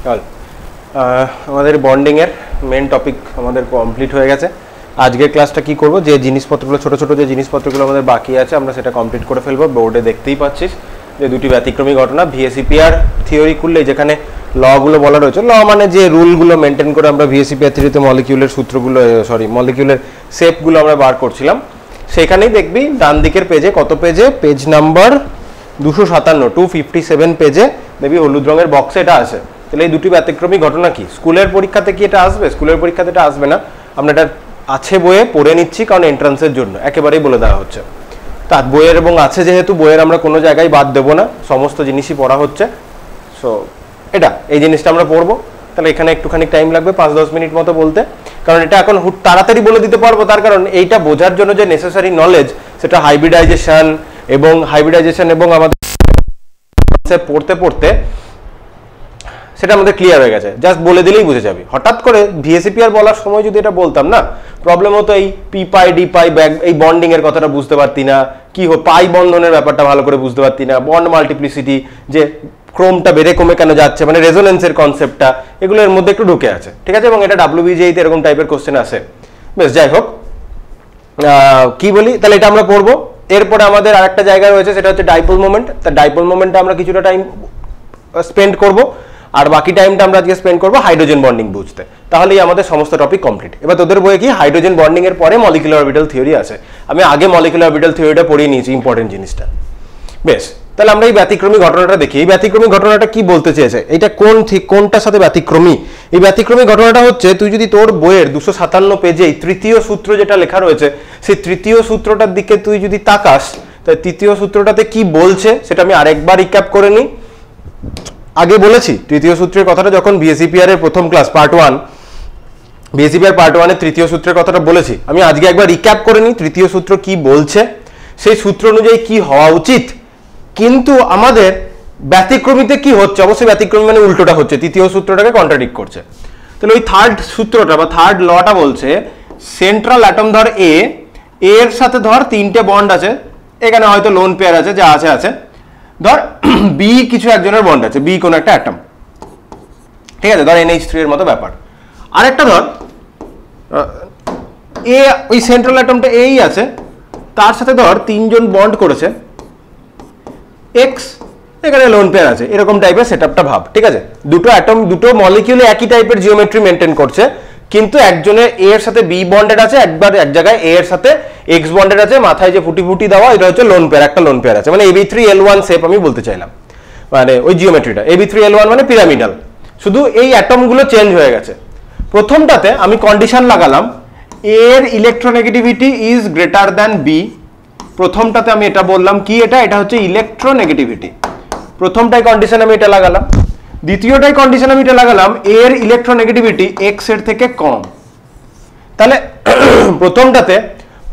চল আমাদের বন্ডিং এর মেন টপিক আমাদের কমপ্লিট হয়ে গেছে। আজকের ক্লাসটা কি করব, যে জিনিসপত্রগুলো ছোট ছোট যে জিনিসপত্রগুলো আমাদের বাকি আছে আমরা সেটা কমপ্লিট করে ফেলবো। বোর্ডে দেখতেই পাচ্ছিস যে দুটি ব্যতিক্রমী ঘটনা, ভিএসিপিআর থিওরি খুললে যেখানে লগুলো বলা রয়েছে, ল মানে যে রুলগুলো মেনটেন করে আমরা ভিএসিপিআর থিওরিতে মলিকিউলের সূত্রগুলো মলিকিউলের শেপগুলো আমরা বার করছিলাম, সেখানেই দেখবি ডান দিকের পেজে, কত পেজে, পেজ নাম্বার 257 257 পেজে দেখবি হলুদ রঙের বক্সে এটা আছে। তাহলে এই দুটি ব্যতিক্রমী ঘটনা কি? স্কুলের পরীক্ষাতে কি এটা আসবে? স্কুলের পরীক্ষাতে এটা আসবে না, আমরা এটা আছে বইয়ে পড়ে নিচ্ছি কারণ এন্ট্রান্সের জন্য একেবারেই বলে দেওয়া হচ্ছে। তার বইয়ের এবং আছে যেহেতু বইয়ের আমরা কোনো জায়গায় বাদ দেবো না, সমস্ত জিনিসই পড়া হচ্ছে। সো এটা এই জিনিসটা আমরা পড়বো। তাহলে এখানে একটুখানি টাইম লাগবে 5-10 মিনিট মতো বলতে, কারণ এটা এখন তাড়াতাড়ি বলে দিতে পারবো, তার কারণ এইটা বোঝার জন্য যে নেসেসারি নলেজ সেটা হাইব্রিডাইজেশন এবং আমাদের পড়তে পড়তে সেটা আমাদের ক্লিয়ার হয়ে গেছে, জাস্ট বলে দিলেই বুঝে যাবে। হঠাৎ করে ভিএসিপিআর বলার সময় যদি এটা বলতাম না, প্রবলেম হতো এই পি পাই ডি পাই ব্যাগ এই বন্ডিং এর কথাটা বুঝতে পারতি না, কি পাই বন্ধনের ব্যাপারটা ভালো করে বুঝতে পারতি না, বন্ড মাল্টিপ্লিসিটি, যে ক্রোমটা বেড়ে কমে কেন যাচ্ছে, মানে রেজোনেন্সের কনসেপ্টটা, এগুলো এর মধ্যে একটু ঢুকে আছে, ঠিক আছে। এবং এটা ডাব্লিউবিজিএতে এরকম টাইপের কোশ্চেন আসে। বেশ, যাই হোক, কি বলি, তাহলে এটা আমরা পড়বো। এরপরে আমাদের আরেকটা জায়গা রয়েছে, সেটা হচ্ছে ডাইপোল মোমেন্ট। তা ডাইপোল মোমেন্টে আমরা কিছুটা টাইম স্পেন্ড করবো, আর বাকি টাইমটা আমরা আজকে স্পেন্ড করবো হাইড্রোজেন বন্ডিং বুঝতে। তাহলেই আমাদের সমস্ত টপিক কমপ্লিট। এবার তোদের বইয়ে কি হাইড্রোজেন বন্ডিং এর পরে মলিকুলার অরবিটাল থিওরি আছে। আমি আগে মলিকুলার অরবিটাল থিওরিটা পড়িয়ে নিয়েছি, ইম্পর্টেন্ট জিনিসটা। বেশ, তাহলে আমরা এই ব্যতিক্রমী ঘটনাটা দেখি। এই ব্যতিক্রমী ঘটনাটা কি বলতে চেয়েছে, এটা কোনটার সাথে ব্যতিক্রমী? এই ব্যতিক্রমী ঘটনাটা হচ্ছে, তুই যদি তোর বইয়ের 257 পেজে তৃতীয় সূত্র যেটা লেখা রয়েছে, সেই তৃতীয় সূত্রটার দিকে তুই যদি তাকাস, তাই তৃতীয় সূত্রটাতে কি বলছে সেটা আমি আরেকবার রিক্যাপ করে নিই। আগে বলেছি তৃতীয় সূত্রের কথাটা যখন ভিএসিপিআর এর প্রথম ক্লাস পার্ট 1, ভিএসিপিআর পার্ট 1 এর তৃতীয় সূত্রের কথাটা বলেছি। আমি আজকে একবার রিক্যাপ করে নিই তৃতীয় সূত্র কি বলছে, সেই সূত্র অনুযায়ী কি হওয়া উচিত। কিন্তু আমাদের ব্যতিক্রমীতে কি হচ্ছে, অবশ্যই ব্যতিক্রমী মানে উল্টোটা হচ্ছে, তৃতীয় সূত্রটাকে কন্ট্রাডিক্ট করছে। তাহলে ওই থার্ড সূত্রটা বা থার্ড লটা বলছে, সেন্ট্রাল অ্যাটম ধর এর সাথে ধর 3টে বন্ড আছে, এখানে হয়তো লোন পেয়ার আছে, যা আছে আছে, ধর বি কিছু একজনের বন্ড আছে, বি কোনো একটা অ্যাটম, ঠিক আছে, ধর NH3 এর মতো ব্যাপার। আরেকটা ধর এ, ওই সেন্ট্রাল অ্যাটমটা এই আছে, তার সাথে ধর 3জন বন্ড করেছে এক্স, এখানে লোন পেয়ার আছে, এরকম টাইপের সেটআপটা ভাব, ঠিক আছে। দুটো অ্যাটম, দুটো মলিকিউলে একই টাইপের জিওমেট্রি মেনটেন করছে, কিন্তু একজনের এ এর সাথে বি বন্ডেড আছে, একবার এক জায়গায় এ এর সাথে এক্স বন্ডেড আছে, মাথায় যে ফুটি ফুটি দেওয়া, এটা হচ্ছে লোন পেয়ার, একটা লোন পেয়ার আছে, মানে AB3L1 শেপ আমি বলতে চাইলাম, মানে ওই জিওমেট্রিটা AB3L1 মানে পিরামিডাল, শুধু এই অ্যাটমগুলো চেঞ্জ হয়ে গেছে। প্রথমটাতে আমি কন্ডিশন লাগালাম এর electronegativity is greater than B. প্রথমটাতে আমি এটা বললাম কি, এটা হচ্ছে ইলেকট্রোনেগেটিভিটি, প্রথমটাই কন্ডিশন আমি এটা লাগালাম। দ্বিতীয়টাই কন্ডিশন আমি এটা লাগালাম এর ইলেকট্রোনেগেটিভিটি এক্স এর থেকে কম। তাহলে প্রথমটাতে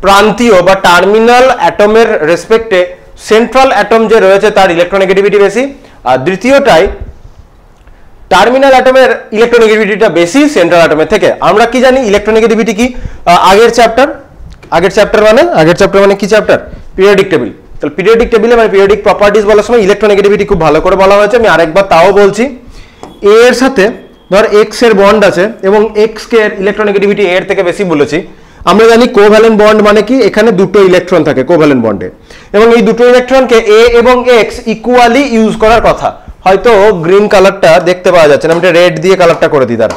প্রান্তীয় বা টার্মিনাল অ্যাটমের রেসপেক্টে সেন্ট্রাল অ্যাটম যে রয়েছে তার ইলেকট্রোনেগেটিভিটি বেশি, আর দ্বিতীয়টাই টার্মিনাল অ্যাটমের ইলেকট্রোনেগেটিভিটিটা বেশি সেন্ট্রাল অ্যাটমের থেকে। আমরা কি জানি ইলেকট্রোনেগেটিভিটি কি? আগের চ্যাপ্টার মানে কি চ্যাপ্টার? Periodic table. তাহলে পিরিয়ডিক টেবিলে মানে পিরিয়ডিক প্রপার্টিজ বলার সময় ইলেকট্রোনেগেটিভিটি খুব ভালো করে বলা হয়েছে। আমি আরেকবার তাও বলছি, এ এর সাথে ধর এক্স এর বন্ড আছে এবং এক্স কে ইলেকট্রোনেগেটিভিটি এর থেকে বেশি বলেছি। আমরা জানি কোভ্যালেন্ট বন্ড মানে কি, এখানে দুটো ইলেকট্রন থাকে কোভ্যালেন্ট বন্ডে, এবং এই দুটো ইলেকট্রনকে এ এবং এক্স ইকুয়ালি ইউজ করার কথা। হয়তো গ্রিন কালারটা দেখতে পাওয়া যাচ্ছে না, আমি এটা রেড দিয়ে কালারটা করে দিই। দাঁড়া,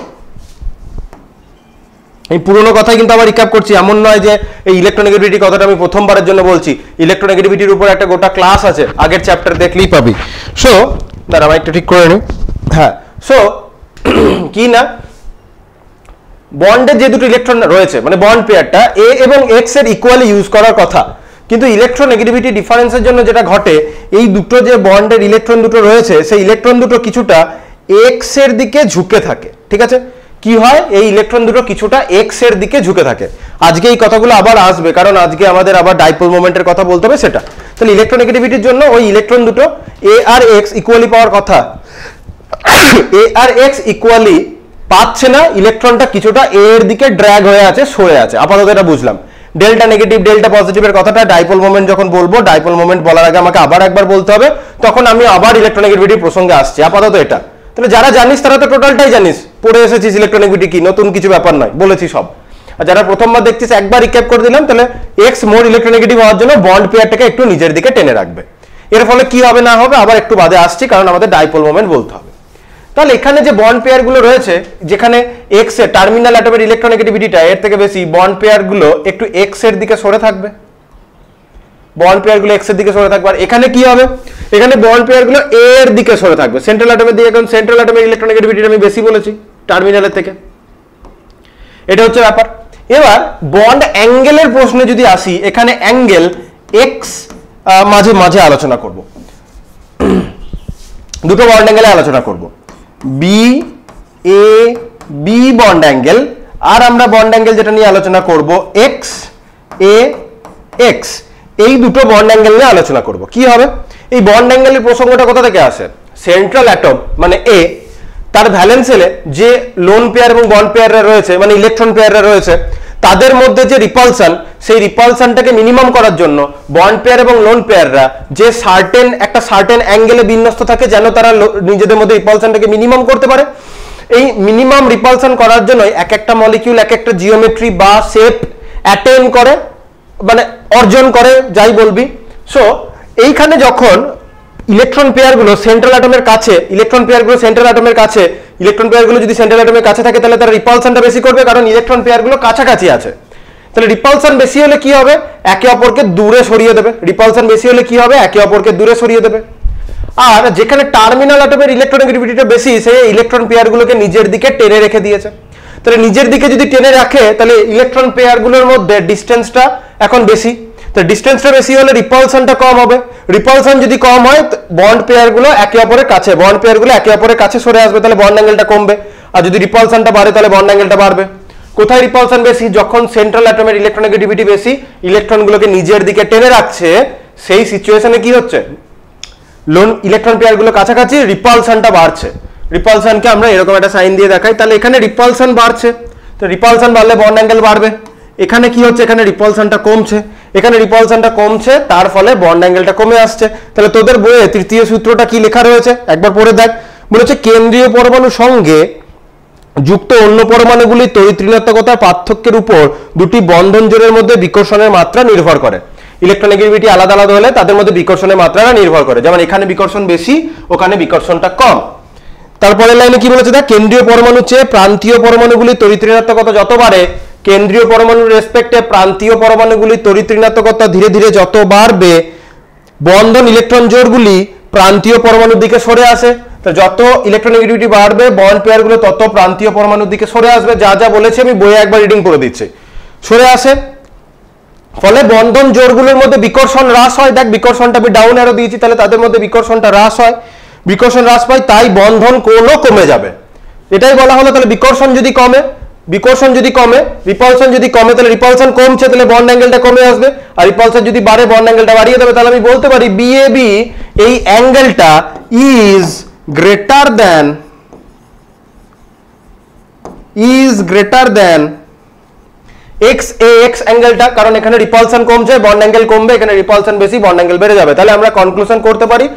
এই পুরোনো কথাই কিন্তু আবার রিক্যাপ করছি, এমন নয় যে এই ইলেকট্রোনেগেটিভিটি কথাটা আমি প্রথমবারের জন্য বলছি। ইলেকট্রোনেগেটিভিটির উপর একটা গোটা ক্লাস আছে, আগের চ্যাপ্টার দেখলেই পাবি। সো দাঁড়া, আমি একটু ঠিক করে নিই। হ্যাঁ, সো কি না, বন্ডের যে দুটো ইলেকট্রন রয়েছে মানে বন্ড পেয়ারটা এ এবং এক্স এর ইকুয়ালি ইউজ করার কথা, কিন্তু ইলেকট্রোনেগেটিভিটি ডিফারেন্সের জন্য যেটা ঘটে, এই দুটো যে বন্ডের ইলেকট্রন দুটো রয়েছে সেই ইলেকট্রন দুটো কিছুটা এক্স এর দিকে ঝুঁকে থাকে, ঠিক আছে। কি হয়, এই ইলেকট্রন দুটো কিছুটা এক্স এর দিকে ঝুঁকে থাকে। আজকে এই কথাগুলো আবার আসবে, কারণ আজকে আমাদের আবার ডাইপোল মোমেন্টের কথা বলতে হবে সেটা। তাহলে ইলেকট্রোনেগেটিভিটির জন্য ওই ইলেকট্রন দুটো এ আর এক্স ইকুয়ালি পাওয়ার কথা, এ আর এক্স ইকুয়ালি পাচ্ছে না, ইলেকট্রনটা কিছুটা এ এর দিকে ড্র্যাগ হয়ে আছে, সরে আছে। আপাতত এটা বুঝলাম। ডেল্টা নেগেটিভ ডেল্টা পজিটিভের কথাটা ডাইপোল মোমেন্ট যখন বলবো, ডাইপোল মোমেন্ট বলার আগে আমাকে আবার একবার বলতে হবে, তখন আমি আবার ইলেকট্রোনেগেটিভিটি প্রসঙ্গে আসছি। আপাতত এটা তাহলে যারা জানিস তারা তো টোটালটাই জানিস, পড়ে এসেছিস ইলেকট্রোনেগেটিভিটি কি, নতুন কিছু ব্যাপার নয়, বলেছি সব। আর যারা প্রথমবার দেখছিস একবার রিক্যাপ করে দিলাম, তাহলে এক্স মোর ইলেকট্রোনেগেটিভ হওয়ার জন্য বন্ড পেয়ারটাকে একটু নিজের দিকে টেনে রাখবে। এর ফলে কি হবে না হবে আবার একটু বাদে আসছি, কারণ আমাদের ডাইপোল মোমেন্ট বলতে হবে। তাহলে এখানে যে বন্ড পেয়ারগুলো রয়েছে, যেখানে এক্স এর টার্মিনাল অ্যাটমের ইলেকট্রোনেগেটিভিটিটা এর থেকে বেশি, বন্ড পেয়ারগুলো একটু এক্স এর দিকে সরে থাকবে, বন্ড পেয়ারগুলো এক্স এর দিকে সরে থাকবে। আর এখানে কি হবে, এখানে বন্ড পেয়ারগুলো এ এর দিকে সরে থাকবে, সেন্ট্রাল অ্যাটমের দিকে, কারণ সেন্ট্রাল অ্যাটমের ইলেকট্রোনেগেটিভিটিটা আমি বেশি বলেছি টার্মিনালের থেকে। এটা হচ্ছে ব্যাপার। এবার বন্ড অ্যাঙ্গেলের প্রশ্নে যদি আসি, এখানে অ্যাঙ্গেল এক্স মাঝে মাঝে আলোচনা করব, দুটো বন্ড অ্যাঙ্গেলে আলোচনা করব, B A B bond angle, আর আমরা বন্ড অ্যাঙ্গেল যেটা নিয়ে আলোচনা করব এক্স এ এক্স, এই দুটো বন্ড অ্যাঙ্গেল নিয়ে আলোচনা করব। কি হবে, এই বন্ড অ্যাঙ্গেলের প্রসঙ্গটা কোথা থেকে আসে, সেন্ট্রাল অ্যাটম মানে এ, তার ভ্যালেন্স সেলে যে লোন পেয়ার এবং বন্ড পেয়াররা রয়েছে, মানে ইলেকট্রন পেয়াররা রয়েছে, তাদের মধ্যে যে রিপালশন, সেই রিপালশনটাকে মিনিমাম করার জন্য বন্ড পেয়ার এবং লোন পেয়াররা যে একটা সার্টেন অ্যাঙ্গেলে বিন্যস্ত থাকে, যেন তারা নিজেদের মধ্যে রিপালশনটাকে মিনিমাম করতে পারে। এই মিনিমাম রিপালশন করার জন্য এক একটা মলিকিউল এক একটা জিওমেট্রি বা শেপ অ্যাটেন করে, মানে অর্জন করে, যাই বলবি। সো এইখানে যখন ইলেকট্রন পেয়ারগুলো সেন্ট্রাল অ্যাটমের কাছে, ইলেকট্রন পেয়ারগুলো সেন্ট্রাল অ্যাটমের কাছে, ইলেকট্রন পেয়ারগুলো যদি সেন্ট্রাল অ্যাটমের কাছে থাকে, তাহলে তারা রিপালশনটা বেশি করবে, কারণ ইলেকট্রন পেয়ারগুলো কাছাকাছি আছে। তাহলে রিপালশন বেশি হলে কি হবে, একে অপরকে দূরে সরিয়ে দেবে। রিপালশন বেশি হলে কি হবে, একে অপরকে দূরে সরিয়ে দেবে। আর যেখানে টার্মিনাল অ্যাটমের ইলেকট্রোনেগেটিভিটিটা বেশি, সেই ইলেকট্রন পেয়ারগুলোকে নিজের দিকে টেনে রেখে দিয়েছে। তাহলে নিজের দিকে যদি টেনে রাখে, তাহলে ইলেকট্রন পেয়ারগুলোর মধ্যে ডিস্টেন্সটা এখন বেশি, তো ডিস্টেন্সটা বেশি হলে রিপালশনটা কম হবে। রিপালশন যদি কম হয়, বন্ড পেয়ারগুলো একে অপরের কাছে, বন্ড পেয়ারগুলো একে অপরের কাছে সরে আসবে, তাহলে বন্ড অ্যাঙ্গেলটা কমবে। আর যদি রিপালশনটা বাড়ে, তাহলে বন্ড অ্যাঙ্গেলটা বাড়বে। কোথায় রিপালশন বেশি, যখন সেন্ট্রাল অ্যাটমের ইলেকট্রোনেগেটিভিটি বেশি, ইলেকট্রনগুলোকে নিজের দিকে টেনে রাখছে, সেই সিচুয়েশনে কি হচ্ছে, লোন ইলেকট্রন পেয়ারগুলো কাছাকাছি, রিপালশনটা বাড়ছে। রিপালশনকে আমরা এরকম একটা সাইন দিয়ে দেখাই, তাহলে এখানে রিপালশন বাড়ছে, তো রিপালশন বাড়লে বন্ড অ্যাঙ্গেল বাড়বে। এখানে কি হচ্ছে, এখানে রিপালশনটা কমছে, এখানে রিপালশনটা কমছে, তার ফলে বন্ড অ্যাঙ্গেলটা কমে আসছে। তাহলে তোদের বইয়ে তৃতীয় সূত্রটা কি লেখা রয়েছে একবার পড়ে দেখ। বলেছে কেন্দ্রীয় পরমাণু সঙ্গে যুক্ত অন্য পরমাণুগুলির তড়িৎ ঋণাত্মকতার পার্থক্যের উপর দুটি বন্ধন জোড়ের মধ্যে বিকর্ষণের মাত্রা নির্ভর করে। ইলেকট্রোনেগেটিভিটি আলাদা আলাদা হলে তাদের মধ্যে বিকর্ষণের মাত্রাটা নির্ভর করে, যেমন এখানে বিকর্ষণ বেশি, ওখানে বিকর্ষণটা কম। তারপরের লাইনে কি বলেছে, দেখ, কেন্দ্রীয় পরমাণুর চেয়ে প্রান্তীয় পরমাণুগুলির তড়িৎ ঋণাত্মকতা যত বাড়ে, কেন্দ্রীয় পরমাণুর রেসপেক্টে প্রান্তীয় পরমাণুগুলির তড়িৎ ঋণাত্মকতা ধীরে ধীরে যত বাড়বে, বন্ধন ইলেকট্রন জোড়গুলি প্রান্তীয় পরমাণুর দিকে সরে আসে। তো যত ইলেকট্রোনেগেটিভিটি বাড়বে, বন্ড পেয়ারগুলো তত প্রান্তীয় পরমাণুর দিকে সরে আসবে। যা যা বলেছে আমি বইয়ে একবার রিডিং করে দিচ্ছি, সরে আসে। ফলে বন্ধন জোড়গুলোর মধ্যে বিকর্ষণ হ্রাস হয়। দেখ, বিকর্ষণটা আমি ডাউন অ্যারো দিয়েছি, তাহলে তাদের মধ্যে বিকর্ষণটা হ্রাস হয়। বিকর্ষণ হ্রাস পায়, তাই বন্ধন কোণও কমে যাবে, এটাই বলা হলো। তাহলে বিকর্ষণ যদি কমে, রিপালশন যদি কমে, তাহলে রিপালশন কমছে, তাহলে বন্ড অ্যাঙ্গেলটা কমে আসবে। আর রিপালশন যদি বাড়ে, বন্ড অ্যাঙ্গেলটা বাড়িয়ে দেবে। তাহলে আমি বলতে পারি বিএবি, এই অ্যাঙ্গেলটা is greater than X A X অ্যাঙ্গেলটা, কারণ এখানে রিপালশন কমছে, বন্ড অ্যাঙ্গেল কমবে, এখানে রিপালশন বেশি, বন্ড অ্যাঙ্গেল বেড়ে যাবে। তাহলে আমরা কনক্লুশন করতে পারি,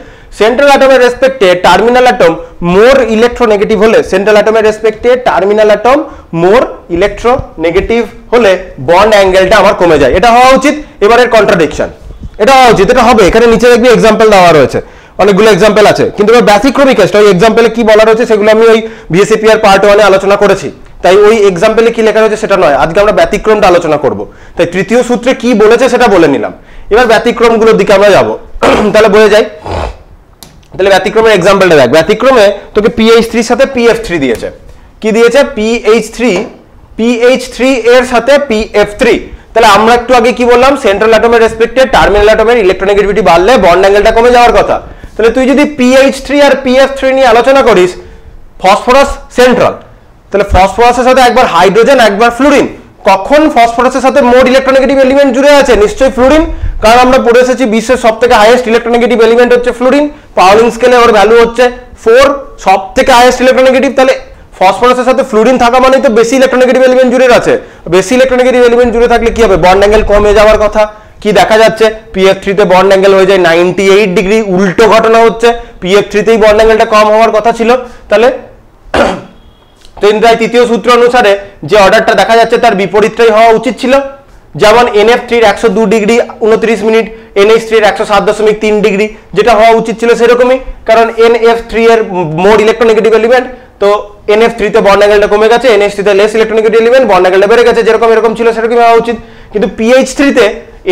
সেন্ট্রাল অ্যাটমের রেসপেক্টে টার্মিনাল অ্যাটম মোর ইলেকট্রোনেগেটিভ হলে, সেন্ট্রাল অ্যাটমের রেসপেক্টে টার্মিনাল অ্যাটম মোর ইলেকট্রোনেগেটিভ হলে বন্ড অ্যাঙ্গেলটা আমার কমে যায়। এটা হওয়া উচিত। এবারের কন্ট্রাডিকশন, এটা হওয়া উচিত, এটা হবে। এখানে নিচে দেখবি এক্সাম্পল দেওয়া রয়েছে, অনেকগুলো এক্সাম্পল আছে, কিন্তু এবার ব্যতিক্রমী কেসটা, ওই এক্সাম্পলে কি বলা রয়েছে সেগুলো আমি ওই বিএসসিপিআর পার্ট 1 এ আলোচনা করেছি, তাই ওই এক্সাম্পলে কি লেখা রয়েছে সেটা নয়, আজকে আমরা ব্যতিক্রমটা আলোচনা করব। তাই তৃতীয় সূত্রে কি বলেছে সেটা বলে নিলাম, এবার ব্যতিক্রমগুলোর দিকে আমরা যাব। তাহলে বলে যাই, তাহলে ব্যতিক্রমের এক্সাম্পলটা দেখ। ব্যতিক্রমে তোকে PH3 এর সাথে PF3 দিয়েছে। কি দিয়েছে? PH3 এর সাথে PF3। তাহলে আমরা একটু আগে কি বললাম, সেন্ট্রাল অ্যাটমের রেসপেক্টে টার্মিনাল অ্যাটমের ইলেকট্রোনেগেটিভিটি বাড়লে বন্ড অ্যাঙ্গেলটা কমে যাওয়ার কথা। তাহলে তুই যদি PH3 আর PF3 নিয়ে আলোচনা করিস, ফসফরাস সেন্ট্রাল, তাহলে ফসফরাসের সাথে একবার হাইড্রোজেন, একবার ফ্লুরিন। কখন ফসফরাসের সাথে মোর ইলেকট্রোনেগেটিভ এলিমেন্ট জুড়ে আছে? নিশ্চয়ই ফ্লুরিন, কারণ আমরা পড়ে এসেছি বিশ্বের সবথেকে হাইয়েস্ট ইলেকট্রোনেগেটিভ এলিমেন্ট হচ্ছে ফ্লুরিন। পাউলিং স্কেলে ওর ভ্যালু হচ্ছে 4, সবথেকে হাইয়েস্ট ইলেকট্রোনেগেটিভ। তাহলে ফসফরাসের সাথে ফ্লুরিন থাকা মানেই তো বেশি ইলেকট্রোনেগেটিভ এলিমেন্ট জুড়ে আছে। বেশি ইলেকট্রোনেগেটিভ এলিমেন্ট জুড়ে থাকলে কি হবে? বন্ড অ্যাঙ্গেল কমে যাওয়ার কথা। কি দেখা যাচ্ছে, PF3 তে বন্ড অ্যাঙ্গেল হয়ে যায় 98 ডিগ্রি, উল্টো ঘটনা হচ্ছে, PF3 তেই বন্ড অ্যাঙ্গেলটা কম হওয়ার কথা ছিল। তাহলে রায় তৃতীয় সূত্র অনুসারে যে অর্ডারটা দেখা যাচ্ছে তার বিপরীতটাই হওয়া উচিত ছিল। যেমন NF3 এর 102 ডিগ্রি 29 মিনিট, NH3 এর 107.3 ডিগ্রি, যেটা হওয়া উচিত ছিল সেরকমই, কারণ NF3 এর মোর ইলেকট্রোনেগেটিভ এলিমেন্ট, তো NF3 তে বন্ড অ্যাঙ্গেলটা কমে গেছে, NH3 তে লেস ইলেকট্রোনেগেটিভ এলিমেন্ট, বন্ড অ্যাঙ্গেলটা বেড়ে গেছে, যেরকম এরকম ছিল সেরকমই হওয়া উচিত। কিন্তু PH3 তে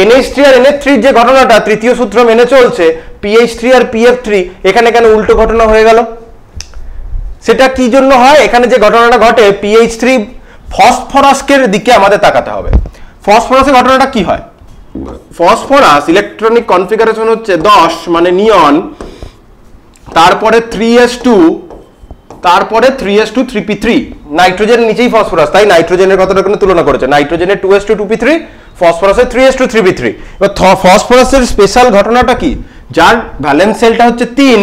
NH3 আর NF3 যে ঘটনাটা তৃতীয় সূত্র মেনে চলছে, PH3 আর PF3 এখানে কেন উল্টো ঘটনা হয়ে গেল? সেটা কি জন্য হয়? এখানে যে ঘটনাটা ঘটে, PH3 ফসফরাসের দিকে আমাদের তাকাতে হবে। ফসফরাসের ঘটনাটা কি হয়? ফসফরাস ইলেকট্রনিক কনফিগারেশন হচ্ছে 10, মানে নিয়ন, তারপরে 3s2, তারপরে 3s2 3p3, নাইট্রোজেন নিচেই ফসফরাস, তাই নাইট্রোজেনের কথাটা এখানে তুলনা করেছে, নাইট্রোজেনের 2s2 2p3, ফসফরাসের 3s2 3p3। এবার ফসফরাসের স্পেশাল ঘটনাটা কি? যার ভ্যালেন্স শেলটা হচ্ছে 3,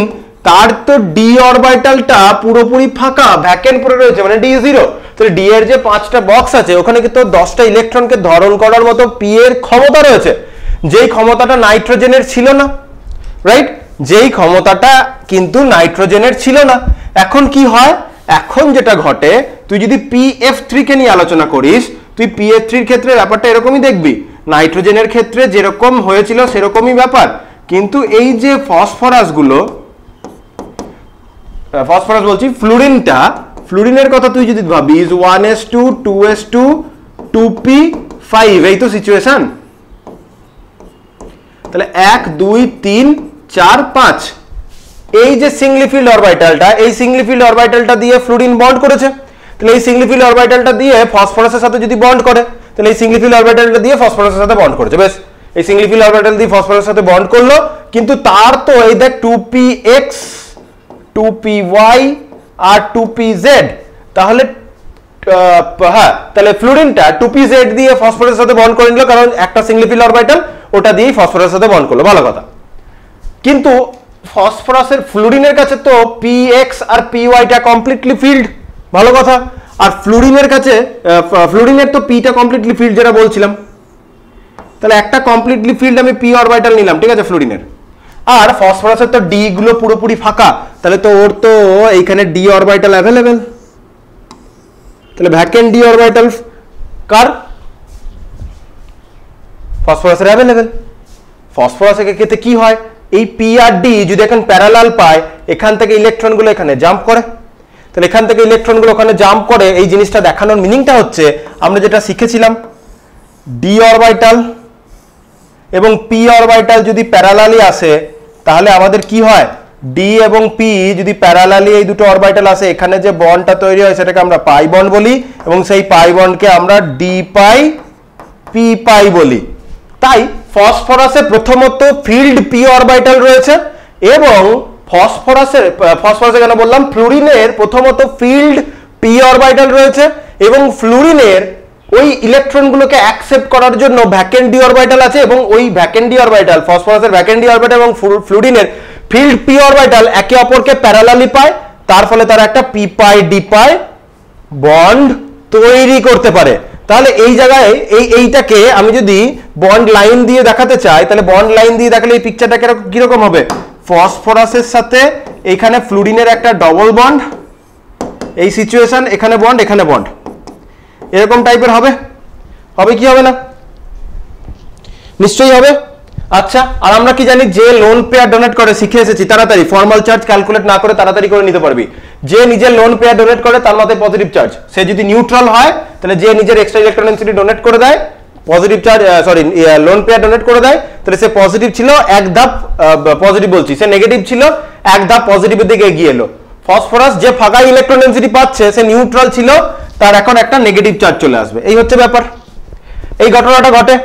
তার তো ডি অরবিটালটা পুরোপুরি ফাঁকা, ভ্যাকেন্ট পড়ে রয়েছে, মানে d0। তাহলে ডি এর যে 5টা বক্স আছে ওখানে কিন্তু 10টা ইলেকট্রনকে ধারণ করার মতো পি এর ক্ষমতা রয়েছে, যেই ক্ষমতাটা নাইট্রোজেনের ছিল না, রাইট? যেই ক্ষমতাটা কিন্তু নাইট্রোজেনের ছিল না। এখন কি হয়? এখন যেটা ঘটে, তুই যদি PF3 কে নিয়ে আলোচনা করিস, তুই PF3 এর ক্ষেত্রে ব্যাপারটা এরকমই দেখবি, নাইট্রোজেনের ক্ষেত্রে যেরকম হয়েছিল সেরকমই ব্যাপার, কিন্তু এই যে ফসফরাসগুলো, ফসফরাস বলছি, ফ্লুরিনের কথা তুই যদি ভাবিস 1s2 2s2 2p5, এই তো সিচুয়েশন। তাহলে 1 2 3 4 5, এই যে সিঙ্গলি ফিল্ড অরবিটালটা, এই সিঙ্গলি ফিল্ড অরবিটালটা দিয়ে ফ্লুরিন বন্ড করেছে, তাহলে এই সিঙ্গলি ফিল্ড অরবিটালটা দিয়ে ফসফরাসের সাথে যদি বন্ড করে, তাহলে এই সিঙ্গলি ফিল্ড অরবিটালটা দিয়ে ফসফরাসের সাথে বন্ড করেছে, বেশ, এই সিঙ্গলি ফিল্ড অরবিটাল দিয়ে ফসফরাসের সাথে বন্ড করলো, কিন্তু তার তো এই দেখ 2px 2py আর 2pz, তাহলে হ্যাঁ, তাহলে ফ্লুরিনটা 2pz দিয়ে ফসফরাসের সাথে বন্ড করে নিল, কারণ একটা সিঙ্গলি ফিল্ড অরবিটাল ওটা দিয়েই ফসফরাসের সাথে বন্ড করলো, ভালো কথা। কিন্তু ফসফরাসের ফ্লুরিনের কাছে তো px আর pyটা কমপ্লিটলি ফিল্ড, ভালো কথা, আর ফ্লুরিনের কাছে ফ্লুরিনের তো pটা কমপ্লিটলি ফিল্ড যেটা বলছিলাম, তাহলে একটা কমপ্লিটলি ফিল্ড আমি p অরবিটাল নিলাম, ঠিক আছে, ফ্লুরিনের। আর ফসফরাসের তো ডি গুলো পুরোপুরি ফাঁকা, তাহলে তো ওর তো এইখানে ডি অরবিটাল অ্যাভেলেবেল, তাহলে ভ্যাকেন্ট ডি অরবিটাল কার? ফসফরাসের অ্যাভেলেবেল। ফসফরাসের ক্ষেত্রে কি হয়, এই পি আর ডি যদি এখন প্যারালাল পায়, এখান থেকে ইলেকট্রনগুলো এখানে জাম্প করে, তাহলে এখান থেকে ইলেকট্রনগুলো ওখানে জাম্প করে, এই জিনিসটা দেখানোর মিনিংটা হচ্ছে আমরা যেটা শিখেছিলাম, ডি অরবিটাল এবং পি অরবিটাল যদি প্যারালালি আসে, তাহলে আমাদের কি হয়, ডি এবং পি যদি প্যারালালি এই দুটো অরবিটাল আসে, এখানে যে বন্ডটা তৈরি হয় সেটাকে আমরা পাই বন্ড বলি, এবং সেই পাই বন্ডকে আমরা ডি পাই পি পাই বলি। তাই ফসফরাসে প্রথমত ফিল্ড পি অরবিটাল রয়েছে, এবং ফসফরাসে কেন বললাম, ফ্লুরিনের প্রথমত ফিল্ড পি অরবিটাল রয়েছে, এবং ফ্লুরিনের ওই ইলেকট্রনগুলোকে অ্যাকসেপ্ট করার জন্য ভ্যাকেন্ট ডি অরবিটাল আছে, এবং ওই ভ্যাকেন্ট ডি অরবিটাল, ফসফরাসের ভ্যাকেন্ট ডি অরবিটাল এবং ফ্লুরিনের ফিল্ড পি অরবিটাল একে অপরকে প্যারালালি পায়, তার ফলে তারা একটা পি পাই ডি পাই বন্ড তৈরি করতে পারে। তাহলে এই জায়গায় এইটাকে আমি যদি বন্ড লাইন দিয়ে দেখাতে চাই, তাহলে বন্ড লাইন দিয়ে দেখালে এই পিকচারটা কিরকম হবে, ফসফরাসের সাথে এখানে ফ্লুরিনের একটা ডবল বন্ড, এই সিচুয়েশন, এখানে বন্ড এখানে বন্ড, এরকম টাইপের হবে, হবে কি হবে না? নিশ্চয়ই হবে। আচ্ছা, আর আমরা কি জানি, যে লোন পেয়ার ডোনেট করে, শিখে এসেছি তাড়াতাড়ি, ফর্মাল চার্জ ক্যালকুলেট না করে তাড়াতাড়ি করে নিতে পারবি, যে নিজের লোন পেয়ার ডোনেট করে তার মাথায় পজিটিভ চার্জ, সে যদি নিউট্রাল হয় তাহলে যে নিজের এক্সট্রা ইলেকট্রন ডেনসিটি ডোনেট করে দেয়, positive charge lone pair donate করে দেয়, তাহলে সে পজিটিভ ছিল এক ধাপ, পজিটিভ বলছি, সে নেগেটিভ ছিল এক ধাপ পজিটিভের দিকে এগিয়ে এলো। ফসফরাস যে ফাঁকা ইলেকট্রন ডেনসিটি পাচ্ছে, সে নিউট্রাল ছিল, তার এখন একটা নেগেটিভ চার্জ চলে আসবে, এই হচ্ছে ব্যাপার, এই ঘটনাটা ঘটে,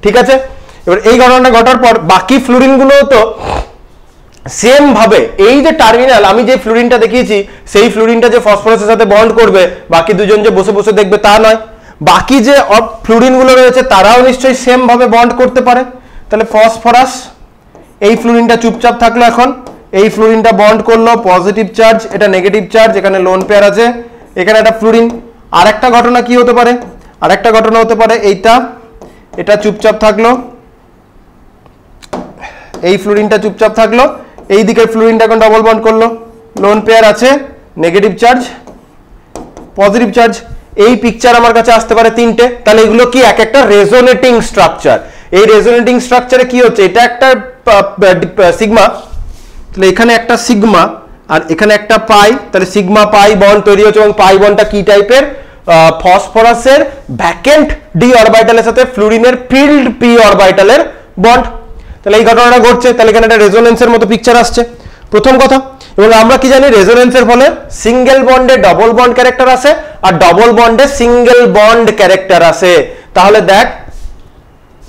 ঠিক আছে। এবার এই ঘটনাটা ঘটার পর বাকি ফ্লুরিন গুলো তো সেম ভাবে, এই যে টার্মিনাল, আমি যে ফ্লুরিনটা দেখিয়েছি সেই ফ্লুরিনটা যে ফসফরাসের সাথে বন্ড করবে, বাকি দুজন যে বসে বসে দেখবে তা নয়, বাকি যে ফ্লুরিন গুলো রয়েছে তারাও নিশ্চয়ই সেম ভাবে বন্ড করতে পারে। তাহলে ফসফরাস এই ফ্লুরিনটা চুপচাপ থাকলো, এখন এই ফ্লুরিনটা বন্ড করলো, পজিটিভ চার্জ, এটা নেগেটিভ চার্জ, এখানে লোন পেয়ার আছে, এখানে একটা ফ্লুরিন। আর একটা ঘটনা কি হতে পারে, আর একটা ঘটনা হতে পারে এইটা, এটা চুপচাপ থাকলো, এই ফ্লুরিনটা চুপচাপ থাকলো, এই দিকের ফ্লুরিনটা এখন ডবল বন্ড করলো, লোন পেয়ার আছে, নেগেটিভ চার্জ, পজিটিভ চার্জ। এই পিকচার আমার কাছে আসতে পারে তিনটে, তাহলে এগুলো কি এক একটা রেজোনেটিং স্ট্রাকচার। এই রেজোনেটিং স্ট্রাকচারে কি হচ্ছে, এটা একটা সিগমা, তাহলে এখানে একটা সিগমা আর এখানে একটা পাই, তাহলে সিগমা পাই বন্ড তৈরি হচ্ছে এবং পাই বন্ডটা কি টাইপের, ফসফরাসের ভ্যাকেন্ট ডি অরবিটালের সাথে ফ্লুরিনের ফিল্ড পি অরবিটালের বন্ড। তাহলে এই ঘটনাটা ঘটছে, তাহলে এখানে একটা রেজোনেন্সের মতো পিকচার আসছে প্রথম কথা। এবং আমরা কি জানি রেজোনেন্সের ফলে সিঙ্গেল বন্ডে ডবল বন্ড ক্যারেক্টার আসে আর ডবল বন্ডে সিঙ্গেল বন্ড ক্যারেক্টার আসে। তাহলে দেখ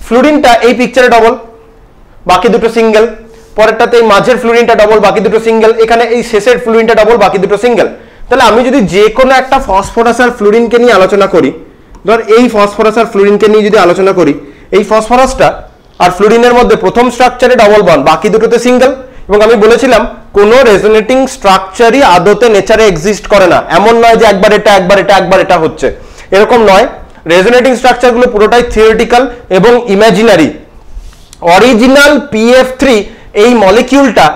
ফ্লুরিনটা এই পিকচারে ডবল, বাকি দুটো সিঙ্গেল, পরেরটাতে এই মাঝের ফ্লুরিনটা ডবল, বাকি দুটো সিঙ্গেল, এখানে এই শেষের ফ্লুরিনটা ডবল, বাকি দুটো সিঙ্গেল। তাহলে আমি যদি যে কোনো একটা ফসফরাস আর ফ্লুরিনকে নিয়ে আলোচনা করি, ধর এই ফসফরাস আর ফ্লুরিনকে নিয়ে যদি আলোচনা করি, এই ফসফরাসটা আর ফ্লুরিনের মধ্যে প্রথম স্ট্রাকচারে ডবল বন্ড, বাকি দুটোতে সিঙ্গেল। এবং আমি বলেছিলাম কোনো রেজোনেটিং স্ট্রাকচারই আদতে নেচারে এক্সিস্ট করে না, এমন নয় যে একবার এটা একবার এটা একবার এটা হচ্ছে, এরকম নয়। রেজোনেটিং স্ট্রাকচারগুলো পুরোটাই থিওরিটিক্যাল এবং ইমাজিনারি। অরিজিনাল PF3 এই মলিকিউলটা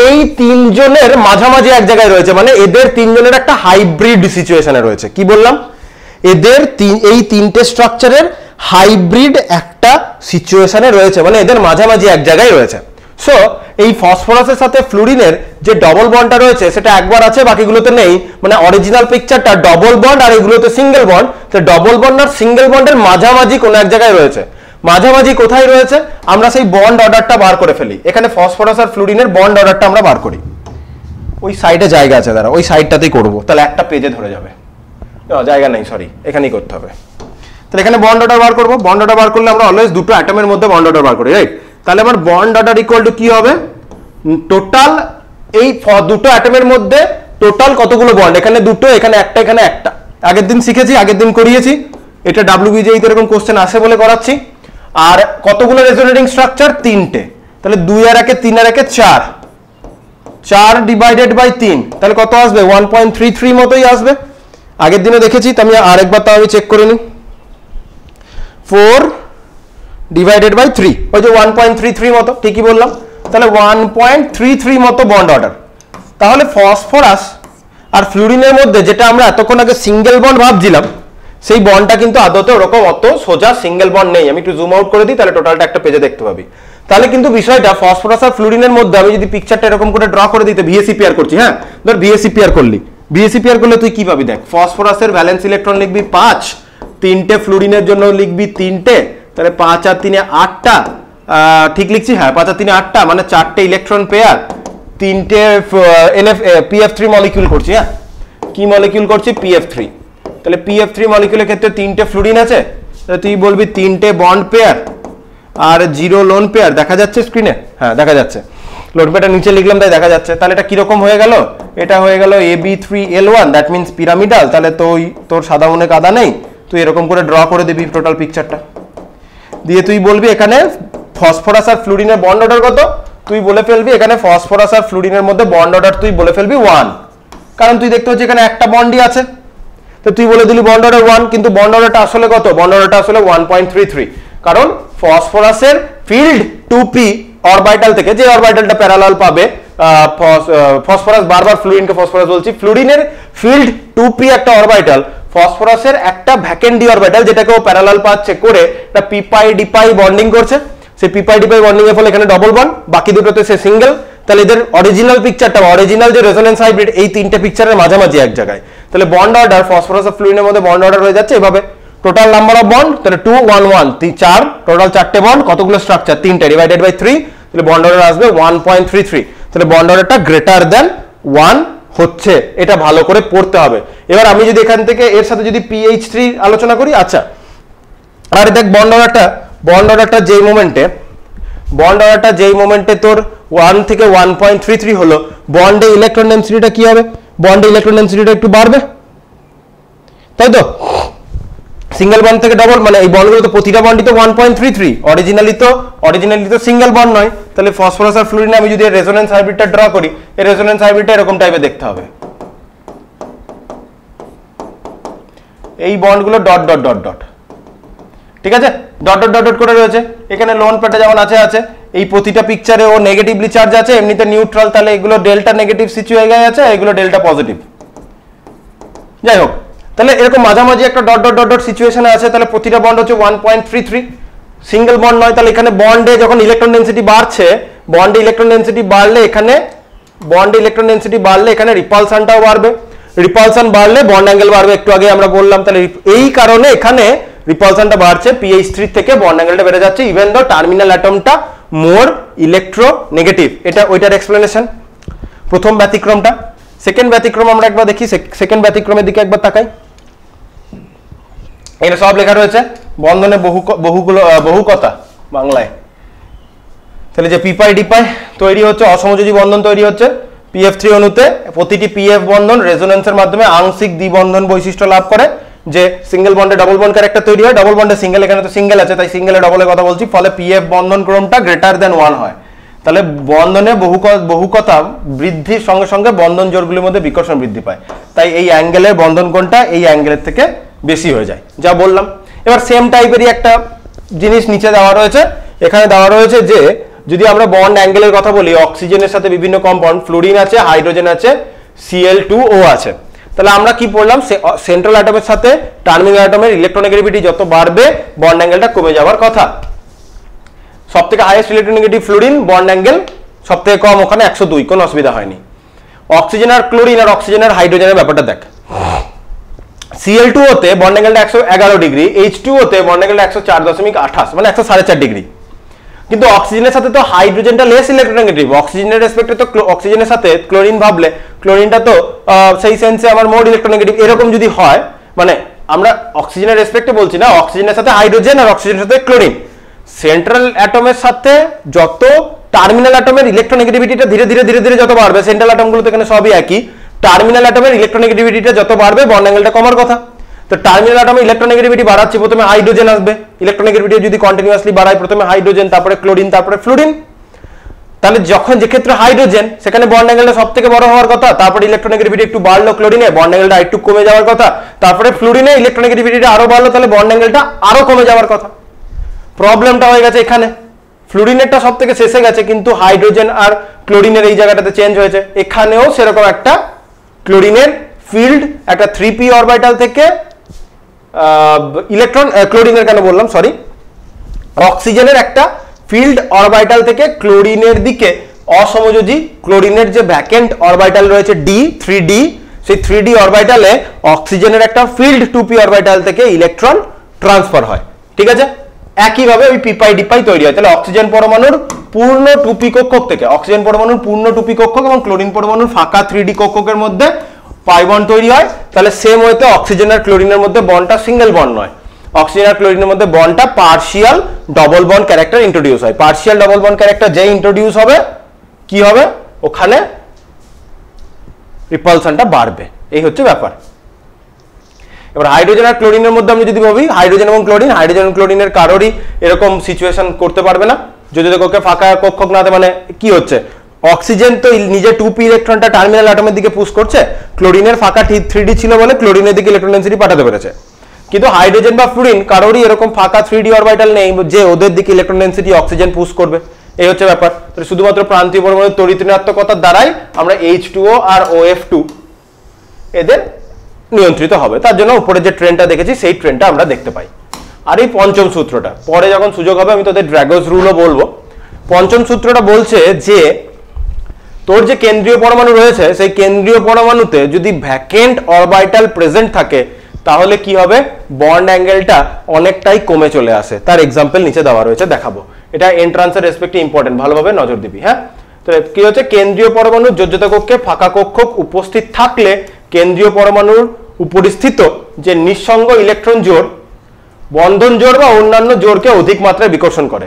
এই তিনজনের মাঝামাঝি এক জায়গায় রয়েছে, মানে এদের তিনজনের একটা হাইব্রিড সিচুয়েশনে রয়েছে। কি বললাম, এদের এই তিনটে স্ট্রাকচারের হাইব্রিড একটা সিচুয়েশনে রয়েছে, মানে এদের মাঝামাঝি এক জায়গায় রয়েছে। সো এই ফসফরাসের সাথে ফ্লুরিনের যে ডবল বন্ডটা রয়েছে সেটা একবার আছে, বাকিগুলোতে নেই। মানে অরিজিনাল পিকচারটা ডবল বন্ড আর এগুলোতে সিঙ্গেল বন্ড, তো ডবল বন্ড আর সিঙ্গেল বন্ডের মাঝামাঝি কোনো এক জায়গায় রয়েছে। মাঝামাঝি কোথায় রয়েছে, আমরা সেই বন্ড অর্ডারটা বার করে ফেলি। এখানে ফসফরাস আর ফ্লুরিনের বন্ড অর্ডারটা আমরা বার করি, ওই সাইডে জায়গা আছে, দাঁড়া ওই সাইডটাতেই করবো, তাহলে একটা পেজে ধরে যাবে, জায়গা নেই, সরি এখানেই করতে হবে। তাহলে এখানে বন্ড অর্ডার বার করবো, বন্ড অর্ডার বার করলে আমরা অলওয়েজ দুটো অ্যাটমের মধ্যে বন্ড অর্ডার বার করি, রাইট? তাহলে আমার বন্ড অর্ডার ইকুয়াল টু কি হবে, টোটাল এই দুটো অ্যাটমের মধ্যে টোটাল কতগুলো বন্ড, এখানে দুটো, এখানে একটা, এখানে একটা। আগের দিন শিখেছি, আগের দিন করিয়েছি, এটা WBJE তে এরকম কোশ্চেন আসে বলে করাচ্ছি। আর কতগুলো রেজোনেটিং স্ট্রাকচার, তিনটে, তাহলে 2 আর 1 3 আর 1 4, 4 ডিভাইডেড বাই 3, তাহলে কত আসবে, 1.33 মতোই আসবে। আগের দিনে দেখেছি, আমি আরেকবার তাও আমি চেক করে নিই, 4 ডিভাইডেড বাই 3, ওই যে 1.33 মতো, ঠিকই বললাম। তাহলে 1.33 মতো বন্ড অর্ডার। তাহলে ফসফরাস আর ফ্লুরিনের মধ্যে যেটা আমরা এতক্ষণ আগে সিঙ্গেল বন্ড ভাবছিলাম, সেই বন্ডটা কিন্তু আদতে ওরকম অত সোজা সিঙ্গেল বন্ড নেই। আমি একটু জুম আউট করে দিই, তাহলে টোটালটা একটা পেজে দেখতে পাবি। তাহলে কিন্তু বিষয়টা ফসফরাস আর ফ্লুরিনের মধ্যে আমি যদি পিকচারটা এরকম করে ড্র করে দিতে, VSEPR করছি, হ্যাঁ ধর VSEPR করলি, VSEPR করলে তুই কি পাবি দেখ, ফসফরাসের ভ্যালেন্স ইলেকট্রন লিখবি 5, তিনটে ফ্লুরিনের জন্য লিখবি 3টে, তাহলে 5 আর 3 8টা, ঠিক লিখছি, হ্যাঁ 5 আর 3 8টা, মানে 4টে ইলেকট্রন পেয়ার, 3টে PF3 মলিকিউল করছি। হ্যাঁ কি মলিকিউল করছি, PF3। তাহলে PF3 মলিকিউলের ক্ষেত্রে 3টে ফ্লুরিন আছে, তাহলে তুই বলবি 3টে বন্ড পেয়ার আর 0 লোন পেয়ার। দেখা যাচ্ছে স্ক্রিনে, হ্যাঁ দেখা যাচ্ছে, লোন পেয়ারটা নিচে লিখলাম তাই দেখা যাচ্ছে। তাহলে এটা কিরকম হয়ে গেল, এটা হয়ে গেল AB3L1, দ্যাট মিনস পিরামিডাল। তাহলে তোর সাদা মনে কাদা নেই, তুই এরকম করে ড্র করে দিবি টোটাল পিকচারটা, দিয়ে তুই বলবি এখানে ফসফরাস আর ফ্লুরিনের বন্ড অর্ডার কত, তুই বলে ফেলবি এখানে ফসফরাস আর ফ্লুরিনের মধ্যে বন্ড অর্ডার তুই বলে ফেলবি 1, কারণ তুই দেখতে পাচ্ছিস এখানে একটা বন্ডই আছে, তো তুই বলে দিলি বন্ড অর্ডার 1, কিন্তু বন্ড অর্ডারটা আসলে কত, বন্ড অর্ডারটা আসলে 1.33, কারণ ফসফরাসের ফিল্ড 2p অরবিটাল থেকে যে অরবিটালটা প্যারালাল পাবে, ফসফরাস বারবার ফ্লুরিনকে ফসফরাস বলছি, ফ্লুরিনের ফিল্ড 2p একটা অরবিটাল, ফসফরাসের একটা ভ্যাকেন্ট ডি অরবিটাল যেটাকে ও প্যারালাল পাচ্ছে করে একটা p পাই d পাই বন্ডিং করছে, সেই p পাই d পাই বন্ডিং এর ফলে এখানে ডবল বন্ড, বাকি দুটোতে সে সিঙ্গেল। তাহলে এদের অরিজিনাল পিকচারটা, অরিজিনাল যে রেজোনেন্স হাইব্রিড, এই তিনটে পিকচারের মাঝামাঝি এক জায়গায়। তাহলে বন্ড অর্ডার ফসফরাস আর ফ্লুরিনের মধ্যে বন্ড অর্ডার হয়ে যাচ্ছে এভাবে। টোটাল নাম্বার অফ বন্ড, তাহলে 2 1 1 4, টোটাল 4টে বন্ড, কতগুলো স্ট্রাকচার, 3টে, ডিভাইডেড বাই 3, তাহলে বন্ড অর্ডার আসবে 1.33। তাহলে বন্ড অর্ডারটা গ্রেটার দেন 1 হচ্ছে, এটা ভালো করে পড়তে হবে। এবার আমি যদি এখান থেকে এর সাথে যদি PH3 আলোচনা করি, আচ্ছা আর দেখ বন্ড অর্ডারটা যেই মোমেন্টে তোর 1 থেকে 1.33 হলো, বন্ডে ইলেকট্রন ডেনসিটিটা কি হবে, বন্ডে ইলেকট্রন ডেনসিটিটা একটু বাড়বে, তাই তো? সিঙ্গেল বন্ড থেকে ডবল, মানে এই বন্ডগুলো তো প্রতিটা বন্ডই তো 1.33, অরিজিনালি তো সিঙ্গেল বন্ড নয়। তাহলে ফসফরাস আর ফ্লুরিনে আমি যদি রেজোনেন্স হাইব্রিডটা ড্র করি, এই রেজোনেন্স হাইব্রিডটা এরকম টাইপের দেখতে হবে, এই বন্ডগুলো ডট ডট ডট ডট, ঠিক আছে, ডট ডট ডট ডট করে রয়েছে। এখানে লোন পেয়ারটা যেমন আছে, এই প্রতিটা পিকচারে ও নেগেটিভলি চার্জ আছে, এমনিতে নিউট্রাল, তাহলে এগুলো ডেল্টা নেগেটিভ সিচুয়েশনে আছে, এগুলো ডেল্টা পজিটিভ। যাই হোক, তাহলে এরকম মাঝামাঝি একটা ডট ডট ডট ডট সিচুয়েশনে আছে, তাহলে প্রতিটা বন্ড হচ্ছে 1.33, সিঙ্গেল বন্ড নয়। তাহলে এখানে বন্ডে যখন ইলেকট্রন ডেনসিটি বাড়ছে, বন্ডে ইলেকট্রন ডেনসিটি বাড়লে এখানে রিপালশনটাও বাড়বে, রিপালশন বাড়লে বন্ড অ্যাঙ্গেল বাড়বে, একটু আগে আমরা বললাম। তাহলে এই কারণে এখানে রিপালশনটা বাড়ছে, PH3 থেকে বন্ড অ্যাঙ্গেলটা বেড়ে যাচ্ছে, ইভেন দো টার্মিনাল অ্যাটমটা মোর ইলেকট্রোনেগেটিভ। এটা ওইটার এক্সপ্লেনেশন, প্রথম ব্যতিক্রমটা। সেকেন্ড ব্যতিক্রম আমরা একবার দেখি, সেকেন্ড ব্যতিক্রমের দিকে একবার তাকাই। এটা সব লেখা রয়েছে বন্ধনে বহুকতা বাংলায়। তাহলে যে পি পাই ডি পাই তৈরি হচ্ছে, অসমযোজী বন্ধন তৈরি হচ্ছে PF3 অণুতে। প্রতিটি PF বন্ধন রেজোনেন্সের মাধ্যমে আংশিক দ্বিবন্ধন বৈশিষ্ট্য লাভ করে, যে সিঙ্গেল বন্ডে ডাবল বন্ড ক্যারেক্টার তৈরি হয়, ডাবল বন্ডে সিঙ্গেল, এখানে তো সিঙ্গেল আছে তাই সিঙ্গেলে ডবলের কথা বলছি, ফলে PF বন্ধন ক্রমটা গ্রেটার দেন 1 হয়। তাহলে বন্ধনে বহুকতা বৃদ্ধির সঙ্গে সঙ্গে বন্ধন জোড়গুলির মধ্যে বিকর্ষণ বৃদ্ধি পায়, তাই এই অ্যাঙ্গেলের বন্ধন কোণটা এই অ্যাঙ্গেলের থেকে বেশি হয়ে যায়, যা বললাম। এবার সেম টাইপেরই একটা জিনিস নিচে দেওয়া রয়েছে, এখানে দেওয়া রয়েছে যে যদি আমরা বন্ড অ্যাঙ্গেলের কথা বলি, অক্সিজেনের সাথে বিভিন্ন কম্পাউন্ড, ফ্লুরিন আছে, হাইড্রোজেন আছে, Cl2O আছে। তাহলে আমরা কি পড়লাম, সেন্ট্রাল অ্যাটমের সাথে টার্মিনাল অ্যাটমের ইলেকট্রোনেগেটিভিটি যত বাড়বে বন্ড অ্যাঙ্গেলটা কমে যাওয়ার কথা। সবথেকে highest electronegative fluorine, bond angle সবথেকে কম ওখানে 102, কোনো অসুবিধা হয়নি। অক্সিজেন আর ক্লোরিন আর অক্সিজেন আর হাইড্রোজেনের ব্যাপারটা দেখ, Cl2O তে বন্ড অ্যাঙ্গেলটা 111 ডিগ্রি, H2O তে বন্ড অ্যাঙ্গেলটা 104.28, মানে 104.5 ডিগ্রি। কিন্তু অক্সিজেনের সাথে তো হাইড্রোজেনটা লেস ইলেকট্রোনেগেটিভ, অক্সিজেনের রেসপেক্টে তো অক্সিজেনের সাথে ক্লোরিন ভাবলে ক্লোরিনটা তো সেই সেন্সে আমার মোর ইলেকট্রোনেগেটিভ। এরকম যদি হয়, মানে আমরা অক্সিজেনের রেসপেক্টে বলছি না, অক্সিজেনের সাথে হাইড্রোজেন আর অক্সিজেনের সাথে ক্লোরিন, সেন্ট্রাল অ্যাটমের সাথে যত টার্মিনাল অ্যাটমের ইলেকট্রোনেগেটিভিটিটা ধীরে ধীরে ধীরে ধীরে যত বাড়বে, সেন্ট্রাল অ্যাটমগুলো তো এখানে সবই একই, টার্মিনাল অ্যাটমের ইলেকট্রোনেগেটিভিটিটা যত বাড়বে বন্ড অ্যাঙ্গেলটা কমার কথা। তো টার্মিনাল অ্যাটমে ইলেকট্রোনেগেটিভিটি বাড়াচ্ছে, প্রথমে হাইড্রোজেন আসবে, ইলেকট্রোনেগেটিভিটি যদি কন্টিনিউয়াসলি বাড়ায়, প্রথমে হাইড্রোজেন, তারপরে ক্লোরিন, তারপরে ফ্লুরিন। তাহলে যখন যে ক্ষেত্রে হাইড্রোজেন, সেখানে বন্ড অ্যাঙ্গেলটা সবথেকে বড় হওয়ার কথা, তারপরে ইলেকট্রোনেগেটিভিটি একটু বাড়লো ক্লোরিনে, বন্ড অ্যাঙ্গেলটা একটু কমে যাওয়ার কথা, তারপরে ফ্লুরিনে ইলেকট্রোনেগেটিভিটিটা আরো বাড়লো, তাহলে বন্ড অ্যাঙ্গেলটা আরো কমে যাওয়ার কথা। প্রবলেমটা হয়ে গেছে এখানে, ফ্লুরিনেরটা সবথেকে শেষে গেছে, কিন্তু হাইড্রোজেন আর ক্লোরিনের এই জায়গাটাতে চেঞ্জ হয়েছে। এখানেও সেরকম একটা ক্লোরিনের ফিল্ড, একটা 3p অরবিটাল থেকে ইলেকট্রন, ক্লোরিনের কেন বললাম, সরি, অক্সিজেনের একটা ফিল্ড অরবিটাল থেকে ক্লোরিনের দিকে অসমযোজী, ক্লোরিনের যে ভ্যাকেন্ট অরবিটাল রয়েছে D, 3d, সেই 3d অরবিটালে অক্সিজেনের একটা ফিল্ড 2p অরবিটাল থেকে ইলেকট্রন ট্রান্সফার হয়। ঠিক আছে, একইভাবে ওই পি পাই ডি পাই তৈরি হয়। তাহলে অক্সিজেন পরমাণুর পূর্ণ 2p কক্ষক থেকে, অক্সিজেন পরমাণুর পূর্ণ 2p কক্ষক এবং ক্লোরিন পরমাণুর ফাঁকা 3d কক্ষকের মধ্যে পাই বন্ড তৈরি হয়। তাহলে সেম ওয়েতে অক্সিজেন আর ক্লোরিনের মধ্যে বন্ডটা সিঙ্গেল বন্ড নয়, অক্সিজেন আর ক্লোরিনের মধ্যে বন্ডটা partial double bond character introduce হয়। পার্শিয়াল ডবল বন্ড ক্যারেক্টার যে ইন্ট্রোডিউস হবে, কি হবে, ওখানে রিপালশনটা বাড়বে, এই হচ্ছে ব্যাপার। এবার হাইড্রোজেন আর ক্লোরিনের মধ্যে আমি যদি ভাবি, হাইড্রোজেন এবং ক্লোরিনের কারোরই এরকম সিচুয়েশন করতে পারবে না যদি কক্ষে ফাঁকা কক্ষক না, মানে কি হচ্ছে, অক্সিজেন তো নিজে 2p ইলেকট্রনটা টার্মিনাল অ্যাটমের দিকে পুশ করছে, ক্লোরিনের ফাঁকা 3d ছিল বলে ক্লোরিনের দিকে ইলেকট্রন ডেনসিটি পাঠাতে পেরেছে। কিন্তু হাইড্রোজেন বা ফ্লুরিন কারোরই এরকম ফাঁকা 3d অরবিটাল নেই যে ওদের দিকে ইলেকট্রন ডেনসিটি অক্সিজেন পুশ করবে, এই হচ্ছে ব্যাপার। শুধুমাত্র প্রান্তীয় পরমাণুর তড়িৎ ঋণাত্মকতার দ্বারাই আমরা H2O আর OF2 এদের নিয়ন্ত্রিত হবে, তার জন্য উপরে যে ট্রেনটা দেখেছি সেই ট্রেনটা আমরা দেখতে পাই। আর এই পঞ্চম সূত্রটা পরে যখন সুযোগ হবে আমি তোদের ড্র্যাগোস রুলও বলবো। পঞ্চম সূত্রটা বলছে যে তোর যে কেন্দ্রীয় পরমাণু রয়েছে, সেই কেন্দ্রীয় পরমাণুতে যদি ভ্যাকেন্ট অরবিটাল প্রেজেন্ট থাকে, তাহলে কি হবে, বন্ড অ্যাঙ্গেলটা অনেকটাই কমে চলে আসে। তার এক্সাম্পল নিচে দেওয়া রয়েছে, দেখাবো। এটা এন্ট্রান্সের রেসপেক্টে ইম্পর্টেন্ট, ভালোভাবে নজর দিবি। হ্যাঁ, তো কি হচ্ছে, কেন্দ্রীয় পরমাণুর যোজ্যতা কক্ষে ফাঁকা কক্ষক উপস্থিত থাকলে কেন্দ্রীয় পরমাণুর উপরিস্থিত যে নিঃসঙ্গ ইলেকট্রন জোড় বন্ধন জোড় বা অন্যান্য জোড়কে অধিক মাত্রায় বিকর্ষণ করে,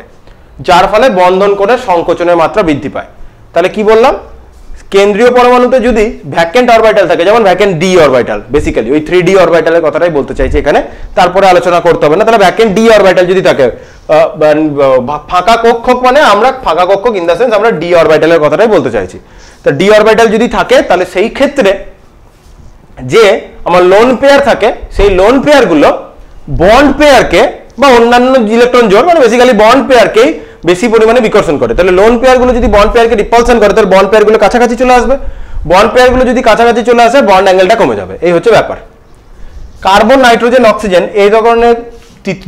যার ফলে বন্ধন কোণের সংকোচনের মাত্রা বৃদ্ধি পায়। তাহলে কি বললাম, কেন্দ্রীয় পরমাণুতে যদি ভ্যাকেন্ট অরবিটাল থাকে, যেমন ভ্যাকেন্ট d অরবিটাল, বেসিক্যালি ওই 3d অরবিটালের কথাটাই বলতে চাইছি এখানে, তারপরে আলোচনা করতে হবে না। তাহলে ভ্যাকেন্ট d অরবিটাল যদি থাকে, ফাঁকা কক্ষক মানে আমরা ফাঁকা কক্ষক ইন দ্য সেন্স আমরা d অরবিটালের কথাটাই বলতে চাইছি। তো d অরবিটাল যদি থাকে, তাহলে সেই ক্ষেত্রে যে আমার লোন পেয়ার থাকে, সেই লোন পেয়ারগুলো বন্ড পেয়ারকে বা অন্যান্য ইলেকট্রন জোড়, মানে বেসিক্যালি বন্ড পেয়ারকেই বেশি পরিমাণে বিকর্ষণ করে। তাহলে লোন পেয়ারগুলো যদি বন্ড পেয়ারকে রিপালশন করে তাহলে বন্ড পেয়ারগুলো কাছাকাছি চলে আসবে, বন্ড পেয়ারগুলো যদি কাছাকাছি চলে আসে বন্ড অ্যাঙ্গেলটা কমে যাবে, এই হচ্ছে ব্যাপার। কার্বন, নাইট্রোজেন, অক্সিজেন এই ধরনের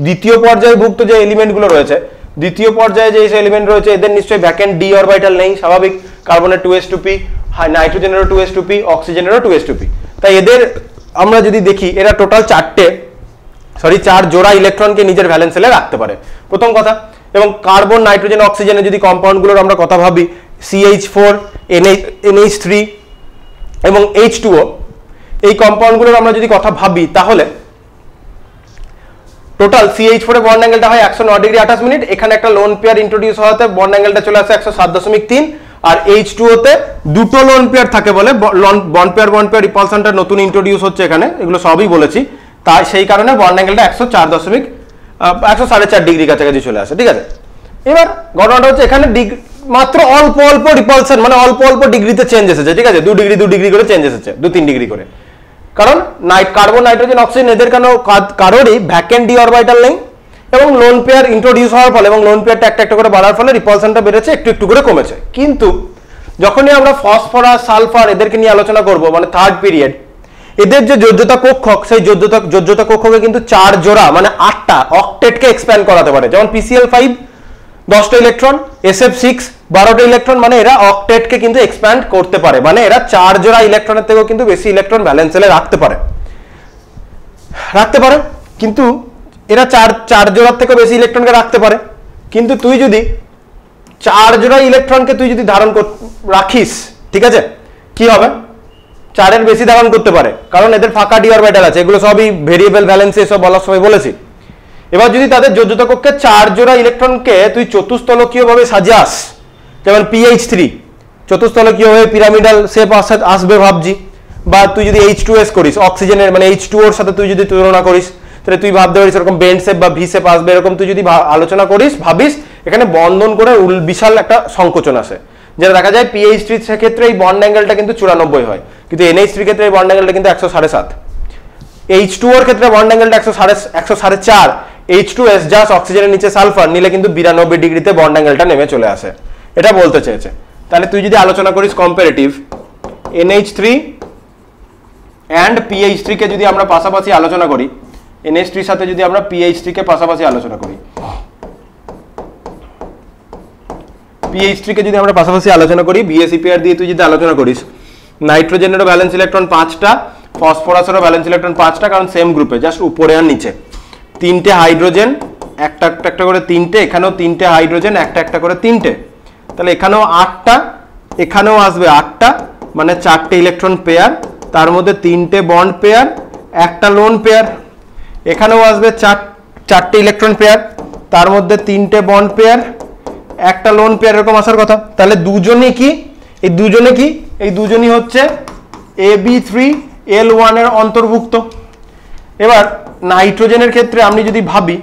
দ্বিতীয় পর্যায়ভুক্ত যে এলিমেন্টগুলো রয়েছে, দ্বিতীয় পর্যায়ে যে এলিমেন্ট রয়েছে এদের নিশ্চয়ই ভ্যাকেন্ট ডি অরবিটাল নেই, স্বাভাবিক। কার্বনের 2s2p, নাইট্রোজেনেরও 2s2p, অক্সিজেনেরও 2s2p। তাই এদের আমরা যদি দেখি এরা টোটাল 4 জোড়া ইলেকট্রনকে নিজের ভ্যালেন্স শেলে রাখতে পারে, প্রথম কথা। এবং কার্বন, নাইট্রোজেন, অক্সিজেনের যদি কম্পাউন্ডগুলোর আমরা কথা ভাবি, CH4, NH3 এবং H2O, এই কম্পাউন্ডগুলোর আমরা যদি কথা ভাবি তাহলে টোটাল CH4 এর বন্ড অ্যাঙ্গেলটা হয় 109 ডিগ্রি 28 মিনিট। এখানে একটা লোন পেয়ার ইন্ট্রোডিউস হওয়াতে বন্ড অ্যাঙ্গেলটা চলে আসে 107.3। আর H2O তে দুটো লোন পেয়ার থাকে বলে বন্ড পেয়ার রিপালশনটা নতুন ইন্ট্রোডিউস হচ্ছে এখানে, এগুলো সবই বলেছি। তাই সেই কারণে বন্ড অ্যাঙ্গেলটা 104 ডিগ্রি কাছাকাছি চলে আসে, ঠিক আছে। এবার ঘটনাটা হচ্ছে এখানে মাত্র অল্প অল্প রিপালশন, মানে অল্প অল্প ডিগ্রিতে চেঞ্জ এসেছে, ঠিক আছে, 2 ডিগ্রি করে চেঞ্জ এসেছে, 2-3 ডিগ্রি করে। কারণ কার্বন, নাইট্রোজেন, অক্সিজেন এদের কারোরই ভ্যাকেন্ট ডি অরবিটাল নেই এবং লোন পেয়ার ইন্ট্রোডিউস হওয়ার ফলে এবং লোন পেয়ারটা একটা করে বাড়ার ফলে রিপালশনটা বেড়েছে, একটু একটু করে কমেছে। কিন্তু যখনই আমরা ফসফরাস, সালফার এদেরকে নিয়ে আলোচনা করব, মানে থার্ড পিরিয়ড, এদের যে যোজ্যতা কক্ষক, সেই যোজ্যতা কক্ষকে কিন্তু 4 জোড়া মানে 8টা অক্টেটকে এক্সপ্যান্ড করাতে পারে। যেমন PCl5 10টা ইলেকট্রন, SF6 12টা ইলেকট্রন, মানে এরা অক্টেটকে কিন্তু এক্সপ্যান্ড করতে পারে, মানে এরা 4 জোড়া ইলেকট্রনের থেকেও কিন্তু বেশি ইলেকট্রন ভ্যালেন্স শেলে রাখতে পারে। কিন্তু এরা 4 জোড়ার থেকে বেশি ইলেকট্রনকে রাখতে পারে। কিন্তু তুই যদি 4 জোড়া ইলেকট্রনকে তুই যদি রাখিস, ঠিক আছে, কি হবে? 4 বেশি ধারণ করতে পারে, কারণ এদের ফাঁকা ডি অরবিটাল আছে, এগুলো সবই ভেরিয়েবল ভ্যালেন্সি এসব বলার সময় বলেছি। এবার যদি তাদের যোজ্যতা কক্ষে 4 জোড়া ইলেকট্রনকে তুই চতুস্তলকীয় ভাবে সাজাস, যেমন PH3 চতুস্তলকীয় হয়ে পিরামিডাল শেপ আসবে ভাবছি, বা তুই যদি H2S করিস, অক্সিজেনের মানে H2O এর সাথে তুই যদি তুলনা করিস, তাহলে তুই ভাবতে পারিস এরকম বেন্ড শেপ বা ভি শেপ আসবে, এরকম তুই যদি আলোচনা করিস, ভাবিস, এখানে বন্ধন করে বিশাল একটা সংকোচন আসে, যেটা দেখা যায় PH3 ক্ষেত্রে এই বন্ড অ্যাঙ্গেলটা কিন্তু 94 হয়, কিন্তু NH3 ক্ষেত্রে এই বন্ড অ্যাঙ্গেলটা কিন্তু 107। H2O এর ক্ষেত্রে বন্ড অ্যাঙ্গেলটা 104.5। H2S জাস্ট অক্সিজেনের নিচে সালফার নিলে কিন্তু 92 ডিগ্রিতে বন্ড অ্যাঙ্গেলটা নেমে চলে আসে, এটা বলতে চেয়েছে। তাহলে তুই যদি আলোচনা করিস কম্পারেটিভ NH3 অ্যান্ড PH3 কে যদি আমরা পাশাপাশি আলোচনা করি, NH3 এর সাথে যদি আমরা PH3 কে পাশাপাশি আলোচনা করি, PH3 কে যদি আমরা পাশাপাশি আলোচনা করি, BSEPR দিয়ে তুই যদি আলোচনা করিস, নাইট্রোজেনেরও ভ্যালেন্স ইলেকট্রন 5টা, ফসফরাসেরও ভ্যালেন্স ইলেকট্রন 5টা, কারণ সেম গ্রুপে, জাস্ট উপরে আর নিচে। 3টে হাইড্রোজেন, একটা করে 3টে, এখানেও 3টে হাইড্রোজেন, একটা করে 3টে, তাহলে এখানেও 8টা, এখানেও আসবে 8টা, মানে 4টে ইলেকট্রন পেয়ার, তার মধ্যে 3টে বন্ড পেয়ার, একটা লোন পেয়ার। এখানেও আসবে 4টে ইলেকট্রন পেয়ার, তার মধ্যে 3টে বন্ড পেয়ার, একটা লোন পেয়ার, এরকম আসার কথা। তাহলে দুজনে কি এই দুজনই হচ্ছে AB3L1 এর অন্তর্ভুক্ত। এবার নাইট্রোজেনের ক্ষেত্রে আমি যদি ভাবি,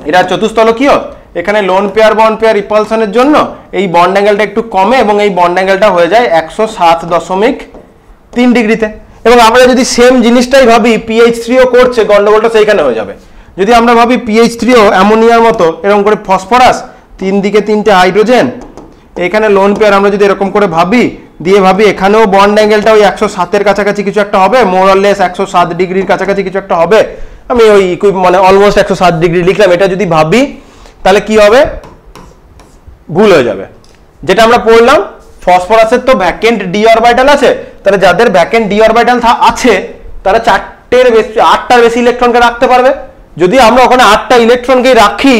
এরা চতুস্তলকীয়, এখানে লোন পেয়ার বন্ড পেয়ার রিপালশনের জন্য এই বন্ড অ্যাঙ্গেলটা একটু কমে এবং এই বন্ড অ্যাঙ্গেলটা হয়ে যায় 107.3 ডিগ্রিতে। এবং আমরা যদি সেম জিনিসটাই ভাবি PH3ও করছে, গন্ডগোলটা সেইখানে হয়ে যাবে। যদি আমরা ভাবি PH3ও অ্যামোনিয়ার মতো এরকম করে ফসফরাস, 3 দিকে 3টে হাইড্রোজেন, এখানে লোন পেয়ার আমরা যদি এরকম করে ভাবি, দিয়ে ভাবি এখানেও বন্ড অ্যাঙ্গেলটা ওই 107 কাছাকাছি কিছু একটা হবে, মোর অর লেস 107 ডিগ্রির কাছাকাছি কিছু একটা হবে। আমি ওই মানে অলমোস্ট 107 ডিগ্রি লিখলাম, এটা যদি ভাবি তাহলে কি হবে? ভুল হয়ে যাবে। যেটা আমরা পড়লাম, ফসফরাসের তো ভ্যাকেন্ট ডি অরবিটাল আছে, তাহলে যাদের ভ্যাকেন্ট ডি অরবিটাল আছে তারা 8টার বেশি ইলেকট্রনকে রাখতে পারবে। যদি আমরা ওখানে 8টা ইলেকট্রনকে রাখি,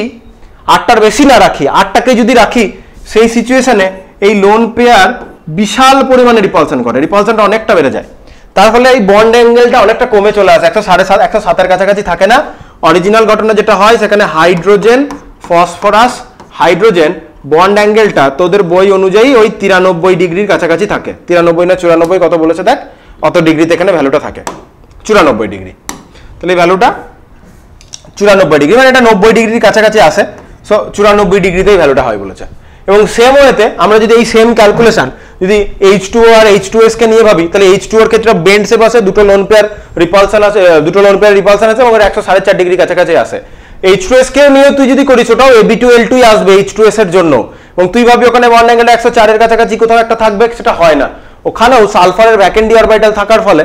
8টার বেশি না রাখি, 8টাকে যদি রাখি, সেই সিচুয়েশনে এই লোন পেয়ার বিশাল পরিমাণে রিপালশন করে, রিপালশনটা অনেকটা বেড়ে যায়। তার ফলে এই বন্ড অ্যাঙ্গেলটা অনেকটা কমে চলে আসে, 107 কাছাকাছি থাকে না। অরিজিনাল ঘটনা যেটা হয়, সেখানে হাইড্রোজেন, ফসফরাস, হাইড্রোজেন বন্ড অ্যাঙ্গেলটা তোদের বই অনুযায়ী ওই 93 ডিগ্রির কাছাকাছি থাকে। 93 না 94 কত বলেছে দেখ, অত ডিগ্রিতে এখানে ভ্যালুটা থাকে, 94 ডিগ্রি। তাহলে এই ভ্যালুটা 94 ডিগ্রি, মানে এটা 90 ডিগ্রির কাছাকাছি আসে। সো 94 ডিগ্রিতেই ভ্যালুটা হয় বলেছে। এবং সেম ওয়েতে আমরা যদি এই সেম ক্যালকুলেশন যদি H2O আর H2S কে নিয়ে ভাবি তাহলে H2O এর ক্ষেত্রে বেন্ড শেপ আছে, দুটো লোন পেয়ার রিপালশন আছে, এবং 104.5 ডিগ্রি কাছাকাছি আছে। H2S কে নিয়ে তুই যদি করিস ওটাও Ab2L2 আসবে H2S এর জন্য, এবং তুই ভাবি ওখানে বন্ড অ্যাঙ্গেলটা 104 এর কাছাকাছি কোথাও একটা থাকবে, সেটা হয় না। ওখানেও সালফারের ভ্যাকেন্ট অরবিটাল থাকার ফলে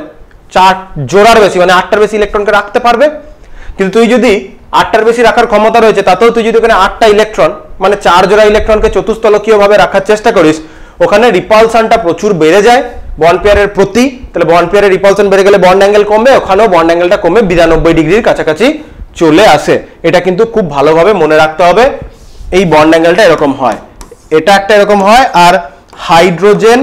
4 জোড়ার বেশি মানে 8টার বেশি ইলেকট্রনকে রাখতে পারবে। কিন্তু তুই যদি 8টার বেশি রাখার ক্ষমতা রয়েছে, তাতেও তুই যদি ওখানে 8টা ইলেকট্রন মানে 4 জোড়া ইলেকট্রনকে চতুস্তলকীয় ভাবে রাখার চেষ্টা করিস, ওখানে রিপালশনটা প্রচুর বেড়ে যায় বন্ড পেয়ারের প্রতি। তাহলে বন্ড পেয়ারের রিপালশন বেড়ে গেলে বন্ড অ্যাঙ্গেল কমবে, ওখানেও বন্ড অ্যাঙ্গেলটা কমে 92 ডিগ্রির কাছাকাছি চলে আসে। এটা কিন্তু খুব ভালোভাবে মনে রাখতে হবে, এই বন্ড অ্যাঙ্গেলটা এরকম হয়, এটা একটা এরকম হয়। আর হাইড্রোজেন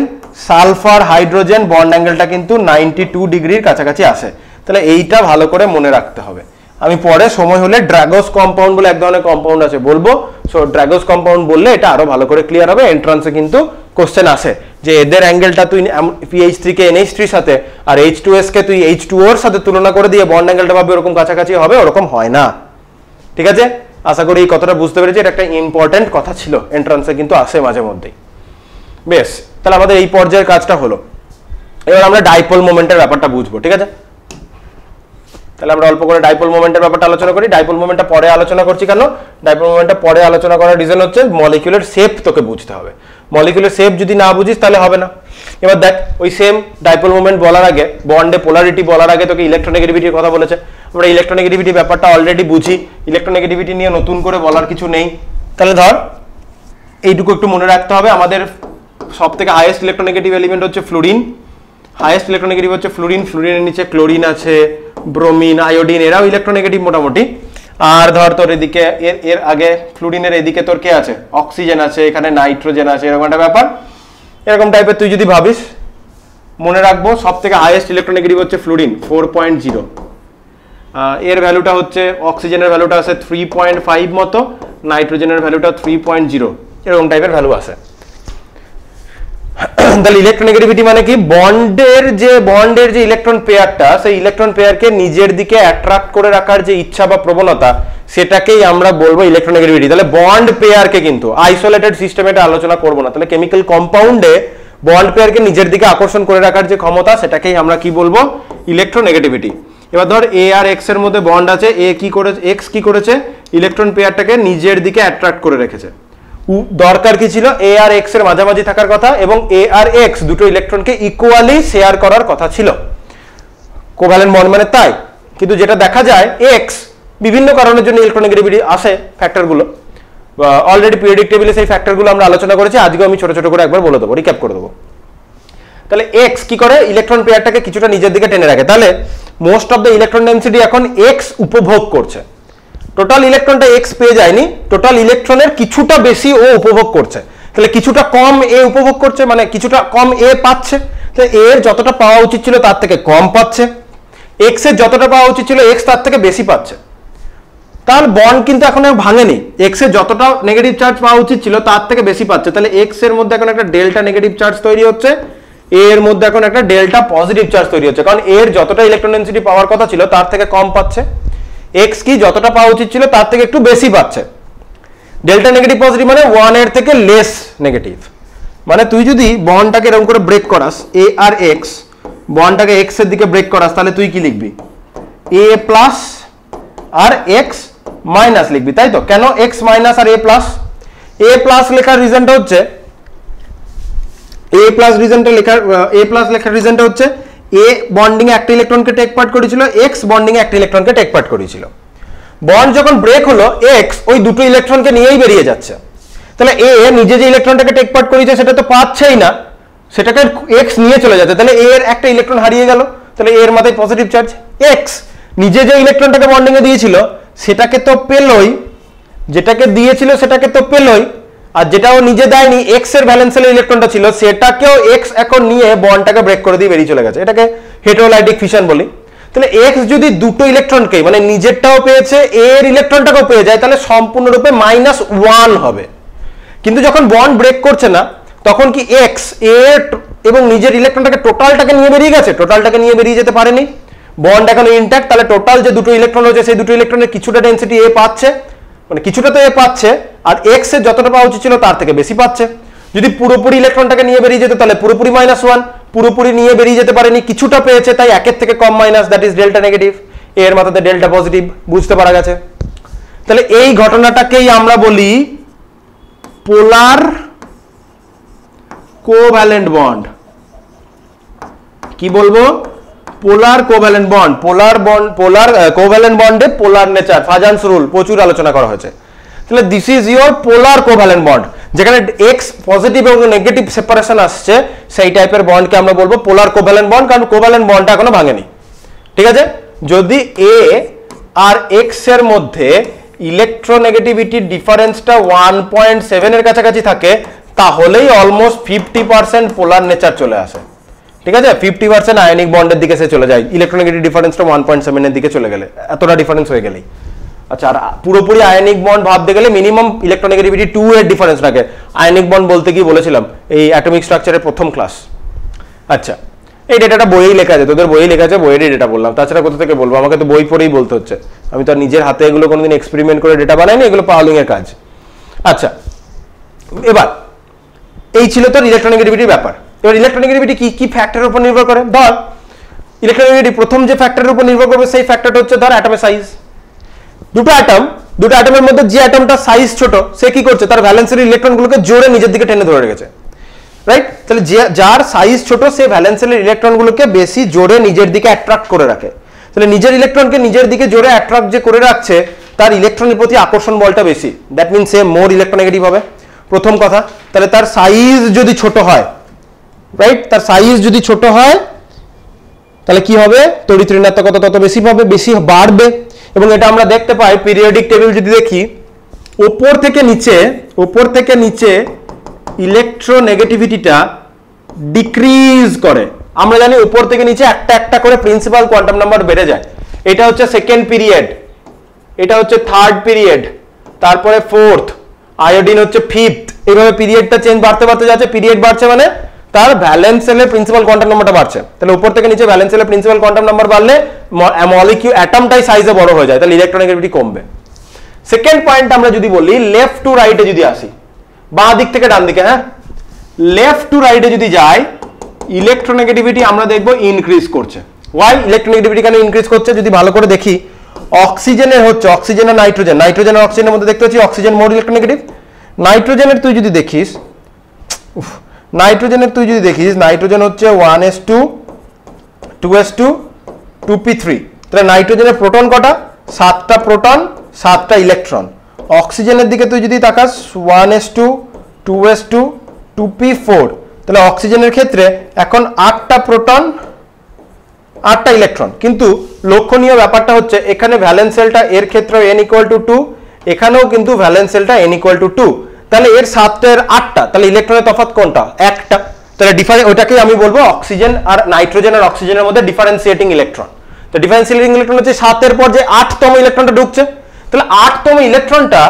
সালফার হাইড্রোজেন বন্ড অ্যাঙ্গেলটা কিন্তু 92 ডিগ্রির কাছাকাছি আসে। তাহলে এইটা ভালো করে মনে রাখতে হবে। আমি পরে সময় হলে ড্রাগোস কম্পাউন্ড বলে এক ধরনের কম্পাউন্ড আছে বলবো, সো ড্রাগোস কম্পাউন্ড বললে এটা আরো ভালো করে ক্লিয়ার হবে। এন্ট্রান্সে কিন্তু কোশ্চেন আসে যে এদের অ্যাঙ্গেলটা তুই PH3 কে NH3 এর সাথে আর H2S কে তুই H2O এর সাথে তুলনা করে দিয়ে বন্ড অ্যাঙ্গেলটা ভাবে ওরকম কাছাকাছি হবে, ওরকম হয় না। ঠিক আছে, আশা করি এই কথাটা বুঝতে পেরেছি। এটা একটা ইম্পর্টেন্ট কথা ছিল, এন্ট্রান্সে কিন্তু আসে মাঝে মধ্যেই। বেশ, তাহলে আমাদের এই পর্যায়ের কাজটা হলো। এবার আমরা ডাইপোল মোমেন্টের ব্যাপারটা বুঝবো। ঠিক আছে, তাহলে আমরা অল্প করে ডাইপোল মোমেন্টের ব্যাপারটা আলোচনা করি। ডাইপোল মোমেন্টটা পরে আলোচনা করছি কেন? ডাইপোল মোমেন্টটা পরে আলোচনা করার রিজন হচ্ছে মলিকিউলের শেপ তোকে বুঝতে হবে। মলিকিউলের শেপ যদি না বুঝিস তাহলে হবে না। এবার দেখ, ওই সেম ডাইপোল মোমেন্ট বলার আগে, বন্ডে পোলারিটি বলার আগে তোকে ইলেকট্রোনেগেটিভিটির কথা বলেছে। আমরা ইলেকট্রোনেগেটিভিটি ব্যাপারটা অলরেডি বুঝি, ইলেকট্রোনেগেটিভিটি নিয়ে নতুন করে বলার কিছু নেই। তাহলে ধর এইটুকু একটু মনে রাখতে হবে, আমাদের সব থেকে হাইয়েস্ট ইলেকট্রোনেগেটিভ এলিমেন্ট হচ্ছে ফ্লুরিন। হাইয়েস্ট ইলেকট্রোনেগেটিভ হচ্ছে ফ্লুরিন, ফ্লুরিনের নিচে ক্লোরিন আছে, ব্রোমিন, আয়োডিন, এরাও ইলেকট্রোনেগেটিভ মোটামুটি। আর ধর তোর এদিকে এর আগে ফ্লুরিনের এদিকে তোর কে আছে? অক্সিজেন আছে, এখানে নাইট্রোজেন আছে, এরকম একটা ব্যাপার। এরকম টাইপের তুই যদি ভাবিস, মনে রাখবো সব থেকে হাইয়েস্ট ইলেকট্রোনেগেটিভ হচ্ছে ফ্লুরিন 4.0, এর ভ্যালুটা হচ্ছে, অক্সিজেনের ভ্যালুটা আছে 3.5 মতো, নাইট্রোজেনের ভ্যালুটা 3.0, এরকম টাইপের ভ্যালু আছে। তাহলে ইলেকট্রোনেগেটিভিটি মানে কি? বন্ডের যে ইলেকট্রন পেয়ারটা, সেই ইলেকট্রন পেয়ারকে নিজের দিকে অ্যাট্রাক্ট করে রাখার যে ইচ্ছা বা প্রবণতা, সেটাকেই আমরা বলবো ইলেকট্রোনেগেটিভিটি। তাহলে বন্ড পেয়ারকে কিন্তু আইসোলেটেড সিস্টেমে এটা আলোচনা করবো না। তাহলে কেমিক্যাল কম্পাউন্ডে বন্ড পেয়ারকে নিজের দিকে আকর্ষণ করে রাখার যে ক্ষমতা, সেটাকেই আমরা কি বলবো? ইলেকট্রোনেগেটিভিটি। এবার ধর এ আর এক্স এর মধ্যে বন্ড আছে, এক্স কি করেছে? ইলেকট্রন পেয়ারটাকে নিজের দিকে অ্যাট্রাক্ট করে রেখেছে। দরকার কি ছিল? এ আর এক্স এর মাঝামাঝি থাকার কথা, এবং এ আর এক্স দুটো ইলেকট্রনকে ইকুয়ালি শেয়ার করার কথা ছিল। কোভ্যালেন্ট বন্ড মানে তাই। কিন্তু যেটা দেখা যায়, এক্স বিভিন্ন কারণের জন্য ইলেকট্রোনেগেটিভিটি আসে, ফ্যাক্টরগুলো অলরেডি পিরিয়ডিক টেবিলে সেই ফ্যাক্টরগুলো আমরা আলোচনা করেছি। আজকে আমি ছোট ছোট করে একবার বলে দেবো, রিক্যাপ করে দেবো। তাহলে এক্স কি করে? ইলেকট্রন পেয়ারটাকে কিছুটা নিজের দিকে টেনে রাখে। তাহলে most of the electron density এখন এক্স উপভোগ করছে। টোটাল ইলেকট্রনটা এক্স পেয়ে যায়নি, টোটাল ইলেকট্রনের কিছুটা বেশি ও উপভোগ করছে। তাহলে কিছুটা কম এ উপভোগ করছে, মানে কিছুটা কম এ পাচ্ছে। তাহলে এর যতটা পাওয়া উচিত ছিল তার থেকে কম পাচ্ছে, এক্স এর যতটা পাওয়া উচিত ছিল এক্স তার থেকে বেশি পাচ্ছে। তাহলে বন্ড কিন্তু এখন ভাঙেনি, এক্স এর যতটা নেগেটিভ চার্জ পাওয়া উচিত ছিল তার থেকে বেশি পাচ্ছে। তাহলে এক্স এর মধ্যে এখন একটা ডেল্টা নেগেটিভ চার্জ তৈরি হচ্ছে, এর মধ্যে এখন একটা ডেল্টা পজিটিভ চার্জ তৈরি হচ্ছে, কারণ এর যতটা ইলেকট্রন ডেনসিটি পাওয়ার কথা ছিল তার থেকে কম পাচ্ছে, এক্স কি যতটা পাওয়া উচিত ছিল তার থেকে একটু বেশি পাচ্ছে। ডেল্টা নেগেটিভ পজিটিভ মানে 1 এর থেকে লেস নেগেটিভ। মানে তুই যদি বন্ডটাকে এরকম করে ব্রেক করাস, এ আর এক্স বন্ডটাকে এক্স এর দিকে ব্রেক করাস, তাহলে তুই কি লিখবি? এ প্লাস আর এক্স মাইনাস লিখবি, তাই তো? কেন এক্স মাইনাস আর এ প্লাস? এ প্লাস লেখার রিজনটা হচ্ছে, এ প্লাস লেখার রিজনটা হচ্ছে এ বন্ডিং এ একটা ইলেকট্রনকে টেক পার্ট করেছিল, এক্স বন্ডিং এ একটা ইলেকট্রনকে টেক পার্ট করেছিল। বন্ড যখন ব্রেক হলো, এক্স ওই দুটো ইলেকট্রনকে নিয়েই বেরিয়ে যাচ্ছে। তাহলে এ নিজে যে ইলেকট্রনটাকে টেক পার্ট করেছে সেটা তো পাচ্ছেই না, সেটাকে এক্স নিয়ে চলে যাচ্ছে। তাহলে এ এর একটা ইলেকট্রন হারিয়ে গেল, তাহলে এর মাথায় পজিটিভ চার্জ। এক্স নিজে যে ইলেকট্রনটাকে বন্ডিং এ দিয়েছিল সেটাকে তো পেলই, যেটাকে দিয়েছিল সেটাকে তো পেলই, আর যেটাও নিজে দেয়নি, এক্স এর ভ্যালেন্সিয়াল ইলেকট্রনটা ছিল, সেটাকেও এক্স এখন নিয়ে বন্ডটাকে ব্রেক করে দিয়ে বেরিয়ে চলে গেছে। এটাকে হেটেরোলাইটিক ফিশন বলি। তাহলে এক্স যদি দুটো ইলেকট্রনকে, মানে নিজেরটাও পেয়েছে এর ইলেকট্রনটাকেও পেয়ে যায়, তাহলে সম্পূর্ণরূপে -1 হবে। কিন্তু যখন বন্ড ব্রেক করছে না, তখন কি এক্স এর এবং নিজের ইলেকট্রনটাকে টোটালটাকে নিয়ে বেরিয়ে গেছে? টোটালটাকে নিয়ে বেরিয়ে যেতে পারেনি, বন্ড এখন ইনট্যাক্ট। তাহলে টোটাল যে দুটো ইলেকট্রন রয়েছে সেই দুটো ইলেকট্রনের কিছুটা ডেনসিটি এ পাচ্ছে, মানে কিছুটা তো এ পাচ্ছে, আর এক্স এর যতটা পাওয়া উচিত ছিল তার থেকে বেশি পাচ্ছে। যদি পুরোপুরি ইলেকট্রনটাকে নিয়ে বেরিয়ে যেত তাহলে পুরোপুরি -1, পুরোপুরি নিয়ে বেরিয়ে যেতে পারেনি, কিছুটা পেয়েছে, তাই একের থেকে কম minus, that is delta negative. এর মাথাতে ডেল্টা পজিটিভ, বুঝতে পারা গেছে। তাহলে এই ঘটনাটাকেই আমরা বলি পোলার কোভ্যালেন্ট বন্ড। কি বলবো? পোলার কোভ্যালেন্ট বন্ড। পোলার কোভ্যালেন্ট বন্ডে পোলার নেচার, ফাজানস রুল প্রচুর আলোচনা করা হয়েছে। তাহলে this is your polar covalent bond, যেখানে এক্স পজিটিভ এবং নেগেটিভ সেপারেশন আসছে, সেই টাইপের বন্ডকে আমরা বলবো পোলার কোভ্যালেন্ট বন্ড, কারণ কোভ্যালেন্ট বন্ডটা এখনো ভাঙেনি। ঠিক আছে? যদি এ আর এক্স এর মধ্যে ইলেকট্রোনেগেটিভিটির ডিফারেন্সটা 1.7 এর কাছাকাছি থাকে, তাহলেই অলমোস্ট 50% পোলার নেচার চলে আসে। ঠিক আছে? 50% আয়নিক বন্ডের দিকে সে চলে যায়, ইলেকট্রোনেগেটিভ ডিফারেন্সটা 1.7 এর দিকে চলে গেলে, এতটা ডিফারেন্স হয়ে গেলেই। আচ্ছা, আর পুরোপুরি আয়নিক বন্ড ভাবতে গেলে মিনিমাম ইলেকট্রোনেগেটিভিটি 2 এর ডিফারেন্স থাকে। আয়নিক বন্ড বলতে কি বলেছিলাম এই অ্যাটমিক স্ট্রাকচারের প্রথম ক্লাস। আচ্ছা, এই ডেটাটা বইয়েই লেখা আছে, তোদের বইয়ে লেখা আছে, বইয়েরই ডেটা বললাম, তাছাড়া কোথা থেকে বলবো? আমাকে তো বই পড়েই বলতে হচ্ছে, আমি তো আর নিজের হাতে এগুলো কোনোদিন এক্সপেরিমেন্ট করে ডেটা বানাইনি, এগুলো পাওলিং এর কাজ। আচ্ছা, এবার এই ছিল তোর ইলেকট্রোনেগেটিভিটির ব্যাপার। এবার ইলেকট্রোনেগেটিভিটি কি কি ফ্যাক্টরের উপর নির্ভর করে? ধর ইলেকট্রোনেগেটিভিটি প্রথম যে ফ্যাক্টরের উপর নির্ভর করবে সেই ফ্যাক্টরটা হচ্ছে ধর অ্যাটমের সাইজ। দুটো অ্যাটমের মধ্যে যে অ্যাটমটা সাইজ ছোট, সে কি করছে? তার ভ্যালেন্সের ইলেকট্রনগুলোকে জোরে নিজের দিকে টেনে ধরে রেখেছে, রাইট? তাহলে যার সাইজ ছোট সে ভ্যালেন্সের ইলেকট্রনগুলোকে বেশি জোরে নিজের দিকে অ্যাট্রাক্ট করে রাখে। তাহলে নিজের ইলেকট্রনকে নিজের দিকে জোরে অ্যাট্রাক্ট যে করে রাখছে, তার ইলেকট্রনের প্রতি আকর্ষণ বলটা বেশি, that means say more electronegative হবে, প্রথম কথা। তাহলে তার সাইজ যদি ছোট হয়, রাইট, তার সাইজ যদি ছোট হয় তাহলে কি হবে? তড়িৎ ঋণাত্মকতা তত বেশি পাবে, বেশি বাড়বে। এবং এটা আমরা দেখতে পাই পিরিয়ডিক টেবিল যদি দেখি, ওপর থেকে নিচে ইলেকট্রোনেগেটিভিটিটা ডিক্রিজ করে। আমরা জানি উপর থেকে নিচে একটা একটা করে প্রিন্সিপাল কোয়ান্টাম নাম্বার বেড়ে যায়। এটা হচ্ছে সেকেন্ড পিরিয়ড, এটা হচ্ছে থার্ড পিরিয়ড, তারপরে ফোর্থ, আয়োডিন হচ্ছে ফিফথ। এইভাবে পিরিয়ডটা চেঞ্জ বাড়তে বাড়তে যাচ্ছে। পিরিয়ড বাড়ছে মানে তার ভ্যালেন্স সেলের প্রিন্সিপাল কোয়ান্টাম নাম্বারটা বাড়ছে। তাহলে উপর থেকে নিচে ভ্যালেন্স সেলের প্রিন্সিপাল কোয়ান্টাম নাম্বার বাড়লে মলিকিউল অ্যাটমটাই সাইজে বড় হয়ে যায়, তাহলে ইলেকট্রোনেগেটিভিটি কমবে। সেকেন্ড পয়েন্ট আমরা যদি বলি, লেফট টু রাইটে যদি আসি, বাঁ দিক থেকে ডান দিকে, হ্যাঁ, লেফট টু রাইটে যদি যাই, ইলেকট্রোনেগেটিভিটি আমরা দেখবো ইনক্রিজ করছে। ওয়াই ইলেকট্রোনেগেটিভিটি কেন ইনক্রিজ করছে? যদি ভালো করে দেখি, অক্সিজেনের হচ্ছে, অক্সিজেন আর নাইট্রোজেন, নাইট্রোজেন আর অক্সিজেনের মধ্যে দেখতে পাচ্ছি অক্সিজেন মোর ইলেকট্রোনেগেটিভ। নাইট্রোজেনের তুই যদি দেখিস, নাইট্রোজেন হচ্ছে 1s2 2s2 2p3। তাহলে নাইট্রোজেনের প্রোটন কটা? 7টা প্রোটন 7টা ইলেকট্রন। অক্সিজেনের দিকে তুই যদি তাকাস 1s2 2s2 2p4, তাহলে অক্সিজেনের ক্ষেত্রে এখন 8টা প্রোটন 8টা ইলেকট্রন। কিন্তু লক্ষণীয় ব্যাপারটা হচ্ছে এখানে ভ্যালেন্স সেলটা এর ক্ষেত্রে n=2, এখানেও কিন্তু ভ্যালেন্স সেলটা n=2। তাহলে এর 7টা এর 8টা, তাহলে ইলেকট্রনের তফাৎ কোনটা? একটা। তাহলে ওটাকেই আমি বলবো অক্সিজেন আর নাইট্রোজেন আর অক্সিজেনের মধ্যে ডিফারেন্সিয়েটিং ইলেকট্রন। তো ডিফারেন্সিয়েটিং ইলেকট্রন হচ্ছে 7 এর পর যে 8তম ইলেকট্রনটা ঢুকছে, তাহলে 8তম ইলেকট্রনটা,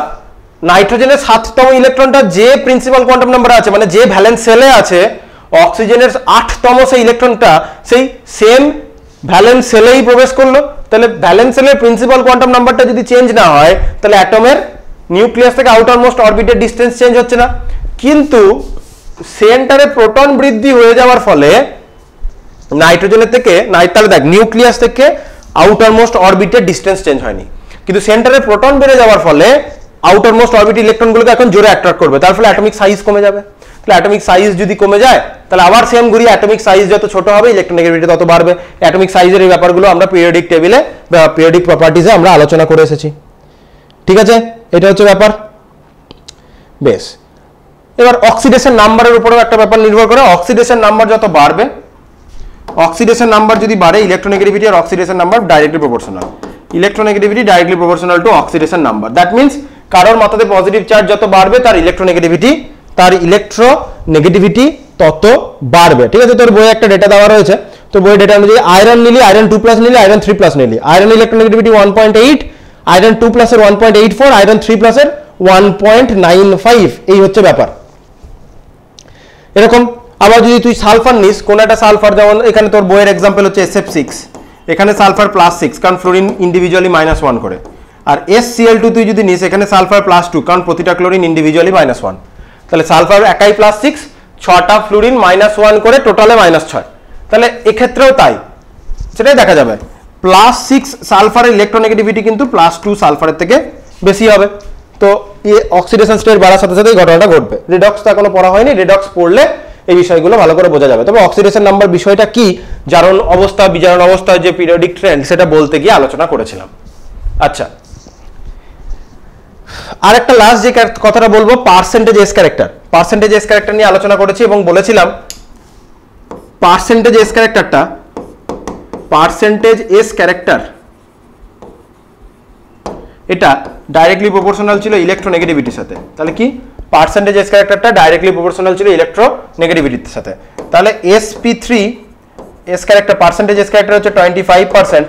নাইট্রোজেনের 7তম ইলেকট্রনটা যে প্রিন্সিপাল কোয়ান্টাম নাম্বার আছে, মানে যে ভ্যালেন্স সেলে আছে, অক্সিজেনের 8তম সেই ইলেকট্রনটা সেই সেম ভ্যালেন্স সেলেই প্রবেশ করলো। তাহলে ভ্যালেন্স সেলের প্রিন্সিপাল কোয়ান্টাম নাম্বারটা যদি চেঞ্জ না হয়, তাহলে অ্যাটমের নিউক্লিয়াস থেকে আউটার মোস্ট অরবিটের ডিস্টেন্স চেঞ্জ হচ্ছে না। কিন্তু সেন্টারে প্রোটন বৃদ্ধি হয়ে যাওয়ার ফলে নাইট্রোজেনের থেকে, তাহলে দেখ নিউক্লিয়াস থেকে আউটার মোস্ট অরবিটের ডিস্টেন্স চেঞ্জ হয়নি, কিন্তু সেন্টারে প্রোটন বেড়ে যাওয়ার ফলে আউটার মোস্ট অরবিট ইলেকট্রনগুলোকে এখন জোরে অ্যাট্রাক্ট করবে, তার ফলে অ্যাটমিক সাইজ কমে যাবে। তাহলে অ্যাটমিক সাইজ যদি কমে যায়, তাহলে আবার সেম ঘুরি, অ্যাটমিক সাইজ যত ছোট হবে ইলেকট্রোনেগেটিভিটি তত বাড়বে। অ্যাটমিক সাইজের এই ব্যাপারগুলো আমরা পিরিয়ডিক টেবিলে বা পিরিয়ডিক প্রপার্টিজে আমরা আলোচনা করে এসেছি। ঠিক আছে, এটা হচ্ছে ব্যাপার। বেশ, এবার অক্সিডেশন নাম্বারের উপরেও একটা ব্যাপার নির্ভর করে। অক্সিডেশন নাম্বার যত বাড়বে, অক্সিডেশন নাম্বার যদি বাড়ে, ইলেকট্রোনেগেটিভিটি আর oxidation number directly proportional. Electronegativity directly proportional to oxidation number. That means কারোর মাথাতে পজিটিভ চার্জ যত বাড়বে তার ইলেকট্রোনেগেটিভিটি তত বাড়বে। ঠিক আছে, তোর বইয়ে একটা ডেটা দেওয়া রয়েছে, তো বইয়ের ডেটা অনুযায়ী আয়রন নিলি, আয়রন 2+ নিলি, আয়রন 3+ নিলি, আয়রন ইলেকট্রোনেগেটিভিটি 1.8, আয়রন 2+ এর 1.84, আয়রন 3+ এর 1.95। এই হচ্ছে ব্যাপার। এরকম আবার যদি তুই সালফার নিস, কোন একটা সালফার, যেমন এখানে তোর বইয়ের এক্সাম্পল হচ্ছে SF6, এখানে সালফার +6, কারণ ফ্লোরিন ইন্ডিভিজুয়ালি -1 করে। আর SCl2 তুই যদি নিস, এখানে সালফার +2, কারণ প্রতিটা ক্লোরিন ইন্ডিভিজুয়ালি -1। তাহলে সালফার একাই +6, 6টা ফ্লুরিন -1 করে টোটালে -6। তাহলে এক্ষেত্রেও তাই, সেটাই দেখা যাবে +6 সালফারের ইলেকট্রোনেগেটিভিটি কিন্তু +2 সালফারের থেকে বেশি হবে। তো অক্সিডেশন স্টেট বাড়ার সাথে সাথে এই ঘটনাটা ঘটবে। রিডক্স তো এখনো পড়া হয়নি, রিডক্স পড়লে এই বিষয়গুলো ভালো করে বোঝা যাবে। তবে অক্সিডেশন নাম্বার বিষয়টা কি, জারণ অবস্থা বিজারণ অবস্থা যে পিরিয়ডিক ট্রেন্ড, সেটা বলতে গিয়ে আলোচনা করেছিলাম। আচ্ছা, আর একটা লাস্ট যে কথাটা বলবো, percentage S character. Percentage S character নিয়ে আলোচনা করেছি এবং বলেছিলাম পার্সেন্টেজ এস ক্যারেক্টারটা, পার্সেন্টেজ এস ক্যারেক্টার এটা ডাইরেক্টলি প্রপোর্শনাল ছিল ইলেকট্রোনেগেটিভিটির সাথে। তাহলে কি, পার্সেন্টেজ এস ক্যারেক্টারটা ডাইরেক্টলি প্রপোর্শনাল ছিল ইলেকট্রোনেগেটিভিটির সাথে। তাহলে sp3 S character, percentage S character হচ্ছে 25%,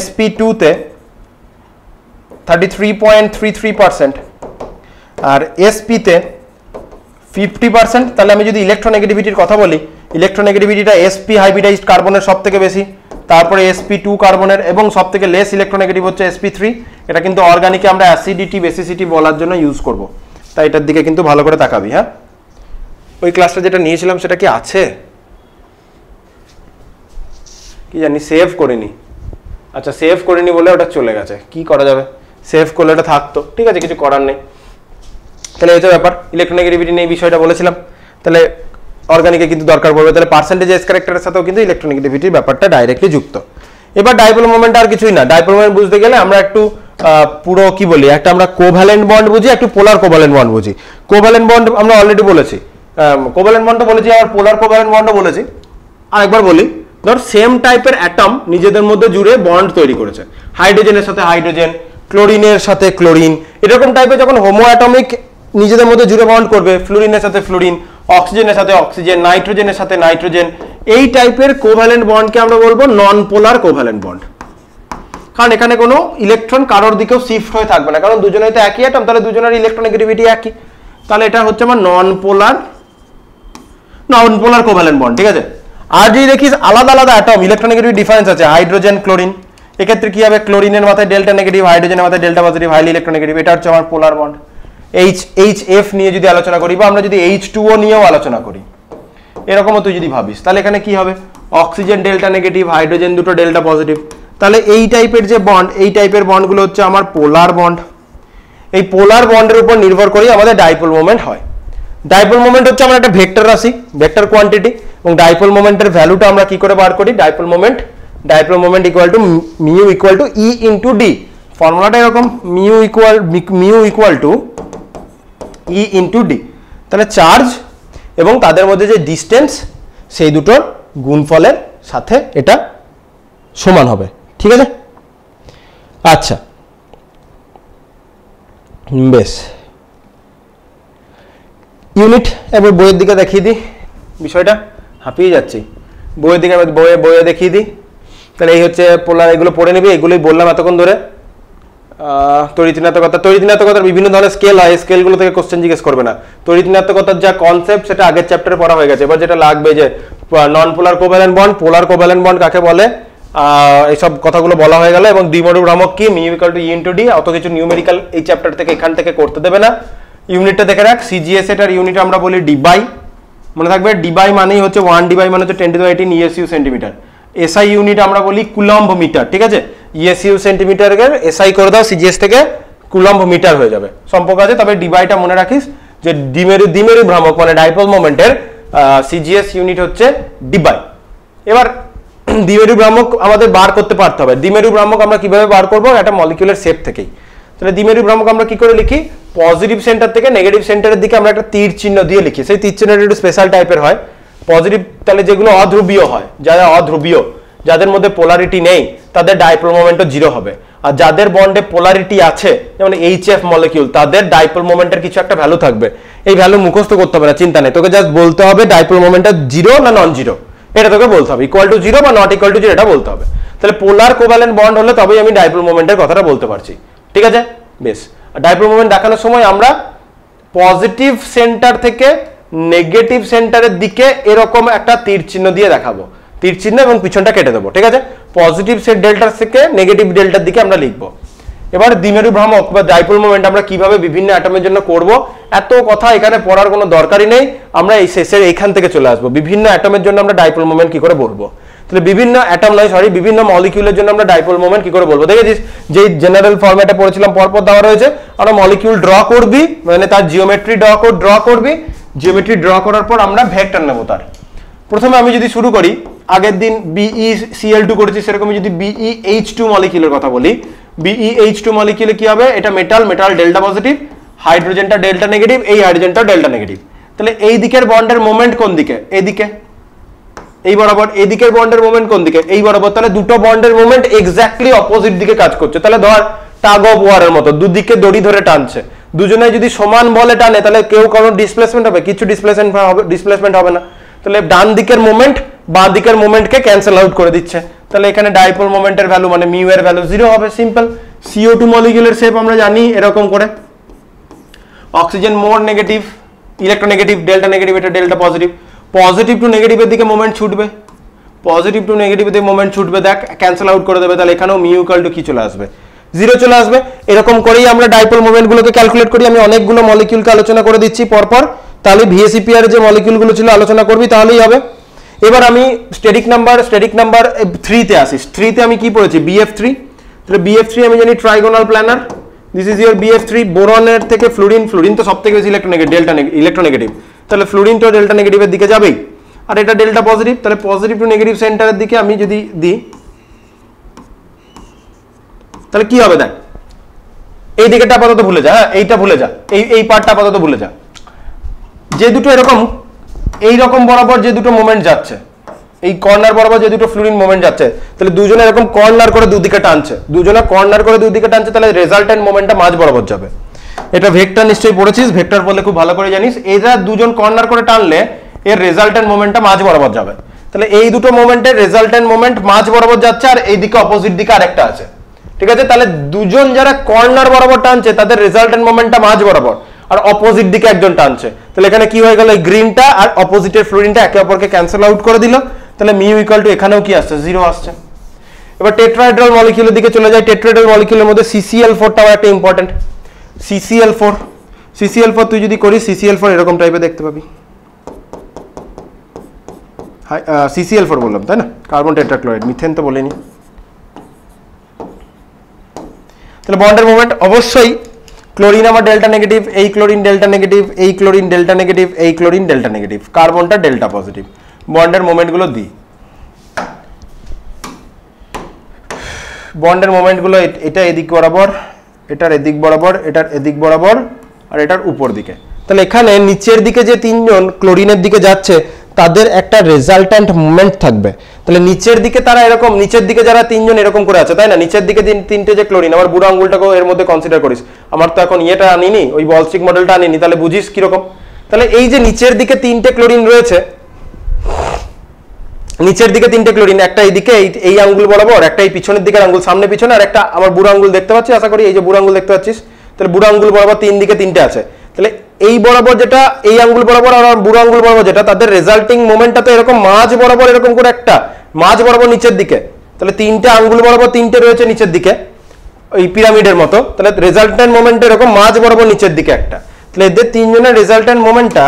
sp2 তে 33.33%, আর sp তে 50%। তাহলে আমি যদি ইলেকট্রোনেগেটিভিটির কথা বলি, ইলেকট্রোনেগেটিভিটিটা sp হাইব্রিডাইজড কার্বনের সব থেকে বেশি, তারপরে sp2 কার্বনের, এবং সব থেকে লেস ইলেকট্রোনেগেটিভ হচ্ছে sp3। এটা কিন্তু অর্গানিকে আমরা অ্যাসিডিটি বেসিসিটি বলার জন্য ইউজ করব, তাই এটার দিকে কিন্তু ভালো করে তাকাবি। হ্যাঁ, ওই ক্লাসটা যেটা নিয়েছিলাম সেটা কি আছে কি জানি, সেভ করিনি। আচ্ছা, সেভ করিনি বলে ওটা চলে গেছে, কি করা যাবে, সেভ করলে ওটা থাকতো, ঠিক আছে, কিছু করার নেই। তাহলে এই তো ব্যাপার, ইলেকট্রোনেগেটিভিটি নিয়ে বিষয়টা বলেছিলাম। তাহলে অর্গানিকে কিন্তু দরকার পড়বে, তাহলে পার্সেন্টেজ এস ক্যারেক্টারের সাথেও কিন্তু ইলেকট্রোনেগেটিভিটির ব্যাপারটা ডাইরেক্টলি যুক্ত। এবার ডাইপোল মোমেন্ট আর কিছুই না। ডাইপোল মোমেন্ট বুঝতে গেলে আমরা একটু পুরো কি বলি, একটা আমরা কোভ্যালেন্ট বন্ড বুঝি, একটু পোলার কোভ্যালেন্ট বন্ড বুঝি। কোভ্যালেন্ট বন্ড আমরা অলরেডি বলেছি, কোভ্যালেন্ট বন্ডও বলেছি, আর পোলার কোভ্যালেন্ট বন্ডও বলেছি। আর একবার বলি, ধর সেম টাইপের অ্যাটম নিজেদের মধ্যে জুড়ে বন্ড তৈরি করেছে, হাইড্রোজেনের সাথে হাইড্রোজেন, ক্লোরিনের সাথে ক্লোরিন, এরকম টাইপের যখন হোমো অ্যাটমিক নিজেদের মধ্যে জুড়ে বন্ড করবে, ফ্লুরিনের সাথে ফ্লুরিন, অক্সিজেনের সাথে অক্সিজেন, নাইট্রোজেনের সাথে নাইট্রোজেন, এই টাইপের কোভ্যালেন্ট বন্ডকে আমরা বলবো নন পোলার কোভ্যালেন্ট বন্ড। কারণ এখানে কোনো ইলেকট্রন কারোর দিকেও শিফট হয়ে থাকবে না, কারণ দুজনেই তো একই অ্যাটম, তাহলে দুজনের ইলেকট্রোনেগেটিভিটি একই। তাহলে এটা হচ্ছে আমার নন পোলার কোভ্যালেন্ট বন্ড, ঠিক আছে। আর যদি দেখিস আলাদা আলাদা অ্যাটম ইলেকট্রোনেগেটিভ ডিফারেন্স আছে, হাইড্রোজেন ক্লোরিন, এক্ষেত্রে কি হবে, ক্লোরিনের মাথায় ডেল্টা নেগেটিভ, হাইড্রোজেনের মাথায় ডেল্টা পজিটিভ, হাইলি ইলেকট্রোনেগেটিভ, এটা হচ্ছে আমার পোলার বন্ড। HF নিয়ে যদি আলোচনা করি, বা আমরা যদি H2O নিয়েও আলোচনা করি, এরকমও তুই যদি ভাবিস, তাহলে এখানে কি হবে, অক্সিজেন ডেল্টা নেগেটিভ, হাইড্রোজেন দুটো ডেল্টা পজিটিভ। তাহলে এই টাইপের যে বন্ড, এই টাইপের বন্ডগুলো হচ্ছে আমার পোলার বন্ড। এই পোলার বন্ডের উপর নির্ভর করে আমাদের ডাইপোল মোমেন্ট হয়। ডাইপোল মোমেন্ট হচ্ছে আমার একটা ভেক্টর রাশি, ভেক্টর কোয়ান্টিটি, এবং ডাইপোল মোমেন্টের ভ্যালুটা আমরা কি করে বার করি, dipole moment equal to mu equal to E into D. ফর্মুলাটা এরকম, mu equal to E into D. তাহলে চার্জ এবং তাদের মধ্যে যে ডিস্টেন্স, সেই দুটোর গুণফলের সাথে এটা সমান হবে, ঠিক আছে। আচ্ছা, বেশ, ইউনিট এবার বইয়ের দিকে দেখিয়ে দিই, বিষয়টা হাঁপিয়ে যাচ্ছি, বইয়ের দিকে বইয়ে দেখিয়ে দিই। তাহলে এই হচ্ছে পোলার, এগুলো পড়ে নিবি, এগুলোই বললাম এতক্ষণ ধরে। তড়িৎ-ঋণাত্মকতার বিভিন্ন ধরনের স্কেল হয়, স্কেলগুলো থেকে কোশ্চেন জিজ্ঞেস করবে না। তড়িৎ-ঋণাত্মকতার যা কনসেপ্ট সেটা আগের চ্যাপ্টারে পড়া হয়ে গেছে। এবার যেটা লাগবে যে নন পোলার কোভ্যালেন্ট বন্ড, পোলার কোভ্যালেন্ট বন্ড কাকে বলে, এইসব কথাগুলো বলা হয়ে গেল। এবং দ্বিমরূপ ভ্রামক কি, mu equal to E into D. অত কিছু নিউমেরিক্যাল এই চ্যাপ্টার থেকে এখান থেকে করতে দেবে না। ইউনিটটা দেখে রাখ, সিজিএস এটার ইউনিট আমরা বলি ডিবাই, মনে থাকবে। ডিবাই মানেই হচ্ছে 1 ডিবাই মানে হচ্ছে 10⁻18 ইএসইউ সেন্টিমিটার। এসআই ইউনিট আমরা বলি কুলম্ব মিটার, ঠিক আছে। ইএসইউ সেন্টিমিটারের এসআই করে দাও সিজিএস থেকে, কুলম্ব মিটার হয়ে যাবে, সম্পর্ক আছে। তবে ডিবাইটা মনে রাখিস যে দ্বিমেরু ভ্রামক মানে ডাইপোল মোমেন্টের সিজিএস ইউনিট হচ্ছে ডিবাই। এবার দ্বিমেরু ভ্রামক আমাদের বার করতে পারতে হবে। দ্বিমেরু ভ্রামক আমরা কিভাবে বার করবো, একটা মলিকিউলের শেপ থেকেই। তাহলে দ্বিমেরু ভ্রামক আমরা কি করে লিখি, পজিটিভ সেন্টার থেকে নেগেটিভ সেন্টারের দিকে আমরা একটা তীর চিহ্ন দিয়ে লিখি। সেই তীর চিহ্নটা একটু স্পেশাল টাইপের হয়। পজিটিভ, তাহলে যেগুলো অধ্রুবীয় হয়, যারা অধ্রুবীয়, যাদের মধ্যে পোলারিটি নেই, তাদের ডাইপোল মোমেন্টও 0 হবে। আর যাদের বন্ডে পোলারিটি আছে, যেমন HF মলিকিউল, তাদের ডাইপোল মোমেন্টের কিছু একটা ভ্যালু থাকবে। এই ভ্যালু মুখস্থ করতে হবে না, চিন্তা নেই, তোকে জাস্ট বলতে হবে ডাইপোল মোমেন্টটা 0 না নন 0, এটা তোকে বলতে হবে। ইকুয়াল টু 0 বা নট ইকুয়াল টু 0 এটা বলতে হবে। তাহলে পোলার কোভ্যালেন্ট বন্ড হলে তবেই আমি ডাইপোল মোমেন্টের কথাটা বলতে পারছি, ঠিক আছে। বেশ, ডাইপোল মোমেন্ট দেখানোর সময় আমরা পজিটিভ সেন্টার থেকে নেগেটিভ সেন্টারের দিকে এরকম একটা তীর চিহ্ন দিয়ে দেখাবো, তীর চিহ্ন, এবং পিছনটা কেটে দেবো, ঠিক আছে। পজিটিভ ডেল্টার থেকে নেগেটিভ ডেল্টার দিকে আমরা লিখবো। এবার দ্বিমেরু ভ্রামক বা ডাইপোল মোমেন্ট আমরা কিভাবে বিভিন্ন অ্যাটমের জন্য করব, এত কথা এখানে পড়ার কোনো দরকারই নেই। আমরা এই শেষের এইখান থেকে চলে আসবো, বিভিন্ন অ্যাটমের জন্য আমরা ডাইপোল মোমেন্ট কি করে বলবো। তাহলে বিভিন্ন অ্যাটম নয় সরি বিভিন্ন মলিকিউলের জন্য আমরা ডাইপোল মোমেন্ট কি করে বলবো। দেখেছিস যেই জেনারেল ফরম্যাটে পড়েছিলাম পরপর দেওয়া রয়েছে, আমরা মলিকিউল ড্র করবি, মানে তার জিওমেট্রি ড্র করবি, জিওমেট্রি ড্র করার পর আমরা ভেক্টর নেবো তার। প্রথমে আমি যদি শুরু করি, আগের দিন BeCl2 করেছি, সেরকম যদি BeH2 মলিকিউলের কথা বলি, BeH2 মলিকিউলে কি হবে, এটা মেটাল ডেল্টা পজিটিভ, হাইড্রোজেনটা ডেল্টা নেগেটিভ, এই হাইড্রোজেনটা ডেল্টা নেগেটিভ। তাহলে এই দিকের বন্ডের মোমেন্ট কোন দিকে, এইদিকে, এই বরাবর। এই দিকের বন্ডের মোমেন্ট কোন দিকে, এই বরাবর। তাহলে দুটো বন্ডের মোমেন্ট এক্স্যাক্টলি অপোজিট দিকে কাজ করছে। তাহলে ধর টাগ অফ ওয়ারের মতো দুদিকে দড়ি ধরে টানছে, দুজনে যদি সমান বলে টানে তাহলে কেউ কোনো ডিসপ্লেসমেন্ট হবে, কিছু ডিসপ্লেসমেন্ট হবে না। তাহলে ডান দিকের মোমেন্ট বাঁ দিকের মোমেন্টকে ক্যান্সেল আউট করে দিচ্ছে। তাহলে এখানে ডাইপোল মোমেন্টের ভ্যালু মানে মিউ এর ভ্যালু 0 হবে, সিম্পল। CO2 মলিকিউলের শেপ আমরা জানি এরকম করে, অক্সিজেন মোর নেগেটিভ, ইলেকট্রোনেগেটিভ, ডেল্টা নেগেটিভ, এটা ডেল্টা পজিটিভ। পজিটিভ টু নেগেটিভের দিকে মোমেন্ট ছুটবে, পজিটিভ টু নেগেটিভের দিকে মোমেন্ট ছুটবে, দেখ ক্যান্সেল আউট করে দেবে। তাহলে এখানেও মিউ ইকুয়াল টু কি চলে আসবে, 0 চলে আসবে। এরকম করেই আমরা ডাইপোল মোমেন্টগুলোকে ক্যালকুলেট করি। আমি অনেকগুলো মলিকিউলকে আলোচনা করে দিচ্ছি পরপর, তাহলে VSEPR যে মলিকিউলগুলো ছিল আলোচনা করবি, তাহলেই হবে। এবার আমি স্টেটিক নাম্বার 3 তে আসি। 3 তে আমি কি পড়েছি, BF3। তাহলে BF3 আমি জানি trigonal planar, this is your BF3। বোরনের থেকে ফ্লুরিন তো সবথেকে বেশি ইলেকট্রোনেগেটিভ, তাহলে ফ্লুরিন তো ডেল্টা নেগেটিভের দিকে যাবেই, আর এটা ডেল্টা পজিটিভ। তাহলে পজিটিভ টু নেগেটিভ সেন্টারের দিকে আমি যদি দিই তাহলে কি হবে, দেখ এই দিকেটা আপাতত ভুলে যা, হ্যাঁ এইটা ভুলে যা, এই পার্টটা আপাতত ভুলে যা। যে দুটো এরকম এইরকম বরাবর যে দুটো মোমেন্ট যাচ্ছে, এই কর্নার বরাবর যে দুটো ফ্লুরিন মোমেন্ট যাচ্ছে, তাহলে দুজনে এরকম কর্নার করে দুদিকে টানছে, তাহলে রেজাল্টেন্ট মোমেন্টটা মাঝ বরাবর যাবে। এটা ভেক্টর নিশ্চয়ই পড়েছিস, ভেক্টর বললে খুব ভালো করে জানিস। এরা দুজন কর্নার করে টানলে এর রেজাল্টেন্ট মোমেন্টটা মাঝ বরাবর যাবে। তাহলে এই দুটো মোমেন্টের রেজাল্টেন্ট মোমেন্ট মাঝ বরাবর যাচ্ছে, আর এইদিকে অপোজিট দিকে আরেকটা আছে, ঠিক আছে। তাহলে দুজন যারা কর্নার বরাবর টানছে তাদের রেজাল্টেন্ট মোমেন্টটা মাঝ বরাবর, আর অপোজিট দিকে একজন টানছে। তাহলে এখানে কি হয়ে গেল, এই গ্রিনটা আর অপোজিটের ফ্লুরিনটা একে অপরকে ক্যান্সেল আউট করে দিল। তাহলে মিউ ইকুয়াল টু এখানেও কি আসছে, 0 আসছে। এবার টেট্রাহেড্রাল মলিকিউলের দিকে চলে যায়। টেট্রাহেড্রাল মলিকিউলের মধ্যে CCl4টাও একটা ইম্পর্টেন্ট। CCl4 তুই যদি করিস, CCl4 এরকম টাইপের দেখতে পাবি। CCl4 বললাম তাই না, কার্বন টেট্রাক্লোরাইড, মিথেন তো বলিনি। তাহলে বন্ডের মোমেন্ট অবশ্যই ক্লোরিন আমার ডেল্টা নেগেটিভ, এই ক্লোরিন ডেল্টা নেগেটিভ, এই ক্লোরিন ডেল্টা নেগেটিভ, এই ক্লোরিন ডেল্টা নেগেটিভ, কার্বনটা ডেল্টা পজিটিভ। বন্ডের মোমেন্টগুলো দিই, বন্ডের মোমেন্টগুলো এটা এদিক বরাবর, এটার এদিক বরাবর, এটার এদিক বরাবর, আর এটার উপর দিকে। তাহলে এখানে নিচের দিকে যে তিনজন ক্লোরিনের দিকে যাচ্ছে তাদের একটা রেজাল্ট্যান্ট মোমেন্ট থাকবে। তাহলে নিচের দিকে তারা এরকম, নিচের দিকে যারা তিনজন এরকম করে আছে তাই না, নিচের দিকে তিনটে যে ক্লোরিন, আমার বুড়ো আঙ্গুলটাকেও এর মধ্যে কনসিডার করিস। আমার তো এখন ইয়েটা আনিনি, ওই বলস্টিক মডেলটা আনিনি, তাহলে বুঝিস কিরকম। তাহলে এই যে নিচের দিকে তিনটে ক্লোরিন রয়েছে, নিচের দিকে তিনটে ক্লোরিন, একটা এইদিকে এই আঙ্গুল বরাবর, একটা এই পিছনের দিকের আঙ্গুল সামনে পিছনে, আর একটা আমার বুড়ো আঙ্গুল দেখতে পাচ্ছিস, আশা করি এই যে বুড়ো আঙ্গুল দেখতে পাচ্ছিস। তাহলে বুড়ো আঙ্গুল বরাবর তিন দিকে তিনটে আছে। তাহলে এই বরাবর যেটা, এই আঙ্গুল বরাবর আর বুড়ো আঙ্গুল বরাবর যেটা, তাদের রেজাল্টিং মোমেন্টটা তো এরকম মাঝ বরাবর এরকম করে একটা মাঝ বরাবর নিচের দিকে। তাহলে তিনটে আঙ্গুল বরাবর তিনটে রয়েছে নিচের দিকে, ওই পিরামিডের মতো। তাহলে রেজাল্টেন্ট মোমেন্ট এরকম মাঝ বরাবর নিচের দিকে একটা। তাহলে এদের তিনজনের রেজাল্টেন্ট মোমেন্টটা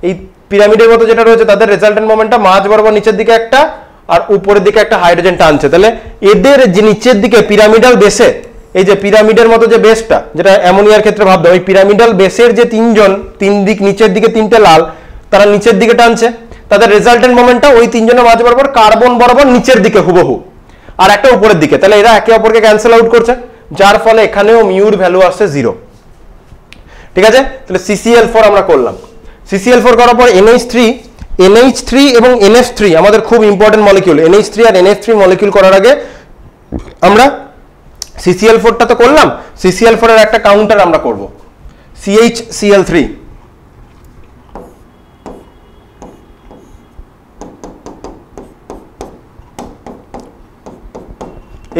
এই পিরামিডের মতো যেটা রয়েছে তাদের রেজাল্টেন্ট মোমেন্টটা মাঝ বরাবর নিচের দিকে একটা, আর উপরের দিকে একটা হাইড্রোজেন টানছে। তাহলে এদের যে নিচের দিকে পিরামিডাল বেসে, এই যে পিরামিডের মতো যে বেসটা, যেটা অ্যামোনিয়ার ক্ষেত্রে ভাবতে, ওই পিরামিডাল বেসের যে তিনজন, তিন দিক নিচের দিকে তিনটে লাল, তারা নিচের দিকে টানছে, তাদের রেজাল্টেন্ট মোমেন্টটা ওই তিনজনের মাঝ বরাবর কার্বন বরাবর নিচের দিকে হুবহু, আর একটা উপরের দিকে। তাহলে এরা একে অপরকে ক্যান্সেল আউট করছে, যার ফলে এখানেও মিউর ভ্যালু আসছে 0, ঠিক আছে। তাহলে CCl4 আমরা করলাম। CCl4 করার পর NH3 এবং NH3 আমাদের খুব ইম্পর্টেন্ট মলিকিউল। NH3 আর NH3 মলিকিউল করার আগে আমরা CCl4টা তো করলাম, CCl4 এর একটা কাউন্টার আমরা করব, CHCl3।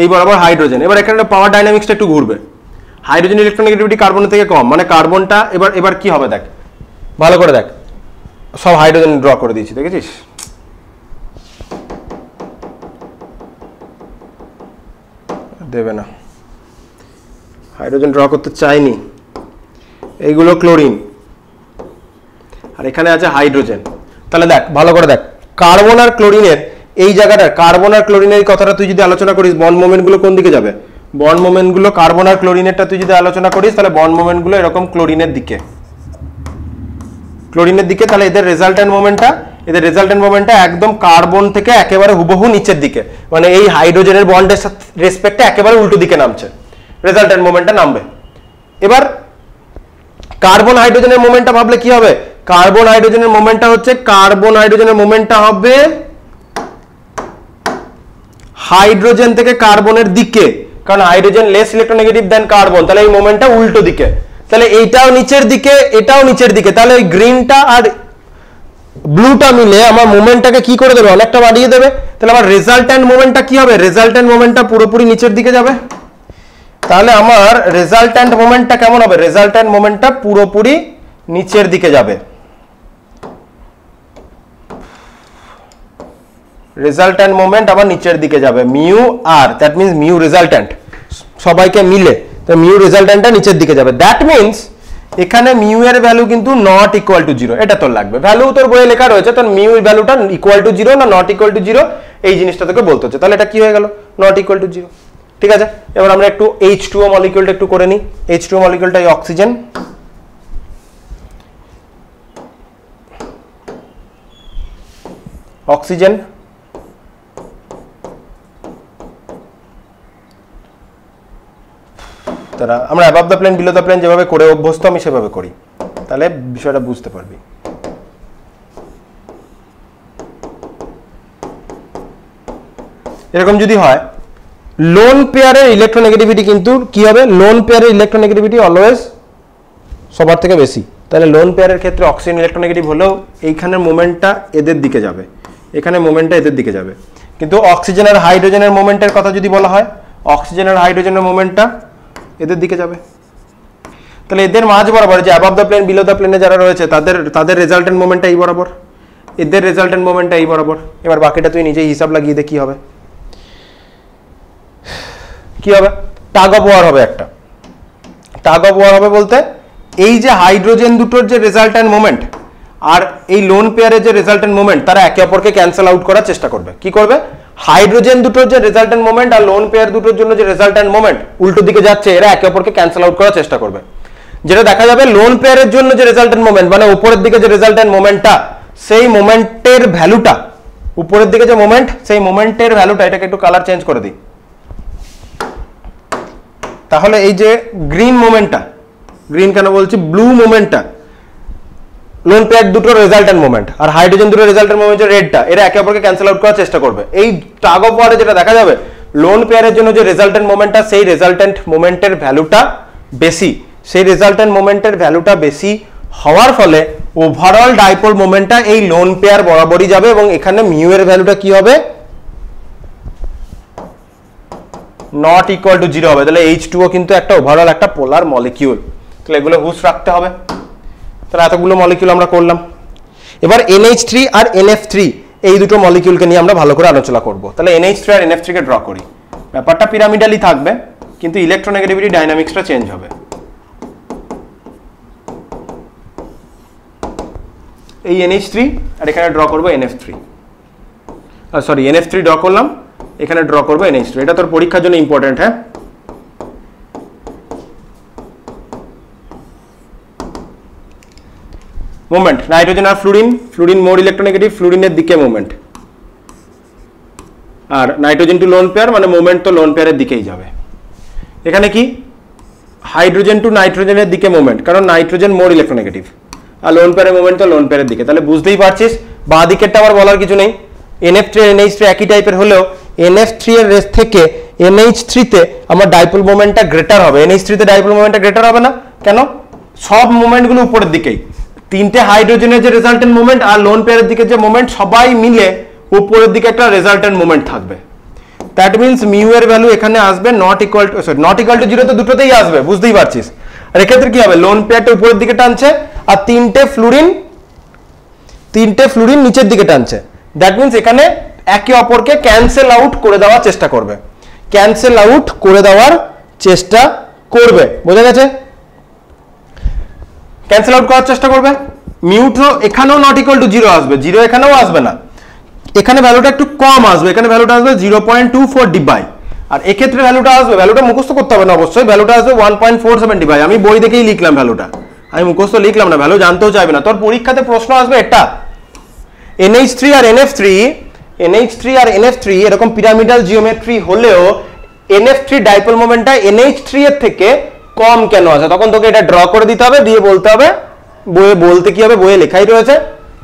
এই বরাবর হাইড্রোজেন। এবার এখানে পাওয়ার ডাইনামিক্সটা একটু ঘুরবে। হাইড্রোজেন ইলেকট্রোনেগেটিভিটি কার্বনের থেকে কম, মানে কার্বনটা এবার কি হবে দেখ, ভালো করে দেখ, সব হাইড্রোজেন ড্র করে দিয়েছি, দেখেছিস। দেবে না, হাইড্রোজেন ড্র করতে চাইনি, এইগুলো ক্লোরিন, আর এখানে আছে হাইড্রোজেন। তাহলে দেখ ভালো করে দেখ, কার্বন আর ক্লোরিনের এই জায়গাটা, কার্বন আর ক্লোরিনের কথাটা তুই যদি আলোচনা করিস, বন্ড মোমেন্টগুলো কোন দিকে যাবে? বন্ড মোমেন্টগুলো কার্বন আর ক্লোরিনেরটা তুই যদি আলোচনা করিস, তাহলে বন্ড মোমেন্টগুলো এরকম ক্লোরিনের দিকে, ক্লোরিনের দিকে। তাহলে এদের রেজাল্টেন্ট মোমেন্টটা একদম কার্বন থেকে একেবারে হুবহু নিচের দিকে, মানে এই হাইড্রোজেনের বন্ডের সাথে রেসপেক্টে একেবারে উল্টো দিকে নামছে, রেজাল্টেন্ট মোমেন্টটা নামবে। এবার কার্বন হাইড্রোজেনের মোমেন্টটা ভাবলে কি হবে? কার্বন হাইড্রোজেনের মোমেন্টটা হবে হাইড্রোজেন থেকে কার্বনের দিকে, কারণ হাইড্রোজেন লেস ইলেকট্রোনেগেটিভ দেন কার্বন, তাহলে এই মোমেন্টটা উল্টো দিকে। তাহলে এইটাও নিচের দিকে, এটাও নিচের দিকে, তাহলে ওই গ্রিনটা আর ব্লুটা মিলে আমার মোমেন্টটাকে কি করে দেবে? অনেকটা বাড়িয়ে দেবে। তাহলে আমার রেজাল্টেন্ট মোমেন্টটা কি হবে? রেজাল্টেন্ট মোমেন্টটা পুরোপুরি নিচের দিকে যাবে। তাহলে আমার রেজাল্টেন্ট মোমেন্টটা কেমন হবে? রেজাল্টেন্ট মোমেন্টটা পুরোপুরি নিচের দিকে যাবে। রেজাল্টেন্ট মোমেন্ট আবার নিচের দিকে যাবে, mu r, that means mu resultant সবাইকে মিলে, তো মিউ রেজাল্টেন্টটা নিচের দিকে যাবে। দ্যাট মিন্স এখানে মিউ এর ভ্যালু কিন্তু নট ইকুয়াল টু 0, এটা তোর লাগবে। ভ্যালু তোর বইয়ে লেখা রয়েছে, তোর মিউ এর ভ্যালুটা ইকুয়াল টু 0 না নট ইকুয়াল টু 0, এই জিনিসটা তোকে বলতে হচ্ছে। তাহলে এটা কি হয়ে গেল? Not equal to 0। ঠিক আছে, এবার আমরা একটু H2O মলিকিউলটা একটু করে নিই। H2O মলিকিউলটা অক্সিজেন, অক্সিজেন তারা আমরা above the plane below the plane যেভাবে করে অভ্যস্ত, আমি সেভাবে করি, তাহলে বিষয়টা বুঝতে পারবি। এরকম যদি হয়, লোন পেয়ারের ইলেকট্রোনেগেটিভিটি কিন্তু কি হবে? লোন পেয়ারের ইলেকট্রোনেগেটিভিটি অলওয়েজ সবার থেকে বেশি। তাহলে লোন পেয়ারের ক্ষেত্রে অক্সিজেন ইলেকট্রোনেগেটিভ হলেও এইখানের মোমেন্টটা এদের দিকে যাবে, এখানে মোমেন্টটা এদের দিকে যাবে। কিন্তু অক্সিজেন আর হাইড্রোজেনের মোমেন্টের কথা যদি বলা হয়, অক্সিজেন আর হাইড্রোজেনের মোমেন্টটা এদের দিকে যাবে। তাহলে এদের মাঝ বরাবর যে above the plane below the প্লেনে যারা রয়েছে, তাদের রেজাল্টেন্ট মোমেন্টটা এই বরাবর, এদের রেজাল্টেন্ট মোমেন্টটা এই বরাবর। এবার বাকিটা তুই নিজেই হিসাব লাগিয়ে দে কি হবে। কি হবে? টাগ অফ ওয়ার হবে একটা। টাগ অফ ওয়ার হবে বলতে, এই যে হাইড্রোজেন দুটোর যে রেজাল্টেন্ট মোমেন্ট আর এই লোন পেয়ারের যে রেজাল্টেন্ট মোমেন্ট, তারা একে অপরকে ক্যান্সেল আউট করার চেষ্টা করবে। কি করবে? হাইড্রোজেন দুটোর যে রেজাল্টেন্ট মোমেন্ট আর লোন পেয়ার দুটোর জন্য যে রেজাল্টেন্ট মোমেন্ট উল্টো দিকে যাচ্ছে, এরা একে অপরকে ক্যান্সেল আউট করার চেষ্টা করবে। যেটা দেখা যাবে, লোন পেয়ারের জন্য যে রেজাল্টেন্ট মোমেন্ট, মানে উপরের দিকে যে রেজাল্টেন্ট মোমেন্টটা, সেই মোমেন্টের ভ্যালুটা, উপরের দিকে যে মোমেন্ট, সেই মোমেন্টের ভ্যালুটা, এটাকে একটু কালার চেঞ্জ করে দিই। তাহলে এই যে গ্রিন মোমেন্টটা, গ্রিন কেন বলছি, ব্লু মোমেন্টটা লোন পেয়ার দুটোর রেজাল্টেন্ট মোমেন্ট, আর হাইড্রোজেন দুটোর রেজাল্টেন্ট মোমেন্ট রেডটা, এরা একে অপরকে ক্যান্সেল আউট করার চেষ্টা করবে। এই টাগ অফ ওয়ারে যেটা দেখা যাবে, লোন পেয়ারের জন্য যে রেজাল্টেন্ট মোমেন্টটা, সেই রেজাল্টেন্ট মোমেন্টের ভ্যালুটা বেশি, সেই রেজাল্টেন্ট মোমেন্টের ভ্যালুটা বেশি হওয়ার ফলে ওভারঅল ডাইপোল মোমেন্টটা এই লোন পেয়ার বরাবরই যাবে, এবং এখানে মিউ এর ভ্যালুটা কি হবে? নট ইকুয়াল টু 0 হবে। তাহলে H2O কিন্তু একটা ওভারঅল একটা পোলার মলিকিউল। তাহলে এগুলো হুশ রাখতে হবে। তাহলে এতগুলো মলিকিউল আমরা করলাম। এবার NH3 আর NF3 এই দুটো মলিকিউলকে নিয়ে আমরা ভালো করে আলোচনা করব। তাহলে NH3 আর NF3 কে ড্র করি। ব্যাপারটা পিরামিডালি থাকবে, কিন্তু ইলেকট্রোনেগেটিভিটি ডাইনামিক্সটা চেঞ্জ হবে। এই NH3 আর এখানে ড্র করব NF3, সরি NF3 ড্র করলাম, এখানে ড্র করব NH3। এটা তোর পরীক্ষার জন্য ইম্পর্টেন্ট। হ্যাঁ, মোমেন্ট নাইট্রোজেন আর ফ্লুরিন, ফ্লুরিন মোর ইলেকট্রোনেগেটিভ, ফ্লুরিনের দিকে মোমেন্ট, আর নাইট্রোজেন টু লোন পেয়ার মানে মোমেন্ট তো লোন পেয়ারের দিকেই যাবে। এখানে কি হাইড্রোজেন টু নাইট্রোজেনের দিকে মোমেন্ট, কারণ নাইট্রোজেন মোর ইলেকট্রোনেগেটিভ, আর লোন পেয়ারের মোমেন্ট তো লোন পেয়ারের দিকে। তাহলে বুঝতেই পারছিস বাঁ দিকেরটা আবার বলার কিছু নেই। NF3 আর NH3 একই টাইপের হলেও NF3 এর রেস থেকে NH3 তে আমার ডাইপোল মোমেন্টটা গ্রেটার হবে। NH3 তে ডাইপোল মোমেন্টটা গ্রেটার হবে না কেন? সব মোমেন্টগুলো উপরের দিকেই, তিনটে হাইড্রোজেনের যে রেজাল্টেন্ট মোমেন্ট আর লোন পেয়ারের দিকে যে মোমেন্ট, সবাই মিলে উপরের দিকে একটা রেজাল্টেন্ট মোমেন্ট থাকবে। দ্যাট মিন্স মিউ এর ভ্যালু এখানে আসবে নট ইকুয়াল টু 0, তো দুটোতেই আসবে, বুঝতেই পারছিস। আর এক্ষেত্রে কি হবে? লোন পেয়ারটা উপরের দিকে টানছে আর তিনটে ফ্লুরিন নিচের দিকে টানছে। দ্যাট মিন্স এখানে একে অপরকে ক্যান্সেল আউট করে দেওয়ার চেষ্টা করবে, ক্যান্সেল আউট করে দেওয়ার চেষ্টা করবে, বোঝা গেছে? ক্যান্সেল আউট করার চেষ্টা করবে। মিউটো এখানেও নট ইকুয়াল টু 0 আসবে, 0 এখানেও আসবে না, এখানে ভ্যালুটা একটু কম আসবে, এখানে ভ্যালুটা আসবে 0.24 ডিভাই, আর এক্ষেত্রে ভ্যালুটা আসবে, ভ্যালুটা মুখস্থ করতে হবে না অবশ্যই, ভ্যালুটা আসবে 1.47 ডিভাই। আমি বই দেখেই লিখলাম ভ্যালুটা, আমি মুখস্থ লিখলাম না, ভ্যালু জানতেও চাইবে না। তোর পরীক্ষাতে প্রশ্ন আসবে এটা NH3 আর NF3 আর NF3 এরকম পিরামিডাল জিওমেট্রি হলেও NF3 ডাইপোল মোমেন্টটা NH3 এর থেকে কম কেন আছে, তখন তোকে এটা ড্র করে দিতে হবে, দিয়ে বলতে হবে, বইয়ে বলতে কি হবে, বইয়ে লেখাই রয়েছে,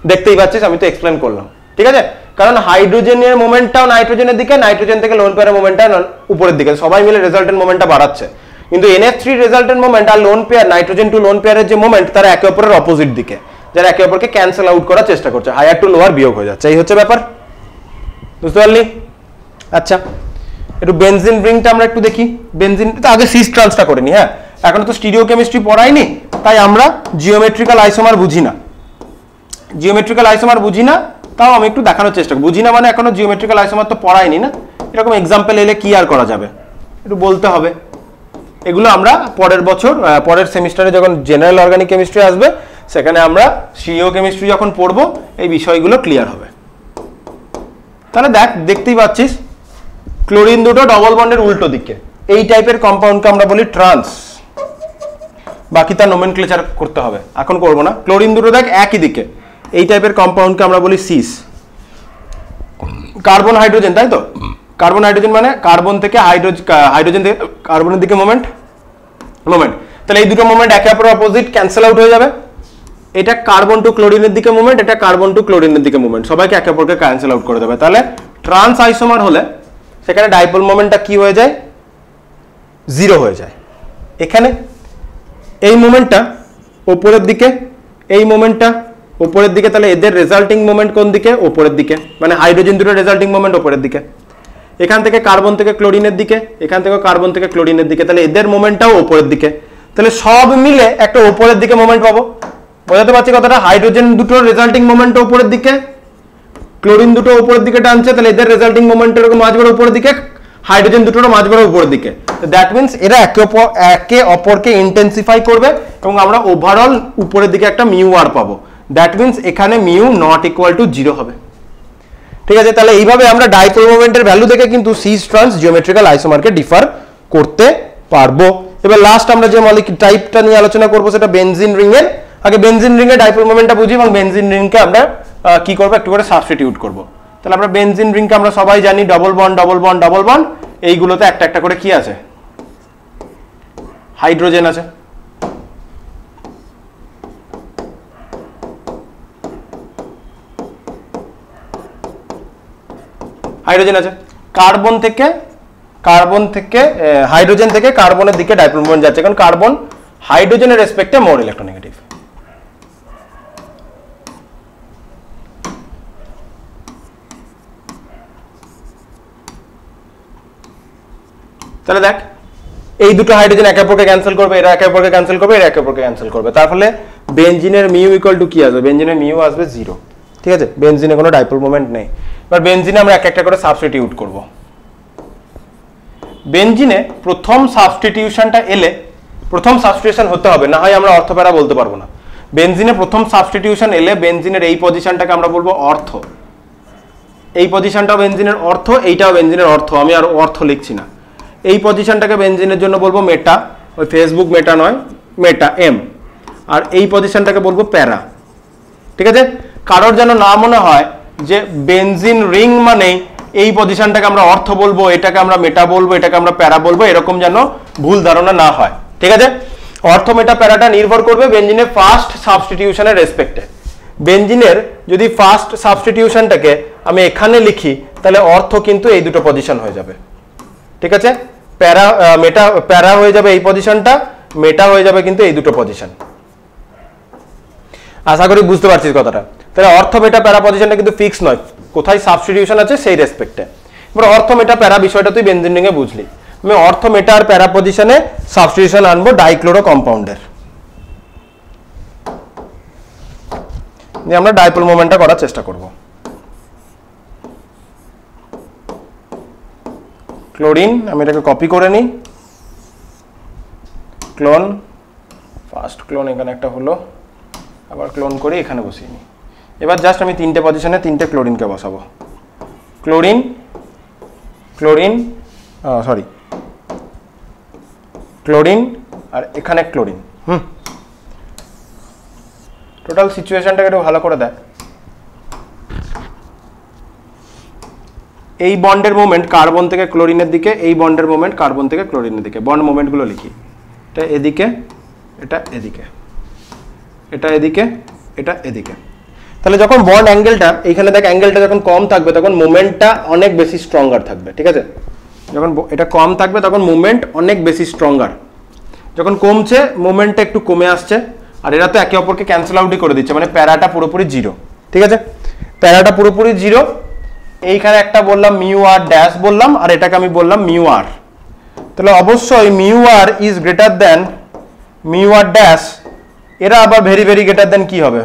দেখতেই পাচ্ছিস, আমি তো এক্সপ্লেন করলাম, ঠিক আছে? কারণ হাইড্রোজেনের মোমেন্টটাও নাইট্রোজেনের দিকে, নাইট্রোজেন থেকে লোন পেয়ারের মোমেন্টটা উপরের দিকে, সবাই মিলে রেজাল্টেন্ট মোমেন্টটা বাড়াচ্ছে, কিন্তু NF3 রেজাল্টেন্ট মোমেন্ট আর lone pair, nitrogen two lone পেয়ারের যে মোমেন্ট, তারা একে অপরের অপোজিট দিকে, যারা একে অপরকে ক্যান্সেল আউট করার চেষ্টা করছে, হায়ার টু লোয়ার বিয়োগ হয়ে যাচ্ছে, এই হচ্ছে ব্যাপার, বুঝতে পারলি? আচ্ছা, একটু বেনজিন রিংটা আমরা একটু দেখি। বেনজিন তো আগে সিস ট্রান্সটা করে নি, হ্যাঁ, এখনো তো স্টিরিও কেমিস্ট্রি পড়াইনি, তাই আমরা জিওমেট্রিক্যাল আইসোমার বুঝি না, জিওমেট্রিক্যাল আইসোমার বুঝি না, তাও আমি একটু দেখানোর চেষ্টা করি। বুঝি না মানে এখনো জিওমেট্রিক্যাল আইসোমার তো পড়াইনি না, এরকম এক্সাম্পল এলে কি আর করা যাবে, একটু বলতে হবে। এগুলো আমরা পরের বছর, পরের সেমিস্টারে যখন জেনারেল অর্গানিক কেমিস্ট্রি আসবে, সেখানে আমরা সিও কেমিস্ট্রি যখন পড়বো, এই বিষয়গুলো ক্লিয়ার হবে। তাহলে দেখতেই পাচ্ছিস, ক্লোরিন দুটো ডবল বন্ডের উল্টো দিকে, এই টাইপের কম্পাউন্ডকে আমরা বলি ট্রান্স, বাকি তার নোমেনক্লেচার করতে হবে, এখন করবো না। ক্লোরিন দুটো দেখ একই দিকে, এই টাইপের কম্পাউন্ডকে আমরা বলি সিস। কার্বন হাইড্রোজেন, তাই তো, কার্বন হাইড্রোজেন মানে কার্বন থেকে হাইড্রোজেন থেকে কার্বনের দিকে মোমেন্ট, তাহলে এই দুটো মোমেন্ট একে অপরের অপোজিট, ক্যান্সেল আউট হয়ে যাবে। এটা কার্বন টু ক্লোরিনের দিকে মোমেন্ট, এটা কার্বন টু ক্লোরিনের দিকে মোমেন্ট, সবাইকে একে অপরকে ক্যান্সেল আউট করে দেবে। তাহলে ট্রান্স আইসোমার হলে সেখানে ডাইপোল মোমেন্টটা কি হয়ে যায়, 0 হয়ে যায়। এখানে এই মোমেন্টটা উপরের দিকে, এই মোমেন্টটা উপরের দিকে, তাহলে এদের রেজাল্টিং মোমেন্ট কোন দিকে, উপরের দিকে, মানে হাইড্রোজেন দুটো রেজাল্টিং মোমেন্ট উপরের দিকে। এখান থেকে কার্বন থেকে ক্লোরিনের দিকে, এখান থেকে কার্বন থেকে ক্লোরিনের দিকে, তাহলে এদের মোমেন্টটাও উপরের দিকে, তাহলে সব মিলে একটা উপরের দিকে মোমেন্ট পাবো। বোঝাতে পারছি কথাটা? হাইড্রোজেন দুটোর রেজাল্টিং মোমেন্ট উপরের দিকে, ক্লোরিন দুটো উপরের দিকে টানছে, তাহলে এদের রেজাল্টিং মোমেন্টের মাঝ বড় উপরের দিকে, হাইড্রোজেন দুটোর মাঝ বড় উপরের দিকে। দ্যাট মিন্স এরা একে অপরকে ইন্টেন্সিফাই করবে এবং আমরা ওভারঅল উপরের দিকে একটা মিউ আর পাবো। দ্যাট মিন্স এখানে মিউ নট ইকুয়াল টু 0 হবে, ঠিক আছে? তাহলে এইভাবে আমরা ডাইপোল মোমেন্টের ভ্যালু দেখে কিন্তু সিস ট্রান্স জিওমেট্রিক্যাল আইসোমারকে ডিফার করতে পারবো। এবার লাস্ট আমরা যে মলিকিউল টাইপটা নিয়ে আলোচনা করবো সেটা বেনজিন রিং এর। আগে বেনজিন রিং এর ডাইপোল মোমেন্টটা বুঝি এবং বেনজিন রিংকে আমরা কি করবো, একটু করে সাবস্টিটিউট করবো। তাহলে আমরা বেনজিন রিংকে আমরা সবাই জানি double bond double bond double bond, এইগুলোতে একটা একটা করে কি আছে, হাইড্রোজেন আছে। হাইড্রোজেন আছে, কার্বন থেকে হাইড্রোজেন থেকে কার্বনের দিকে ডাইপোল মোমেন্ট যাচ্ছে, কারণ কার্বন হাইড্রোজেনের রেসপেক্টে মোর ইলেকট্রোনেগেটিভ। তাহলে দেখ, এই দুটো হাইড্রোজেন একে অপরকে ক্যান্সেল করবে, এরা একে অপরকে ক্যান্সেল করবে, এরা একে অপরকে ক্যান্সেল করবে, তার ফলে বেনজিনের মিউ ইকুয়াল টু কি আসবে, বেনজিনের মিউ আসবে 0, ঠিক আছে? বেনজিনে কোনো ডাইপোল মোমেন্ট নেই। এবার বেনজিনে আমরা একটা একটা করে সাবস্টিটিউট করব। বেনজিনে প্রথম সাবস্টিটিউশনটা এলে, প্রথম সাবস্টিটিউশন হতে হবে, না হয় আমরা অর্থপ্যারা বলতে পারবো না। বেনজিনে প্রথম সাবস্টিটিউশন এলে বেনজিনের এই পজিশনটাকে আমরা বলবো অর্থ, এই পজিশনটাও বেনজিনের অর্থ, এইটাও বেনজিনের অর্থ, আমি আর অর্থ লিখছি না। এই পজিশনটাকে বেনজিনের জন্য বলবো মেটা, ওই ফেসবুক মেটা নয়, মেটা এম, আর এই পজিশনটাকে বলবো প্যারা, ঠিক আছে? কারোর যেন না মনে হয় যে বেনজিন রিং মানে এই পজিশনটাকে আমরা অর্থ বলবো, এটাকে আমরা মেটা বলবো, এটাকে আমরা প্যারা বলবো, এরকম যেন ভুল ধারণা না হয়, ঠিক আছে? অর্থ মেটা প্যারাটা নির্ভর করবে বেনজিনের ফার্স্ট সাবস্টিটিউশনের রেসপেক্টে। বেনজিনের যদি ফার্স্ট সাবস্টিটিউশনটাকে আমি এখানে লিখি, তাহলে অর্থ কিন্তু এই দুটো পজিশন হয়ে যাবে, ঠিক আছে? প্যারা মেটা, প্যারা হয়ে যাবে এই পজিশনটা, মেটা হয়ে যাবে কিন্তু এই দুটো পজিশন। আশা করি বুঝতে পারছিস কথাটা। তাহলে অর্থ মেটা প্যারা পজিশনটা কিন্তু ফিক্স নয়, কোথায় সাবস্টিটিউশন আছে সেই রেসপেক্টে। এবার অর্থ মেটা প্যারা বিষয়টা তুই বেনজিন রিংয়ে বুঝলি, আমি অর্থ মেটা আর প্যারা পজিশনে সাবস্টিটিউশন আনবো ডাইক্লোরো কম্পাউন্ডের, আমরা ডাইপোল মোমেন্টটা করার চেষ্টা করব। ক্লোরিন, আমি এটাকে কপি করে নিই, ক্লোন, ফার্স্ট ক্লোন এখানে একটা হলো, আবার ক্লোন করি এখানে বসিয়ে নিই। এবার জাস্ট আমি তিনটে পজিশনে তিনটে ক্লোরিনকে বসাবো, ক্লোরিন ক্লোরিন সরি ক্লোরিন আর এখানে ক্লোরিন। টোটাল সিচুয়েশনটাকে একটু ভালো করে দেখ। এই বন্ডের মোমেন্ট কার্বন থেকে ক্লোরিনের দিকে, এই বন্ডের মোমেন্ট কার্বন থেকে ক্লোরিনের দিকে। বন্ড মোমেন্টগুলো লিখি, এটা এদিকে, এটা এদিকে, এটা এদিকে, এটা এদিকে। তাহলে যখন বন্ড অ্যাঙ্গেলটা এইখানে দেখ, অ্যাঙ্গেলটা যখন কম থাকবে তখন মোমেন্টটা অনেক বেশি স্ট্রঙ্গার থাকবে, ঠিক আছে? যখন এটা কম থাকবে তখন মুভমেন্ট অনেক বেশি স্ট্রঙ্গার, যখন কমছে মুভমেন্টটা একটু কমে আসছে, আর এরা তো একে অপরকে ক্যান্সেল আউটই করে দিচ্ছে, মানে প্যারাটা পুরোপুরি জিরো, ঠিক আছে? প্যারাটা পুরোপুরি জিরো। এইখানে একটা বললাম মিউ আর ড্যাশ বললাম, আর এটাকে আমি বললাম মিউ আর। তাহলে অবশ্যই mu r is greater than mu r dash. এরা আবার ভেরি ভেরি গ্রেটার দেন কি হবে?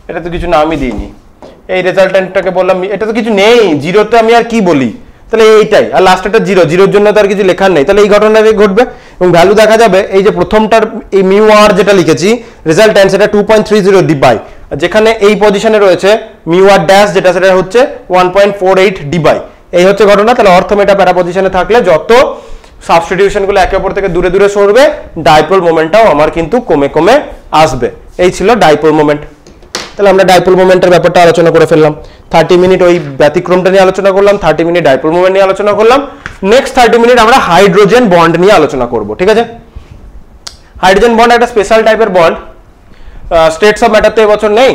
এটা তো কিছু নামই দিইনি। এই রেজাল্টেন্টটাকে বললাম, এটা তো কিছু নেই, জিরোতে আমি আর কি বলি? তাহলে এইটাই, আর লাস্ট একটা জিরো, জিরোর জন্য তো আর কিছু লেখার নেই। তাহলে এই ঘটনাটাই ঘটবে এবং ভ্যালু দেখা যাবে এই যে প্রথমটার এই মিউ আর যেটা লিখেছি রেজাল্টেন্ট, সেটা 2.30 ডিবাই, যেখানে এই পজিশনে রয়েছে মিউ আর ড্যাশ যেটা, সেটা হচ্ছে 1.48 ডিবাই। এই হচ্ছে ঘটনা। তাহলে অর্থ মেটা প্যারা পজিশনে থাকলে যত সাবস্টিটিউশনগুলো একে অপর থেকে দূরে দূরে সরবে, ডাইপোল মোমেন্টটাও আমার কিন্তু কমে কমে আসবে। এই ছিল ডাইপোল মোমেন্ট। তাহলে আমরা ডাইপোল মোমেন্টের ব্যাপারটা আলোচনা করে ফেললাম। 30 মিনিট ওই ব্যতিক্রমটা নিয়ে আলোচনা করলাম, 30 মিনিট ডাইপোল মোমেন্ট নিয়ে আলোচনা করলাম। নেক্সট 30 মিনিট আমরা হাইড্রোজেন বন্ড নিয়ে আলোচনা করব, ঠিক আছে? হাইড্রোজেন বন্ড একটা স্পেশাল টাইপের বন্ড। স্টেটস অফ ম্যাটার তো এবছর নেই,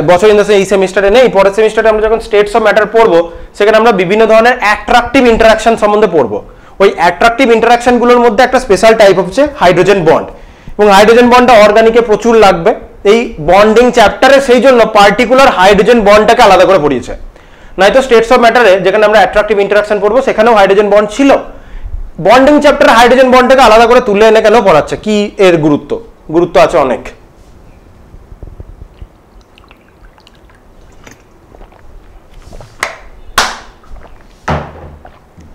বছর ইন দ্য এই সেমিস্টারে নেই। পরের সেমিস্টারে আমরা যখন স্টেটস অফ ম্যাটার পড়বো, সেখানে আমরা বিভিন্ন ধরনের অ্যাট্রাকটিভ ইন্টারাকশন সম্বন্ধে পড়বো। ওই অ্যাট্রাকটিভ ইন্টারাকশনগুলোর মধ্যে একটা স্পেশাল টাইপ হচ্ছে হাইড্রোজেন বন্ড, এবং হাইড্রোজেন বন্ডটা অর্গানিকে প্রচুর লাগবে এই বন্ডিং চ্যাপ্টারে, সেই জন্য পার্টিকুলার হাইড্রোজেন বন্ডটাকে আলাদা করে পড়িয়েছে। নয়তো স্টেটস অফ ম্যাটারে যেখানে আমরা অ্যাট্রাকটিভ ইন্টারাকশন পড়বো সেখানেও হাইড্রোজেন বন্ড ছিল। বন্ডিং চ্যাপ্টারে হাইড্রোজেন বন্ডটাকে আলাদা করে তুলে এনে কেন পড়াচ্ছে? কি এর গুরুত্ব আছে অনেক।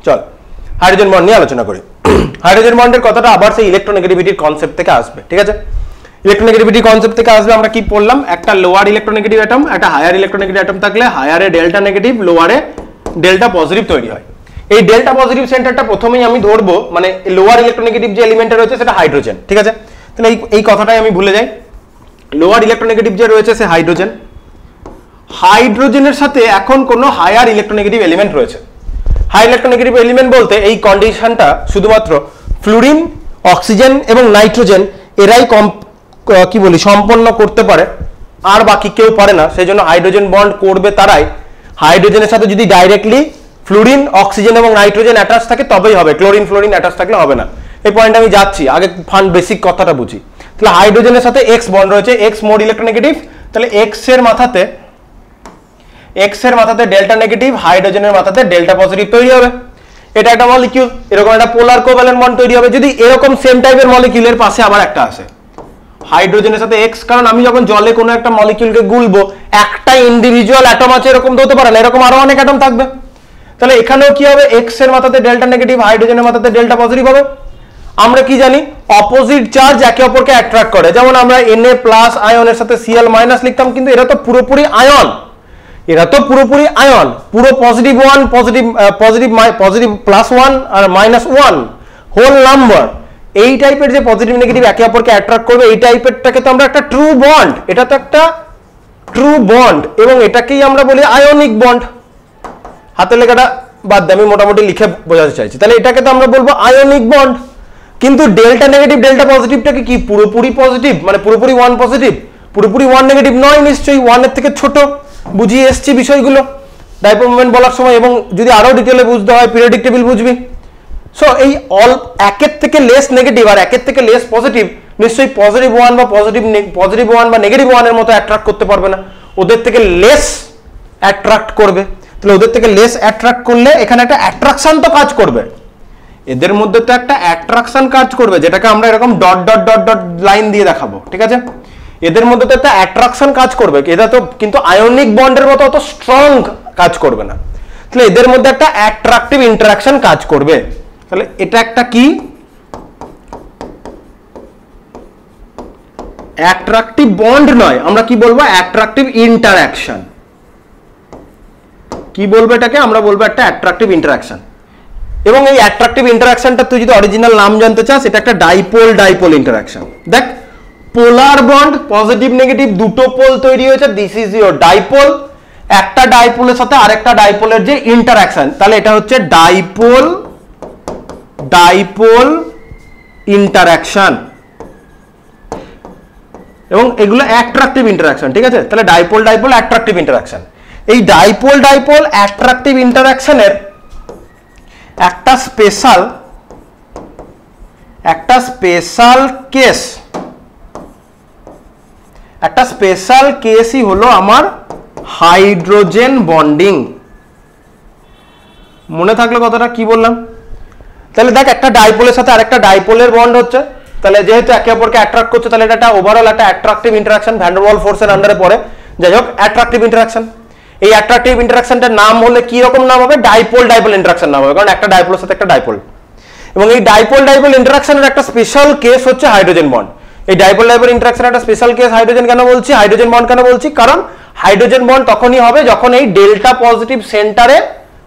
চল হাইড্রোজেন বন্ড নিয়ে আলোচনা করি। হাইড্রোজেন বন্ডের কথাটা আবার সেই ইলেকট্রোনেগেটিভিটির কনসেপ্ট থেকে আসবে, ঠিক আছে? ইলেকট্রোনেগেটিভিটি কনসেপ্ট থেকে আসবে। আমরা কি পড়লাম? একটা লোয়ার ইলেকট্রোনেগেটিভ অ্যাটম, একটা হায়ার ইলেকট্রোনেগেটিভ অ্যাটম থাকলে হায়ারে ডেল্টা নেগেটিভ, লোয়ারে ডেল্টা পজিটিভ তৈরি হয়। এই ডেল্টা পজিটিভ সেন্টারটা প্রথমেই আমি ধরবো, মানে লোয়ার ইলেকট্রোনেগেটিভ যে এলিমেন্টটা রয়েছে সেটা হাইড্রোজেন, ঠিক আছে? তাহলে এই কথাটাই আমি ভুলে যাই। লোয়ার ইলেকট্রোনেগেটিভ যে রয়েছে সে হাইড্রোজেন। হাইড্রোজেনের সাথে এখন কোনো হায়ার ইলেকট্রোনেগেটিভ এলিমেন্ট রয়েছে। হাই ইলেকট্রোনেগেটিভ এলিমেন্ট বলতে এই কন্ডিশনটা শুধুমাত্র ফ্লুরিন, অক্সিজেন এবং নাইট্রোজেন এরাই কি বলি সম্পন্ন করতে পারে, আর বাকি কেউ পারে না। সেই জন্য হাইড্রোজেন বন্ড করবে তারাই। হাইড্রোজেনের সাথে যদি ডাইরেক্টলি ফ্লুরিন, অক্সিজেন এবং নাইট্রোজেন অ্যাটাচ থাকে তবেই হবে, ক্লোরিন ফ্লোরিন অ্যাটাচ থাকলে হবে না। এই পয়েন্ট আমি যাচ্ছি, আগে ফান বেসিক কথাটা বুঝি। তাহলে হাইড্রোজেনের সাথে এক্স বন্ড রয়েছে, এক্স মোর ইলেকট্রোনেগেটিভ। তাহলে এক্স এর মাথাতে ডেল্টা নেগেটিভ, হাইড্রোজেনের মাথাতে ডেল্টা পজিটিভ তৈরি হবে। এটা একটা মলিকিউল, এরকম একটা পোলার কোভ্যালেন্ট বন্ড তৈরি হবে। যদি এরকম সেম টাইপের মলিকিউলের পাশে আবার একটা আসে হাইড্রোজেনের সাথে এক্স, কারণ আমি যখন জলে কোনো একটা মলিকিউলকে গুলবো, একটা ইন্ডিভিজুয়াল অ্যাটম আছে এরকম তো হতে পারে না, এরকম আরো অনেক অ্যাটম থাকবে। তাহলে এখানেও কি হবে? এক্স এর মাথাতে ডেল্টা নেগেটিভ, হাইড্রোজেনের মাথাতে ডেল্টা পজিটিভ হবে। আমরা কি জানি? অপোজিট চার্জ একে অপরকে অ্যাট্রাক্ট করে। যেমন আমরা Na+ আয়নের সাথে Cl- লিখতাম, কিন্তু এরা তো পুরোপুরি আয়ন, পুরো পজিটিভ 1 পজিটিভ +1 আর -1 হোল নাম্বার। এই টাইপের যে পজিটিভ নেগেটিভ একে অপরকে অ্যাট্রাক্ট করবে, এই টাইপেরটাকে তো আমরা একটা ট্রু বন্ড, এটা তো একটা ট্রু বন্ড, এবং এটাকেই আমরা বলি আয়নিক বন্ড। হাতের লেখাটা বাদ দিয়ে আমি মোটামুটি লিখে বোঝাতে চাইছি। তাহলে এটাকে তো আমরা বলবো আয়নিক বন্ড। কিন্তু ডেল্টা নেগেটিভ ডেল্টা পজিটিভটাকে কি পুরোপুরি পজিটিভ, মানে পুরোপুরি 1 পজিটিভ? পুরোপুরি 1 নেগেটিভ নয়, নিশ্চয়ই 1 এর থেকে ছোট। বুঝিয়ে এসছি বিষয়গুলো ডাইপোল মোমেন্ট বলার সময়, এবং যদি আরো ডিটেলে বুঝতে হয় পিরিয়ডিক টেবিল বুঝবি। সো এই একের থেকে লেস নেগেটিভ আর একের থেকে লেস পজিটিভ নিশ্চয়ই পজিটিভ 1 বা পজিটিভ 1 বা নেগেটিভ 1 এর মতো অ্যাট্রাক্ট করতে পারবে না, ওদের থেকে লেস অ্যাট্রাক্ট করবে। তাহলে ওদের থেকে লেস অ্যাট্রাক্ট করলে এখানে একটা অ্যাট্রাকশন তো কাজ করবে, এদের মধ্যে তো একটা অ্যাট্রাকশন কাজ করবে, যেটাকে আমরা এরকম dot dot dot dot line দিয়ে দেখাবো, ঠিক আছে? এদের মধ্যে তো একটা অ্যাট্রাকশন কাজ করবে, এটা তো কিন্তু আয়নিক বন্ডের মতো অত স্ট্রং কাজ করবে না। তাহলে এদের মধ্যে একটা অ্যাট্রাকটিভ ইন্টারাকশন কাজ করবে। তাহলে এটা একটা কি অ্যাট্রাকটিভ বন্ড নয়, আমরা কি বলবো অ্যাট্রাকটিভ ইন্টারঅ্যাকশন। কি বলবো এটাকে? আমরা বলবো একটা অ্যাট্রাকটিভ ইন্টারঅ্যাকশন। এবং এই অ্যাট্রাকটিভ ইন্টারঅ্যাকশনটা তুই যদি অরিজিনাল নাম জানতে চাস, এটা একটা ডাইপোল ডাইপোল ইন্টারঅ্যাকশন। দেখ, পোলার বন্ড, পজিটিভ নেগেটিভ দুটো পোল তৈরি হয়েছে, দিস ইজ ইওর ডাইপোল। একটা ডাইপোলের সাথে আরেকটা ডাইপোলের যে ইন্টারঅ্যাকশন, তাহলে এটা হচ্ছে ডাইপোল ডাইপোল ইন্টারঅ্যাকশন। এবং এগুলো অ্যাট্রাকটিভ ইন্টারঅ্যাকশন, ঠিক আছে? তাহলে ডাইপোল ডাইপোল অ্যাট্রাকটিভ ইন্টারঅ্যাকশন। এই ডাইপোল ডাইপোল অ্যাট্রাকটিভ ইন্টারঅ্যাকশনের একটা স্পেশাল কেসই হলো আমার হাইড্রোজেন বন্ডিং। মনে থাকলো কথাটা কি বললাম? তাহলে দেখ, একটা ডাইপোলের সাথে আরেকটা ডাইপোলের বন্ড হচ্ছে, তাহলে যেহেতু একে অপরকে অ্যাট্রাক্ট করছে, তাহলে এটা ওভারঅল একটা অ্যাট্রাকটিভ ইন্টারঅ্যাকশন, ভ্যান ডার ওয়াল ফোর্সের আন্ডারে পড়ে। যাই হোক, অ্যাট্রাকটিভ ইন্টারঅ্যাকশন। এই অ্যাট্রাকটিভ ইন্টারঅ্যাকশনটার নাম হলে কি রকম নাম হবে? ডাইপোল ডাইপোল ইন্টারঅ্যাকশন নাম হবে, কারণ একটা ডাইপোলের সাথে একটা ডাইপোল। এবং এই ডাইপোল ডাইপোল ইন্টারঅ্যাকশনের একটা স্পেশাল কেস হচ্ছে হাইড্রোজেন বন্ড। এই ডাইপোল ডাইপোল ইন্টারঅ্যাকশনের একটা স্পেশাল কেস হাইড্রোজেন কেন বলছি, হাইড্রোজেন বন্ড কেন বলছি? কারণ হাইড্রোজেন বন্ড তখনই হবে যখন এই ডেল্টা পজিটিভ সেন্টারে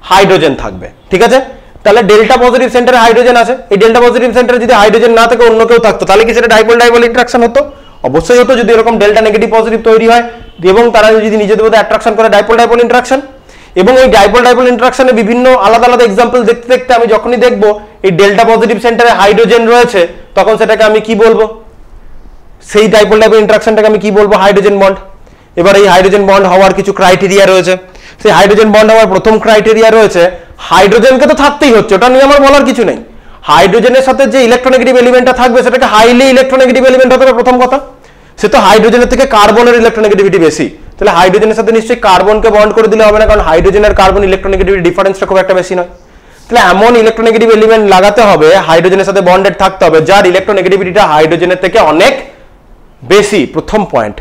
হাইড্রোজেন থাকবে, ঠিক আছে? তাহলে ডেল্টা পজিটিভ সেন্টারে হাইড্রোজেন আছে, এই ডেল্টা পজিটিভ সেন্টারে যদি হাইড্রোজেন না থাকে, অন্য কেউ থাকতো, তাহলে কি সেটা ডাইপোল ডাইপোল ইন্টারঅ্যাকশন হতো? অবশ্যই হতো, যদি এরকম ডেল্টা নেগেটিভ পজিটিভ তৈরি হয় এবং তারা যদি নিজেদের মধ্যে অ্যাট্রাকশন করে, ডাইপোল ডাইপোল ইন্টারঅ্যাকশন। এবং এই ডাইপোল ডাইপোল ইন্টারঅ্যাকশনে বিভিন্ন আলাদা আলাদা এক্সাম্পল দেখতে দেখতে আমি যখনই দেখবো এই ডেল্টা পজিটিভ সেন্টারে হাইড্রোজেন রয়েছে, তখন সেটাকে আমি কি বলবো? সেই ডাইপোল ডাইপোল ইন্টারঅ্যাকশনটাকে আমি কি বলবো? Hydrogen bond. এবার এই হাইড্রোজেন বন্ড হওয়ার কিছু ক্রাইটেরিয়া রয়েছে। সেই হাইড্রোজেন বন্ড হওয়ার প্রথম ক্রাইটেরিয়া রয়েছে, হাইড্রোজেনকে তো থাকতেই হচ্ছে, ওটা নিয়ে আমার বলার কিছু নেই। হাইড্রোজেনের সাথে যে ইলেকট্রোনেগেটিভ এলিমেন্টটা থাকবে, সেটাকে হাইলি ইলেকট্রোনেগেটিভ এলিমেন্ট হতে হবে প্রথম কথা। সে তো হাইড্রোজেনের থেকে কার্বনের ইলেকট্রোনেগেটিভিটি বেশি, তাহলে হাইড্রোজেনের সাথে নিশ্চয়ই কার্বনকে বন্ড করে দিলে হবে না, কারণ হাইড্রোজেনের কার্বন ইলেকট্রোনেগেটিভিটি ডিফারেন্সটা খুব একটা বেশি নয়। তাহলে এমন ইলেকট্রোনেগেটিভ এলিমেন্ট লাগাতে হবে, হাইড্রোজেনের সাথে বন্ডেড থাকতে হবে, যার ইলেকট্রোনেগেটিভিটিটা হাইড্রোজেনের থেকে অনেক বেশি, প্রথম পয়েন্ট।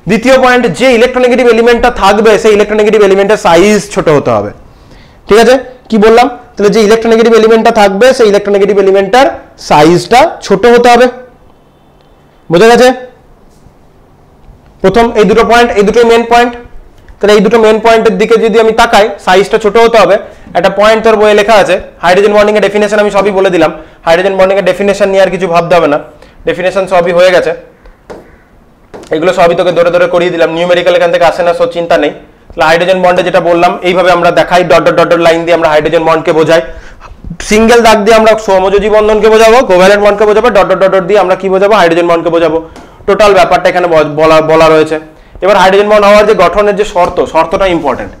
দ্বিতীয় পয়েন্ট, যে ইলেকট্রোনেগেটিভ এলিমেন্টটা থাকবে সেই ইলেকট্রোনেগেটিভ এলিমেন্টের সাইজ ছোট হতে হবে, ঠিক আছে? কি বললাম? তাহলে যে ইলেকট্রোনেগেটিভ এলিমেন্টটা থাকবে সেই ইলেকট্রোনেগেটিভ এলিমেন্টটার সাইজটা ছোট হতে হবে। বোঝা গেছে? প্রথম এই দুটো পয়েন্ট, এই দুটো মেন পয়েন্ট। তাহলে এই দুটো মেন পয়েন্টের দিকে যদি আমি তাকাই, সাইজটা ছোট হতে হবে। একটা পয়েন্ট তোর বইয়ে লেখা আছে, হাইড্রোজেন বন্ডিং এর ডেফিনেশন আমি সবই বলে দিলাম। হাইড্রোজেন বন্ডিং এর ডেফিনেশন নিয়ে আর কিছু ভাবতে হবে না, ডেফিনেশন সবই হয়ে গেছে। এগুলো সবই তোকে ধরে ধরে করিয়ে দিলাম, নিউমেরিক্যাল এখান থেকে আসে না, সো চিন্তা নেই। তাহলে হাইড্রোজেন বন্ডে যেটা বললাম, এইভাবে আমরা দেখাই, dot dot dot dot line দিয়ে আমরা হাইড্রোজেন বন্ডকে বোঝাই। সিঙ্গেল দাগ দিয়ে আমরা সমযোজী বন্ধনকে বোঝাবো, কোভ্যালেন্ট বন্ডকে বোঝাবো, ডট ডট ডট ডট দিয়ে আমরা কি বোঝাবো? হাইড্রোজেন বন্ডকে বোঝাবো। টোটাল ব্যাপারটা এখানে বলা রয়েছে। এবার হাইড্রোজেন বন্ড হওয়ার যে গঠনের যে শর্তটা ইম্পর্টেন্ট।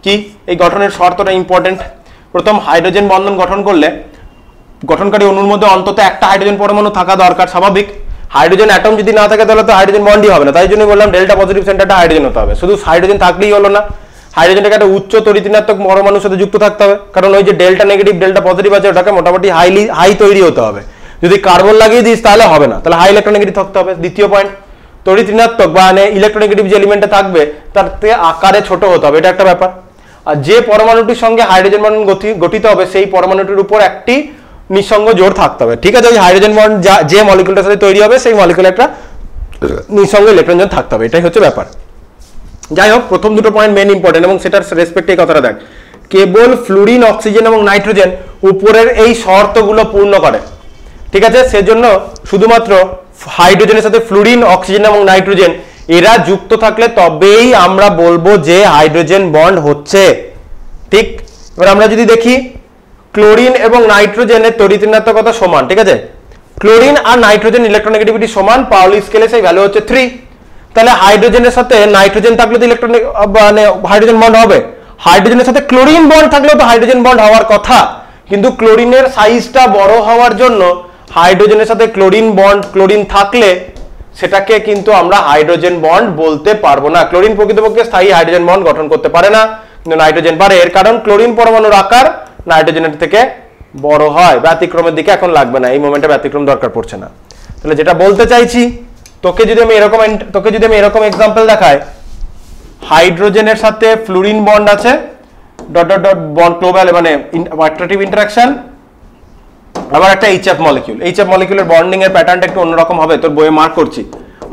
কি এই গঠনের শর্তটা ইম্পর্টেন্ট? প্রথম, হাইড্রোজেন বন্ধন গঠন করলে গঠনকারী অণুর মধ্যে অন্তত একটা হাইড্রোজেন পরমাণু থাকা দরকার, স্বাভাবিক। হাইড্রোজেন অ্যাটম যদি না থাকে তাহলে তো হাইড্রোজেন বন্ডই হবে না। তাই জন্য বললাম ডেল্টা পজিটিভ সেন্টারটা হাইড্রোজেন হতে হবে। শুধু হাইড্রোজেন থাকলেই হলো না, হাইড্রোজেনটাকে একটা উচ্চ তড়িৎঋণাত্মক পরমাণুর সাথে যুক্ত থাকতে হবে, কারণ ওই যে ডেল্টা নেগেটিভ ডেল্টা পজিটিভ আছে ওটাকে মোটামুটি হাই তৈরি হতে হবে। যদি কার্বন লাগিয়ে দিস তাহলে হবে না, তাহলে হাই ইলেকট্রোনেগেটিভ থাকতে হবে। দ্বিতীয় পয়েন্ট, তড়িৎঋণাত্মক বা ইলেকট্রোনেগেটিভ যে এলিমেন্টটা থাকবে তার থেকে আকারে ছোট হতে হবে, এটা একটা ব্যাপার। আর যে পরমাণুটির সঙ্গে হাইড্রোজেন বন্ড গঠিত হবে সেই পরমাণুটির উপর একটি নিঃসঙ্গ জোড় থাকতে হবে, ঠিক আছে? ওই হাইড্রোজেন বন্ড যে মলিকুলটার সাথে তৈরি হবে সেই মলিকুলে একটা নিঃসঙ্গ ইলেকট্রন জোড় থাকতে হবে, এটাই হচ্ছে ব্যাপার। যাই হোক, প্রথম দুটো পয়েন্ট মেন ইম্পর্টেন্ট এবং সেটার রেসপেক্টে এই কথাটা দেখ, কেবল ফ্লুরিন, অক্সিজেন এবং নাইট্রোজেন উপরের এই শর্তগুলো পূর্ণ করে, ঠিক আছে? সেজন্য শুধুমাত্র হাইড্রোজেনের সাথে ফ্লুরিন, অক্সিজেন এবং নাইট্রোজেন এরা যুক্ত থাকলে তবেই আমরা বলবো যে হাইড্রোজেন বন্ড হচ্ছে, ঠিক? এবার আমরা যদি দেখি, ক্লোরিন এবং নাইট্রোজেনের তড়িৎঋণাত্মকতা সমান, ঠিক আছে? ক্লোরিন আর নাইট্রোজেন ইলেকট্রোনেগেটিভিটি সমান, পাউলি স্কেলে সেই ভ্যালু হচ্ছে 3। তাহলে হাইড্রোজেনের সাথে নাইট্রোজেন থাকলে তো হাইড্রোজেন বন্ড হবে, হাইড্রোজেনের সাথে ক্লোরিন বন্ড থাকলেও তো হাইড্রোজেন বন্ড হওয়ার কথা, কিন্তু ক্লোরিনের সাইজটা বড় হওয়ার জন্য হাইড্রোজেনের সাথে ক্লোরিন থাকলে সেটাকে কিন্তু আমরা হাইড্রোজেন বন্ড বলতে পারবো না। ক্লোরিন প্রকৃতপক্ষে স্থায়ী হাইড্রোজেন বন্ড গঠন করতে পারে না, কিন্তু নাইট্রোজেন পারে। এর কারণ ক্লোরিন পরমাণুর আকার নাইট্রোজেনের থেকে বড় হয়। ব্যতিক্রমের দিকে এখন লাগবে না, এই মোমেন্টে ব্যতিক্রম দরকার পড়ছে না। তাহলে যেটা বলতে চাইছি, তোকে যদি আমি এরকম এক্সাম্পল দেখাই, হাইড্রোজেনের সাথে ফ্লুরিন বন্ড আছে, ডট ডট ডট বন্ড ক্লোবাল, মানে অ্যাট্রাকটিভ ইন্টারাকশন, আবার একটা এইচএফ মলিকিউল, এইচএফ মলিকিউলের বন্ডিং এর প্যাটার্নটা একটু অন্যরকম হবে, তোর বইয়ে মার্ক করছি।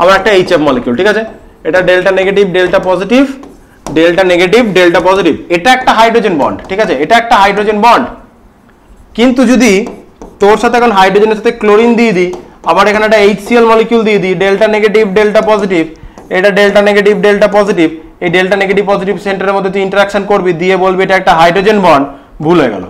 আবার একটা এইচএফ মলিকিউল, ঠিক আছে, এটা delta negative delta positive, delta negative delta positive, এটা একটা হাইড্রোজেন বন্ড, ঠিক আছে, এটা একটা হাইড্রোজেন বন্ড। কিন্তু যদি তোর সাথে এখন হাইড্রোজেনের সাথে ক্লোরিন দিয়ে দিই, আবার এখানে একটা HCl মলিকিউল দিয়ে দিই, ডেল্টা নেগেটিভ ডেল্টা পজিটিভ, এটা ডেল্টা নেগেটিভ ডেল্টা পজিটিভ, এই ডেল্টা নেগেটিভ পজিটিভ সেন্টারের মধ্যে তুই ইন্টারাকশন করবি, দিয়ে বলবি এটা একটা হাইড্রোজেন বন্ড, ভুল হয়ে গেল।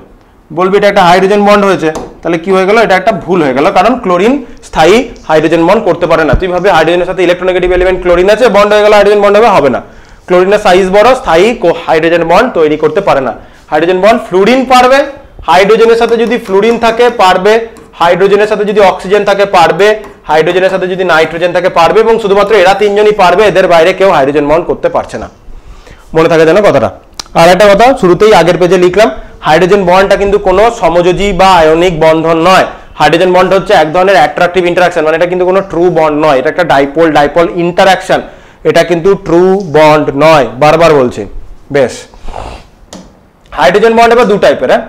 বলবি এটা একটা হাইড্রোজেন বন্ড হয়েছে, তাহলে কি হয়ে গেল, এটা একটা ভুল হয়ে গেল, কারণ ক্লোরিন স্থায়ী হাইড্রোজেন বন্ড করতে পারে না। তুই ভাবে হাইড্রোজেনের সাথে ইলেকট্রোনেগেটিভ এলিমেন্ট ক্লোরিন আছে, বন্ড হয়ে গেল, হাইড্রোজেন বন্ড হবে না। ক্লোরিনের সাইজ বড়, স্থায়ী হাইড্রোজেন বন্ড তৈরি করতে পারে না। হাইড্রোজেন বন্ড ফ্লুরিন পারবে, হাইড্রোজেনের সাথে যদি ফ্লুরিন থাকে পারবে, হাইড্রোজেনের সাথে যদি অক্সিজেন থাকে পারবে, হাইড্রোজেনের সাথে যদি নাইট্রোজেন থাকে পারবে, এবং শুধুমাত্র এরা তিনজনই পারবে, এদের বাইরে কেউ হাইড্রোজেন বন্ড করতে পারছে না। মনে থাকে যেন কথাটা। আর একটা কথা শুরুতেই আগের পেজে লিখলাম, হাইড্রোজেন বন্ডটা কিন্তু কোনো সমযোজী বা আয়নিক বন্ধন নয়। হাইড্রোজেন বন্ড হচ্ছে এক ধরনের অ্যাট্রাকটিভ ইন্টারাকশন, মানে এটা কিন্তু কোনো ট্রু বন্ড নয়, এটা একটা ডাইপোল ডাইপোল ইন্টারাকশন, এটা কিন্তু ট্রু বন্ড নয়, বারবার বলছি। বেশ, হাইড্রোজেন বন্ড এবার দু টাইপের, হ্যাঁ,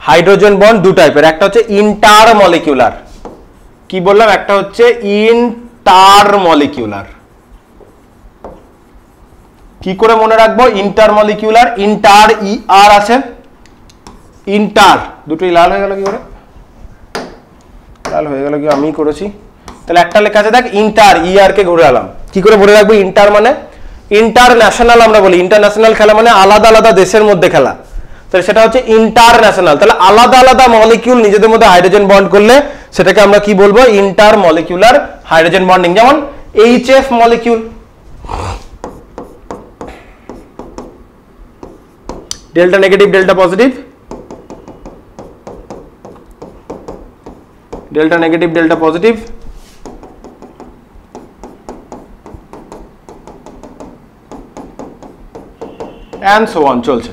হাইড্রোজেন বন্ড দু টাইপের, একটা হচ্ছে ইন্টারমলিকিউলার, কি বললাম, একটা হচ্ছে ইন্টারমলিকিউলার। কি করে মনে রাখবো ইন্টারমলিকিউলার, ইন্টার আর আছে, ইন্টার, দুটোই লাল হয়ে গেল কি করে, লাল হয়ে গেল কি আমি করেছি, তাহলে একটা লেখা আছে দেখ ইন্টার, আর কে ঘুরে এলাম, কি করে মনে রাখবো, ইন্টার মানে ইন্টারন্যাশনাল, আমরা বলি ইন্টারন্যাশনাল খেলা মানে আলাদা আলাদা দেশের মধ্যে খেলা, তাহলে সেটা হচ্ছে ইন্টারন্যাশনাল। তাহলে আলাদা আলাদা মলিকিউল নিজেদের মধ্যে হাইড্রোজেন বন্ড করলে সেটাকে আমরা কি বলবো, ইন্টারমলিকিউলার হাইড্রোজেন বন্ডিং। যেমন HF molecule, delta negative delta positive, delta negative delta positive, and so on চলছে,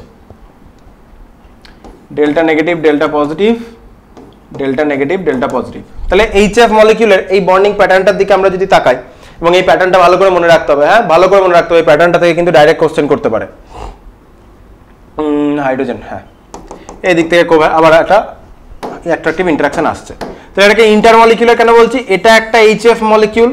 delta negative delta positive, delta negative delta positive. তাহলে এইচএফ মলিকিউলের এই বন্ডিং প্যাটার্নটার দিকে আমরা যদি তাকাই, এবং এই প্যাটার্নটা ভালো করে মনে রাখতে হবে, হ্যাঁ ভালো করে মনে রাখতে হবে, এই প্যাটার্নটা থেকে কিন্তু ডাইরেক্ট কোশ্চেন করতে পারে। হাইড্রোজেন, হ্যাঁ এই দিক থেকে আবার একটা অ্যাট্রাকটিভ ইন্টারাকশন আসছে, তো এটাকে ইন্টারমলিকিউলার কেন বলছি, এটা একটা এইচএফ মলিকিউল,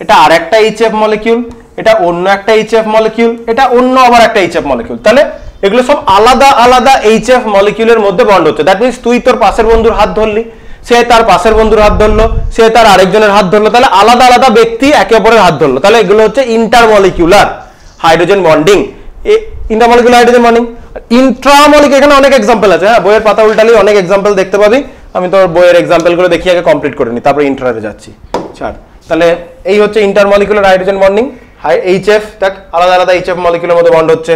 এটা আর একটা এইচএফ মলিকিউল, এটা অন্য একটা এইচএফ মলিকিউল, এটা অন্য আবার একটা এইচএফ মলিকিউল, তাহলে এগুলো সব আলাদা আলাদা এইচএফ মলিকিউলের মধ্যে বন্ড হচ্ছে। দ্যাট মিন্স তুই তোর পাশের বন্ধুর হাত ধরলি, সে তার পাশের বন্ধুর হাত ধরলো, সে তার আরেকজনের হাত ধরলো, তাহলে আলাদা আলাদা ব্যক্তি একে অপরের হাত ধরলো, তাহলে এগুলো হচ্ছে intermolecular hydrogen bonding. Intermolecular hydrogen bonding. Intramolecular, এখানে অনেক এক্সাম্পল আছে, হ্যাঁ বইয়ের পাতা উল্টালে অনেক এক্সাম্পল দেখতে পাবি, আমি তোর বইয়ের এক্সাম্পল গুলো দেখি আগে কমপ্লিট করে নি, তারপরে ইন্ট্রারে যাচ্ছি। ছাড়, তাহলে এই হচ্ছে ইন্টারমলিকিউলার হাইড্রোজেন বন্ডিং। এইচএফ দেখ আলাদা আলাদা এইচএফ মলিকিউলের মধ্যে বন্ড হচ্ছে।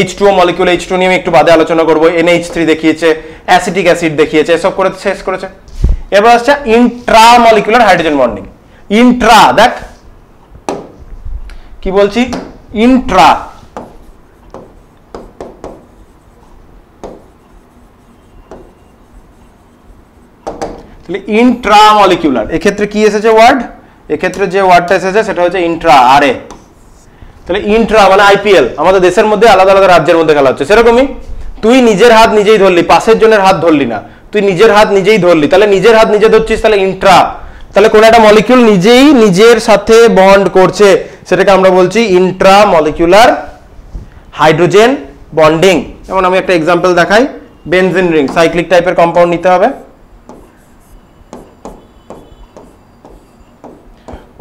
H2O মলিকিউল, H2 নিয়ে আমি একটু বাদে আলোচনা করবো, NH3 দেখিয়েছে, অ্যাসিটিক অ্যাসিড দেখিয়েছে, এসব করে শেষ করেছে। এবার আসছে ইন্ট্রামলিকিউলার হাইড্রোজেন বন্ডিং। ইন্ট্রা, দেখ কি বলছি, ইন্ট্রা, তাহলে ইন্ট্রামলিকিউলার, এক্ষেত্রে কি এসেছে ওয়ার্ড, এক্ষেত্রে যে ওয়ার্ডটা এসেছে সেটা হচ্ছে ইন্ট্রা, আরে তাহলে ইন্ট্রা মানে আইপিএল, আমাদের দেশের মধ্যে আলাদা আলাদা রাজ্যের মধ্যে খেলা হচ্ছে, সেরকমই তুই নিজের হাত নিজেই ধরলি, পাশের জনের হাত ধরলি না, তুই নিজের হাত নিজেই ধরলি, তাহলে নিজের হাত নিজে ধরছিস, তাহলে ইন্ট্রা। তাহলে কোন একটা মলিকিউল নিজেই নিজের সাথে বন্ড করছে, সেটাকে আমরা বলছি ইন্ট্রামলিকিউলার হাইড্রোজেন বন্ডিং। যেমন আমি একটা এক্সাম্পল দেখাই, বেনজিন রিং, সাইক্লিক টাইপের কম্পাউন্ড নিতে হবে,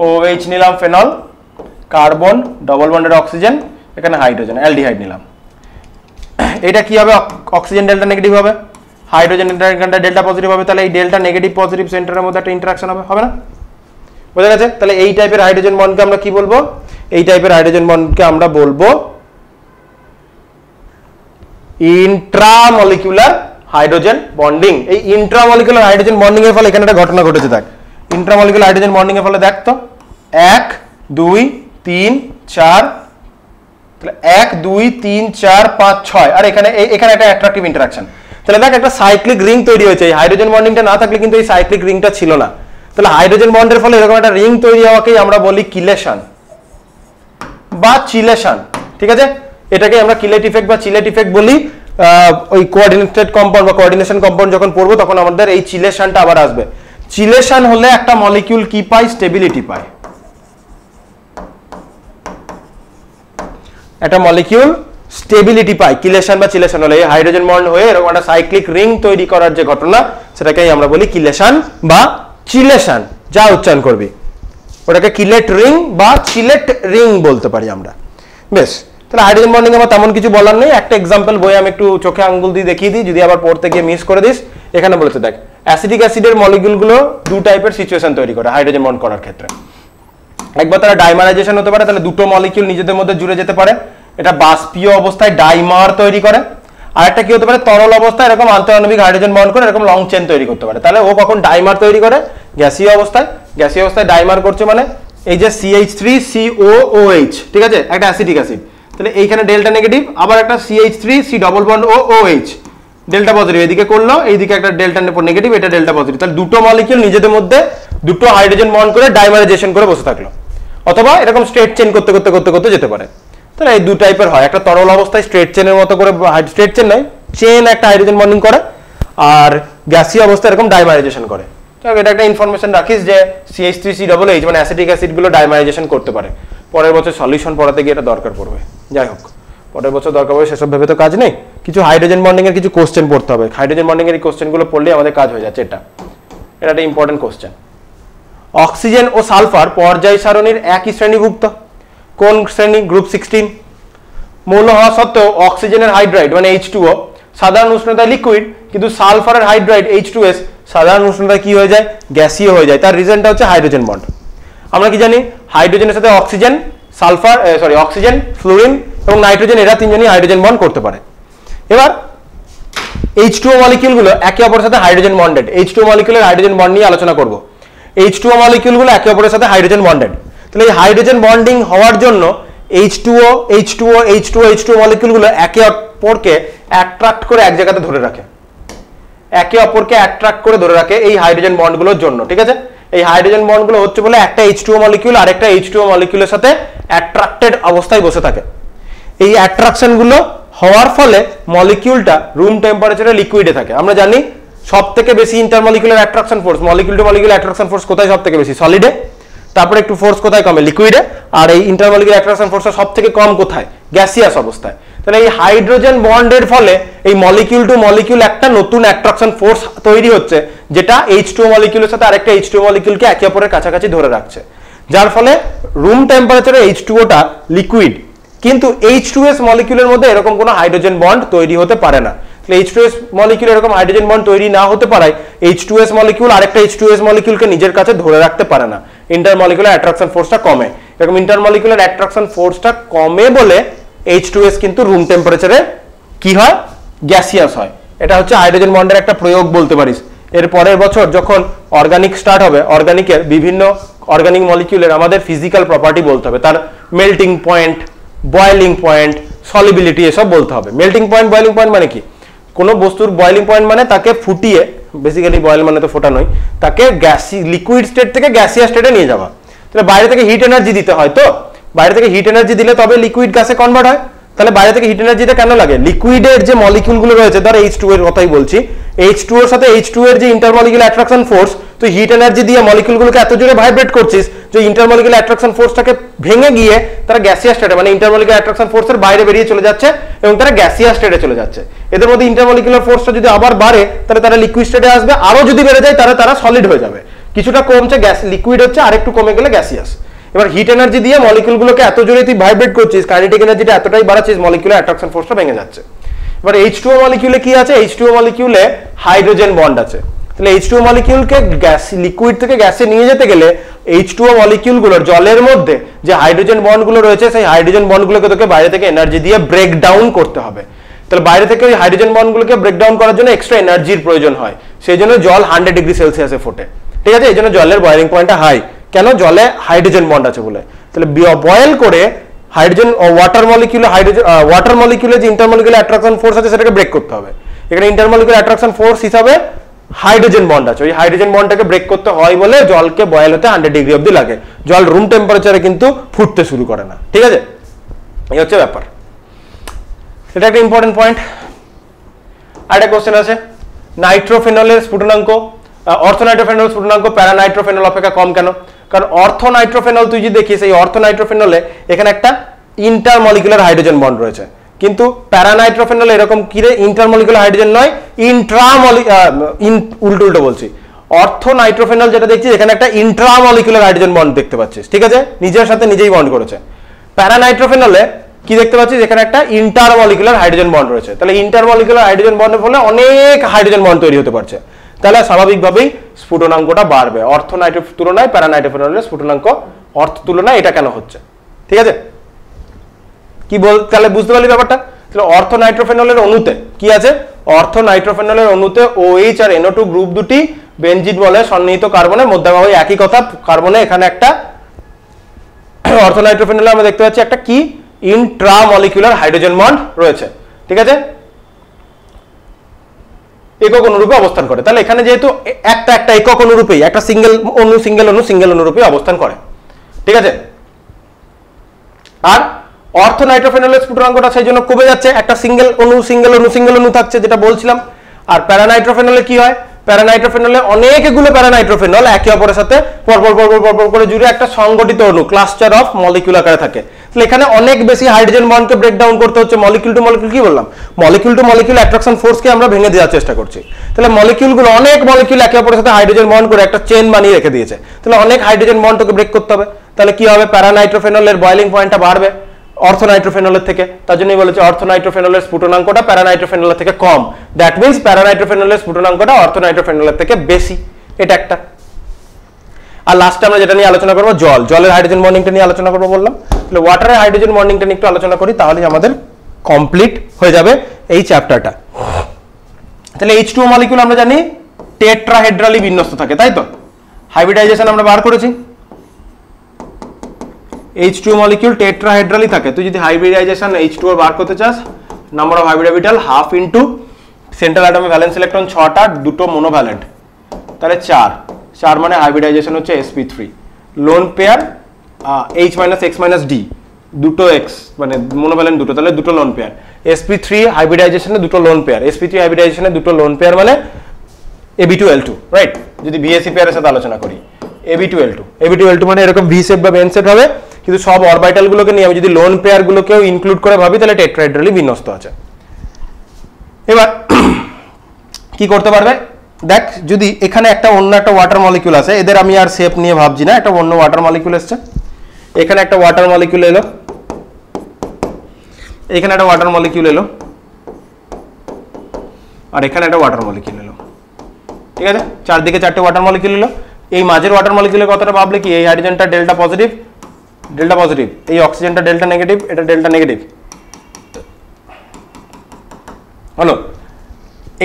OH নিলাম, phenol, carbon, double bonded oxygen, এখানে হাইড্রোজেন, অ্যালডিহাইড নিলাম। এটা কি হবে, অক্সিজেন ডেল্টা নেগেটিভ হবে, হাইড্রোজেন ডেল্টা পজিটিভ হবে, তাহলে এই ডেল্টা নেগেটিভ পজিটিভ সেন্টারের মধ্যে একটা ইন্টারাকশন হবে, হবে না? বোঝা গেছে? তাহলে এই টাইপের হাইড্রোজেন বন্ডকে আমরা কি বলবো, এই টাইপের হাইড্রোজেন বন্ডকে আমরা বলবো ইন্ট্রামলিকিউলার হাইড্রোজেন বন্ডিং। এই ইন্ট্রামলিকিউলার হাইড্রোজেন বন্ডিং এর ফলে এখানে একটা ঘটনা ঘটেছে, দেখ ইন্ট্রামলিকিউলার হাইড্রোজেন বন্ডিং এর ফলে দেখ তো 1 2 3 4, তাহলে 1 2 3 4 5 6, আর এখানে একটা অ্যাট্রাকটিভ ইন্টারাকশন। তাহলে দেখ একটা সাইক্লিক রিং তৈরি হয়েছে, এই হাইড্রোজেন বন্ডিংটা না থাকলে কিন্তু এই সাইক্লিক রিংটা ছিল না। তাহলে হাইড্রোজেন বন্ডের ফলে এরকম একটা রিং তৈরি হওয়াকেই আমরা বলি কিলেশন বা চিলেশন, ঠিক আছে? এটাকে আমরা কিলেট ইফেক্ট বা চিলেট ইফেক্ট বলি। ওই কোঅর্ডিনেটেড কম্পাউন্ড বা কোঅর্ডিনেশন কম্পাউন্ড যখন পড়বো তখন আমাদের এই চিলেশনটা আবার আসবে। চিলেশন হলে একটা মলিকিউল কি পায়? স্টেবিলিটি পায়। একটা মলিকিউল স্টেবিলিটি পায় কিলেশন বা চিলেশন হলে। এই হাইড্রোজেন বন্ড হয়ে এরকম একটা সাইক্লিক রিং তৈরি করার যে ঘটনা সেটাকেই আমরা বলি কিলেশন বা চিলেশন, যা উচ্চারণ করবি ওটাকে কিলেট রিং বা চিলেট রিং বলতে পারি আমরা। বেশ, তাহলে হাইড্রোজেন বন্ডিং আমার তেমন কিছু বলার নেই। একটা এক্সাম্পল বই আমি একটু চোখে আঙ্গুল দিয়ে দেখিয়ে দিই, যদি আবার পড়তে গিয়ে মিস করে দিস। এখানে বলেছে দেখ, অ্যাসিডিক অ্যাসিডের মলিকিউলগুলো দু টাইপের সিচুয়েশন তৈরি করে হাইড্রোজেন বন্ড করার ক্ষেত্রে। একবার তারা ডাইমারাইজেশন হতে পারে, তাহলে দুটো মলিকিউল নিজেদের মধ্যে জুড়ে যেতে পারে, এটা বাষ্পীয় অবস্থায় ডাইমার তৈরি করে। আর একটা কি হতে পারে, তরল অবস্থায় এরকম আন্তঃআণবিক হাইড্রোজেন বন্ড করে এরকম লং চেন তৈরি করতে পারে। তাহলে ও কখন ডাইমার তৈরি করে? গ্যাসীয় অবস্থায়। গ্যাসীয় অবস্থায় ডাইমার করছে মানে এই যে CH3COOH, ঠিক আছে, একটা অ্যাসিডিক অ্যাসিড। তাহলে এইখানে ডেল্টা নেগেটিভ, আবার একটা CH3C double bond OOH delta positive, এদিকে করলো, এইদিকে একটা ডেল্টা নেগেটিভ, এটা ডেল্টা পজিটিভ। তাহলে দুটো মলিকিউল নিজেদের মধ্যে দুটো হাইড্রোজেন বন্ড করে ডাইমারাইজেশন করে বসে থাকলো, অথবা এরকম স্ট্রেট চেন করতে করতে করতে করতে যেতে পারে। তাহলে এই দু টাইপের হয়, একটা তরল অবস্থায় স্ট্রেট চেনের মতো করে, স্ট্রেট চেন নয়, চেন একটা হাইড্রোজেন বন্ডিং করে, আর গ্যাসীয় অবস্থায় এরকম ডাইমারাইজেশন করে। এটা একটা ইনফরমেশন রাখিস যে CH3COOH মানে অ্যাসিডিক অ্যাসিডগুলো ডাইমারাইজেশন করতে পারে। পরের বছর সলিউশন পড়াতে গিয়ে এটা দরকার পড়বে। যাই হোক, পরের বছর দরকার পড়বে সেসব ভেবে তো কাজ নেই। কিছু হাইড্রোজেন বন্ডিং এর কিছু কোশ্চেন পড়তে হবে। হাইড্রোজেন বন্ডিং এর এই কোশ্চেনগুলো পড়লে আমাদের কাজ হয়ে যাচ্ছে। এটা একটা ইম্পর্টেন্ট কোশ্চেন। অক্সিজেন ও সালফার পর্যায় সারণীর একই শ্রেণীভুক্ত। কোন শ্রেণী? গ্রুপ 16। মৌল হওয়া সত্ত্বেও অক্সিজেনের হাইড্রাইড মানে H2O সাধারণ উষ্ণতায় লিকুইড, কিন্তু সালফারের হাইড্রাইড H2S সাধারণ উষ্ণতায় কি হয়ে যায়? গ্যাসীয় হয়ে যায়। তার রিজনটা হচ্ছে হাইড্রোজেন বন্ড। আমরা কি জানি? হাইড্রোজেনের সাথে অক্সিজেন, অক্সিজেন, ফ্লোরিন এবং নাইট্রোজেন, এরা তিনজনই হাইড্রোজেন বন্ড করতে পারে। এবার H2O মলিকিউলগুলো একে অপরের সাথে হাইড্রোজেন বন্ডেড। H2O মলিকিউলের হাইড্রোজেন বন্ড নিয়ে আলোচনা করব। H2O মলিকিউলগুলো একে অপরের সাথে হাইড্রোজেন বন্ডেড। তাহলে এই হাইড্রোজেন বন্ডিং হওয়ার জন্য H2O মলিকিউলগুলো একে অপরকে অ্যাট্রাক্ট করে এক জায়গাতে ধরে রাখে, একে অপরকে অ্যাট্রাক্ট করে ধরে রাখে এই হাইড্রোজেন বন্ডগুলোর জন্য, ঠিক আছে। এই হাইড্রোজেন বন্ডগুলো হচ্ছে বলে একটা H2O মলিকিউল আর একটা H2O মলিকিউলের সাথে অ্যাট্রাক্টেড অবস্থায় বসে থাকে। এই অ্যাট্রাকশনগুলো হওয়ার ফলে মলিকিউলটা রুম টেম্পারেচারে লিকুইডে থাকে। আমরা জানি সবথেকে বেশি intermolecular attraction force, molecule to molecule attraction force কোথায় সবথেকে বেশি? সলিডে। তারপরে একটু ফোর্স কোথায় কমে? লিকুইডে। আর এই ইন্টারমলিকুলার অ্যাট্রাকশন ফোর্সটা সবথেকে কম কোথায়? গ্যাসিয়াস অবস্থায়। তাহলে এই হাইড্রোজেন বন্ডের ফলে এই মলিকিউল টু মলিকিউল একটা নতুন অ্যাট্রাকশন ফোর্স তৈরি হচ্ছে, যেটা H2O মলিকিউলের সাথে আরেকটা H2O মলিকিউলকে একে অপরের কাছাকাছি ধরে রাখছে, যার ফলে রুম টেম্পারেচারে H2Oটা লিকুইড, কিন্তু H2S মলিকিউলের মধ্যে এরকম কোনো হাইড্রোজেন বন্ড তৈরি হতে পারে না। তাহলে H2S মলিকিউল এরকম হাইড্রোজেন বন্ড তৈরি না হতে পারায় H2S মলিকিউল আরেকটা H2S মলিকিউলকে নিজের কাছে ধরে রাখতে পারে না, ইন্টারমলিকুলার অ্যাট্রাকশন ফোর্সটা কমে। এরকম ইন্টারমলিকুলার অ্যাট্রাকশন ফোর্সটা কমে বলে H2S কিন্তু রুম টেম্পারেচারে কি হয়? গ্যাসিয়াস হয়। এটা হচ্ছে হাইড্রোজেন বন্ডের একটা প্রয়োগ বলতে পারিস। এর পরের বছর যখন অর্গানিক স্টার্ট হবে, অর্গানিকের বিভিন্ন অর্গানিক মলিকিউলের আমাদের ফিজিক্যাল প্রপার্টি বলতে হবে, তার melting point, boiling point, solubility, এসব বলতে হবে। মেল্টিং পয়েন্ট, বয়েলিং পয়েন্ট মানে কি? কোনো বস্তুর বয়েলিং পয়েন্ট মানে তাকে ফুটিয়ে, বেসিক্যালি বয়েল মানে তো ফোটা নয়, তাকে লিকুইড স্টেট থেকে গ্যাসিয়াস স্টেটে নিয়ে যাওয়া। তাহলে বাইরে থেকে হিট এনার্জি দিতে হয়, তো বাইরে থেকে হিট এনার্জি দিলে তবে লিকুইড গ্যাসে কনভার্ট হয়। তাহলে বাইরে থেকে হিট এনার্জিটা কেন লাগে? লিকুইডের যে মলিকিউলগুলো রয়েছে, ধর H2 এর কথাই বলছি, H2 এর সাথে H2 এর যে ইন্টারমলিকুলার অ্যাট্রাকশন ফোর্স, তুই হিট এনার্জি দিয়ে মলিকিউলগুলোকে এত জোরে ভাইব্রেট করছিস যে ইন্টারমলিকুলার অ্যাট্রাকশন ফোর্সটাকে ভেঙে গিয়ে তারা গ্যাসিয়াস স্টেটে, মানে ইন্টারমলিকুলার অ্যাট্রাকশন ফোর্সের বাইরে বেরিয়ে চলে যাচ্ছে এবং তারা গ্যাসিয়াস স্টেটে চলে যাচ্ছে। এদের মধ্যে ইন্টারমলিকুলার ফোর্সটা যদি আবার বাড়ে তাহলে তারা লিকুইড স্টেটে আসবে, আরো যদি বেড়ে যায় তারা সলিড হয়ে যাবে। কিছুটা কমছে গ্যাস, লিকুইড হচ্ছে, আরেকটু কমে গেলে গ্যাসিয়াস। এবার হিট এনার্জি দিয়ে মলিকিউলগুলোকে এত জোরে তুই ভাইব্রেট করছিস, কাইনেটিক এনার্জিটা এতটাই বাড়াচ্ছিস, মলিকিউলার অ্যাট্রাকশন ফোর্সটা ভেঙে যাচ্ছে। এবার H2O মলিকিউলে কি আছে? H2O মলিকিউলে হাইড্রোজেন বন্ড আছে। তাহলে H2O মলিকিউলকে গ্যাস, লিকুইড থেকে গ্যাসে নিয়ে যেতে গেলে H2O মলিকিউলগুলোর জলের মধ্যে যে হাইড্রোজেন বন্ডগুলো রয়েছে, সেই হাইড্রোজেন বন্ডগুলোকে তোকে বাইরে থেকে এনার্জি দিয়ে ব্রেক ডাউন করতে হবে। তাহলে বাইরে থেকে ওই হাইড্রোজেন বন্ডগুলোকে ব্রেক ডাউন করার জন্য এক্সট্রা এনার্জির প্রয়োজন হয়। সেই জন্য জল 100 ডিগ্রি সেলসিয়াসে ফোটে, ঠিক আছে। এই জন্য জলের বয়েলিং পয়েন্টটা হাই। কেন? জলে হাইড্রোজেন বন্ড আছে বলে। তাহলে বয়েল করে হাইড্রোজেন ওয়াটার মলিকিউলে, ওয়াটার মলিকিউলে যে ইন্টারমলিকুলার অ্যাট্রাকশন ফোর্স আছে সেটাকে ব্রেক করতে হবে। এখানে ইন্টারমলিকুলার অ্যাট্রাকশন ফোর্স হিসাবে হাইড্রোজেন বন্ড আছে, ওই হাইড্রোজেন বন্ডটাকে ব্রেক করতে হয় বলে জলকে বয়েল হতে 100 ডিগ্রি অবধি লাগে। জল রুম টেম্পারেচারে কিন্তু ফুটতে শুরু করে না, ঠিক আছে। এই হচ্ছে ব্যাপার। এটা একটা ইম্পর্টেন্ট পয়েন্ট। আরেকটা কোশ্চেন আছে, নাইট্রোফেনলের স্ফুটনাঙ্ক, অর্থনাইট্রোফেনল স্ফুটনাঙ্ক প্যারানাইট্রোফেনল অপেক্ষা কম কেন? কারণ অর্থনাইট্রোফেনল তুই যদি দেখিস, এই অর্থনাইট্রোফেনলে এখানে একটা ইন্টারমলিকুলার হাইড্রোজেন বন্ড রয়েছে, কিন্তু প্যারানাইট্রোফেনল এরকম কি রে, ইন্টারমলিকুলার হাইড্রোজেন নয়, উল্টো বলছি, অর্থনাইট্রোফেনল যেটা দেখছিস এখানে একটা ইন্ট্রামলিকুলার হাইড্রোজেন বন্ড দেখতে পাচ্ছিস, ঠিক আছে, নিজের সাথে নিজেই বন্ড করেছে। প্যারানাইট্রোফেনলে কি দেখতে পাচ্ছিস, এখানে একটা ইন্টারমলিকুলার হাইড্রোজেন বন্ড রয়েছে, তাহলে ইন্টারমলিকুলার হাইড্রোজেন বন্ডের ফলে অনেক হাইড্রোজেন বন্ড তৈরি হতে পারছে, তাহলে স্বাভাবিকভাবেই স্ফুটনাঙ্কটা বাড়বে। অর্থনাইট্রো তুলনায় প্যারানাইট্রোফেনলের স্ফুটনাঙ্ক অর্থ তুলনায় এটা কেন হচ্ছে, ঠিক আছে, কি বল, তাহলে বুঝতে পারলি ব্যাপারটা। তাহলে অর্থনাইট্রোফেনলের অণুতে কি আছে, অর্থনাইট্রোফেনলের অণুতে OH আর NO2 গ্রুপ দুটি বেনজিন বলে সন্নিহিত কার্বনের মধ্যভাগে, একই কথা, কার্বনে এখানে একটা অর্থনাইট্রোফেনলে আমরা দেখতে পাচ্ছি একটা কি ইন্ট্রামলিকুলার হাইড্রোজেন বন্ড রয়েছে, ঠিক আছে, একক অনুরূপে অবস্থান করে। তাহলে এখানে যেহেতু একটা একক অনুরূপেই, একটা সিঙ্গেল অনুরূপে অবস্থান করে, ঠিক আছে। আর অর্থনাইট্রোফেনলের স্ফুটনাঙ্কটা সেই জন্য কমে যাচ্ছে, একটা সিঙ্গেল অনু থাকছে, যেটা বলছিলাম। আর প্যারানাইট্রোফেনলে কি হয়, প্যারানাইট্রোফেনলে অনেকগুলো প্যারানাইট্রোফেনল একে অপরের সাথে পরপর করে জুড়ে একটা সংগঠিত অণু, ক্লাস্টার অফ মলিকিউল আকারে থাকে। তাহলে এখানে অনেক বেশি হাইড্রোজেন বন্ডকে ব্রেক ডাউন করতে হচ্ছে, মলিকিউল টু মলিকিউল, কি বললাম, মলিকিউল টু মলিকিউল অ্যাট্রাকশন ফোর্সকে আমরা ভেঙে দেওয়ার চেষ্টা করছি। তাহলে মলিকিউলগুলো, অনেক মলিকিউল একে অপরের সাথে হাইড্রোজেন বন্ড করে একটা চেন বানিয়ে রেখে দিয়েছে, তাহলে অনেক হাইড্রোজেন বন্ডকে ব্রেক করতে হবে। তাহলে কি হবে, প্যারানাইট্রোফেনলের বয়লিং পয়েন্টটা বাড়বে অর্থনাইট্রোফেনলের থেকে, তার জন্যই বলেছে অর্থনাইট্রোফেনলের স্ফুটনাঙ্কটা প্যারানাইট্রোফেনলের থেকে কম, দ্যাট মিন্স প্যারানাইট্রোফেনলের স্ফুটনাঙ্কটা অর্থনাইট্রোফেনলের থেকে বেশি, এটা একটা। আর লাস্টে আমরা যেটা নিয়ে আলোচনা করবো, জলের হাইড্রোজেন বন্ডিংটা নিয়ে আলোচনা করবো বললাম। তাহলে ওয়াটারের হাইড্রোজেন বন্ডিংটা নিয়ে একটু আলোচনা করি, তাহলেই আমাদের কমপ্লিট হয়ে যাবে এই চ্যাপ্টারটা। তাহলে H2O মলিকিউল আমরা জানি টেট্রাহেড্রালি বিন্যস্ত থাকে, তাই তো, হাইব্রিডাইজেশন আমরা বার করেছি, H2O মলিকিউল টেট্রাহেড্রালি থাকে। তুই যদি হাইব্রিডাইজেশন H2O বার করতে চাস, number of hybrid orbital half into central অ্যাটমে ভ্যালেন্স ইলেকট্রন 6টা, দুটো মোনোভ্যালেন্ট, তাহলে 4 মানে হাইব্রিডাইজেশন হচ্ছে sp3, lone pair H - X - D, দুটো X মানে মোনোভ্যালেন্ট দুটো, তাহলে দুটো লোন পেয়ার, sp3 হাইব্রিডাইজেশনে দুটো লোন পেয়ার, sp3 হাইব্রিডাইজেশনে দুটো লোন পেয়ার মানে ab2l2, রাইট। যদি BSC পেয়ারের সাথে আলোচনা করি, ab2l2 মানে এরকম V সেট বা বেন সেট হবে, কিন্তু সব অরবিটাল গুলোকে নিয়ে আমি যদি লোন পেয়ার গুলোকেও ইনক্লুড করে ভাবি, তাহলে টেট্রাহেড্রালি বিন্যস্ত আছে। এবার কি করতে পারবে, দেখ, যদি এখানে একটা অন্য একটা ওয়াটার মলিকিউল আছে, এদের আমি আর শেপ নিয়ে ভাবছি না, একটা অন্য ওয়াটার মলিকিউল এসছে, এখানে একটা ওয়াটার মলিকিউল এলো, এখানে একটা ওয়াটার মলিকিউল এলো, আর এখানে একটা ওয়াটার মলিকিউল এলো, ঠিক আছে, চারদিকে চারটে ওয়াটার মলিকিউল এলো। এই মাঝের ওয়াটার মলিকিউলের কথাটা ভাবলে কি, এই হাইড্রোজেনটা ডেল্টা পজিটিভ, এই অক্সিজেনটা ডেল্টা নেগেটিভ, এটা ডেল্টা নেগেটিভ হলো।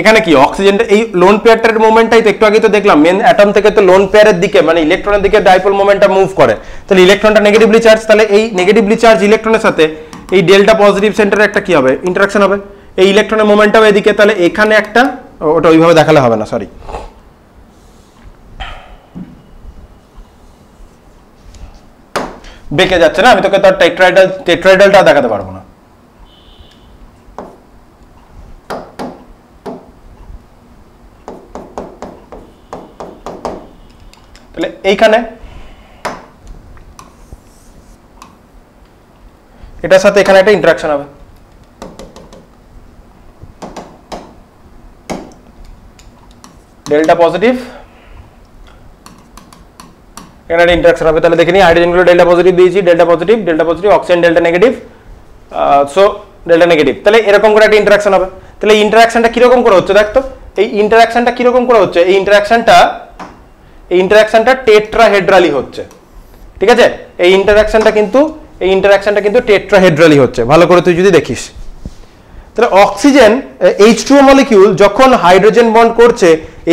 এখানে কি অক্সিজেনটা, এই লোন পেয়ারটার মোমেন্টটাই তো একটু আগে তো দেখলাম, মেন অ্যাটম থেকে তো লোন পেয়ারের দিকে মানে ইলেকট্রনের দিকে ডাইপোল মোমেন্টটা মুভ করে, তাহলে ইলেকট্রনটা নেগেটিভলি চার্জ, তাহলে এই নেগেটিভলি চার্জ ইলেকট্রনের সাথে এই ডেল্টা পজিটিভ সেন্টারে একটা কি হবে, ইন্টারাকশন হবে, এই ইলেকট্রনের মোমেন্টটাও এদিকে, তাহলে এখানে একটা, ওটা ওইভাবে দেখালে হবে না, সরি, বেঁকে যাচ্ছে না, আমি তোকে তার টেট্রাহেড্রালটা দেখাতে পারবো না। তাহলে এইখানে এটার সাথে এখানে একটা ইন্টারাকশন হবে, ডেল্টা পজিটিভ, এখানে একটা ইন্টারাকশন হবে। তাহলে দেখে নিই, হাইড্রোজেনগুলো ডেল্টা পজিটিভ দিয়েছি, delta positive, oxygen delta negative, so delta negative, তাহলে এরকম করে একটা ইন্টারাকশন হবে। তাহলে এই ইন্টারাকশনটা কিরকম করে হচ্ছে, দেখ তো, এই ইন্টারাকশনটা কিরকম করে হচ্ছে, এই ইন্টারাকশনটা টেট্রাহেড্রালি হচ্ছে, ঠিক আছে, এই ইন্টারাকশনটা কিন্তু টেট্রাহেড্রালি হচ্ছে, ভালো করে তুই যদি দেখিস। তাহলে অক্সিজেন H2O মলিকিউল যখন হাইড্রোজেন বন্ড করছে,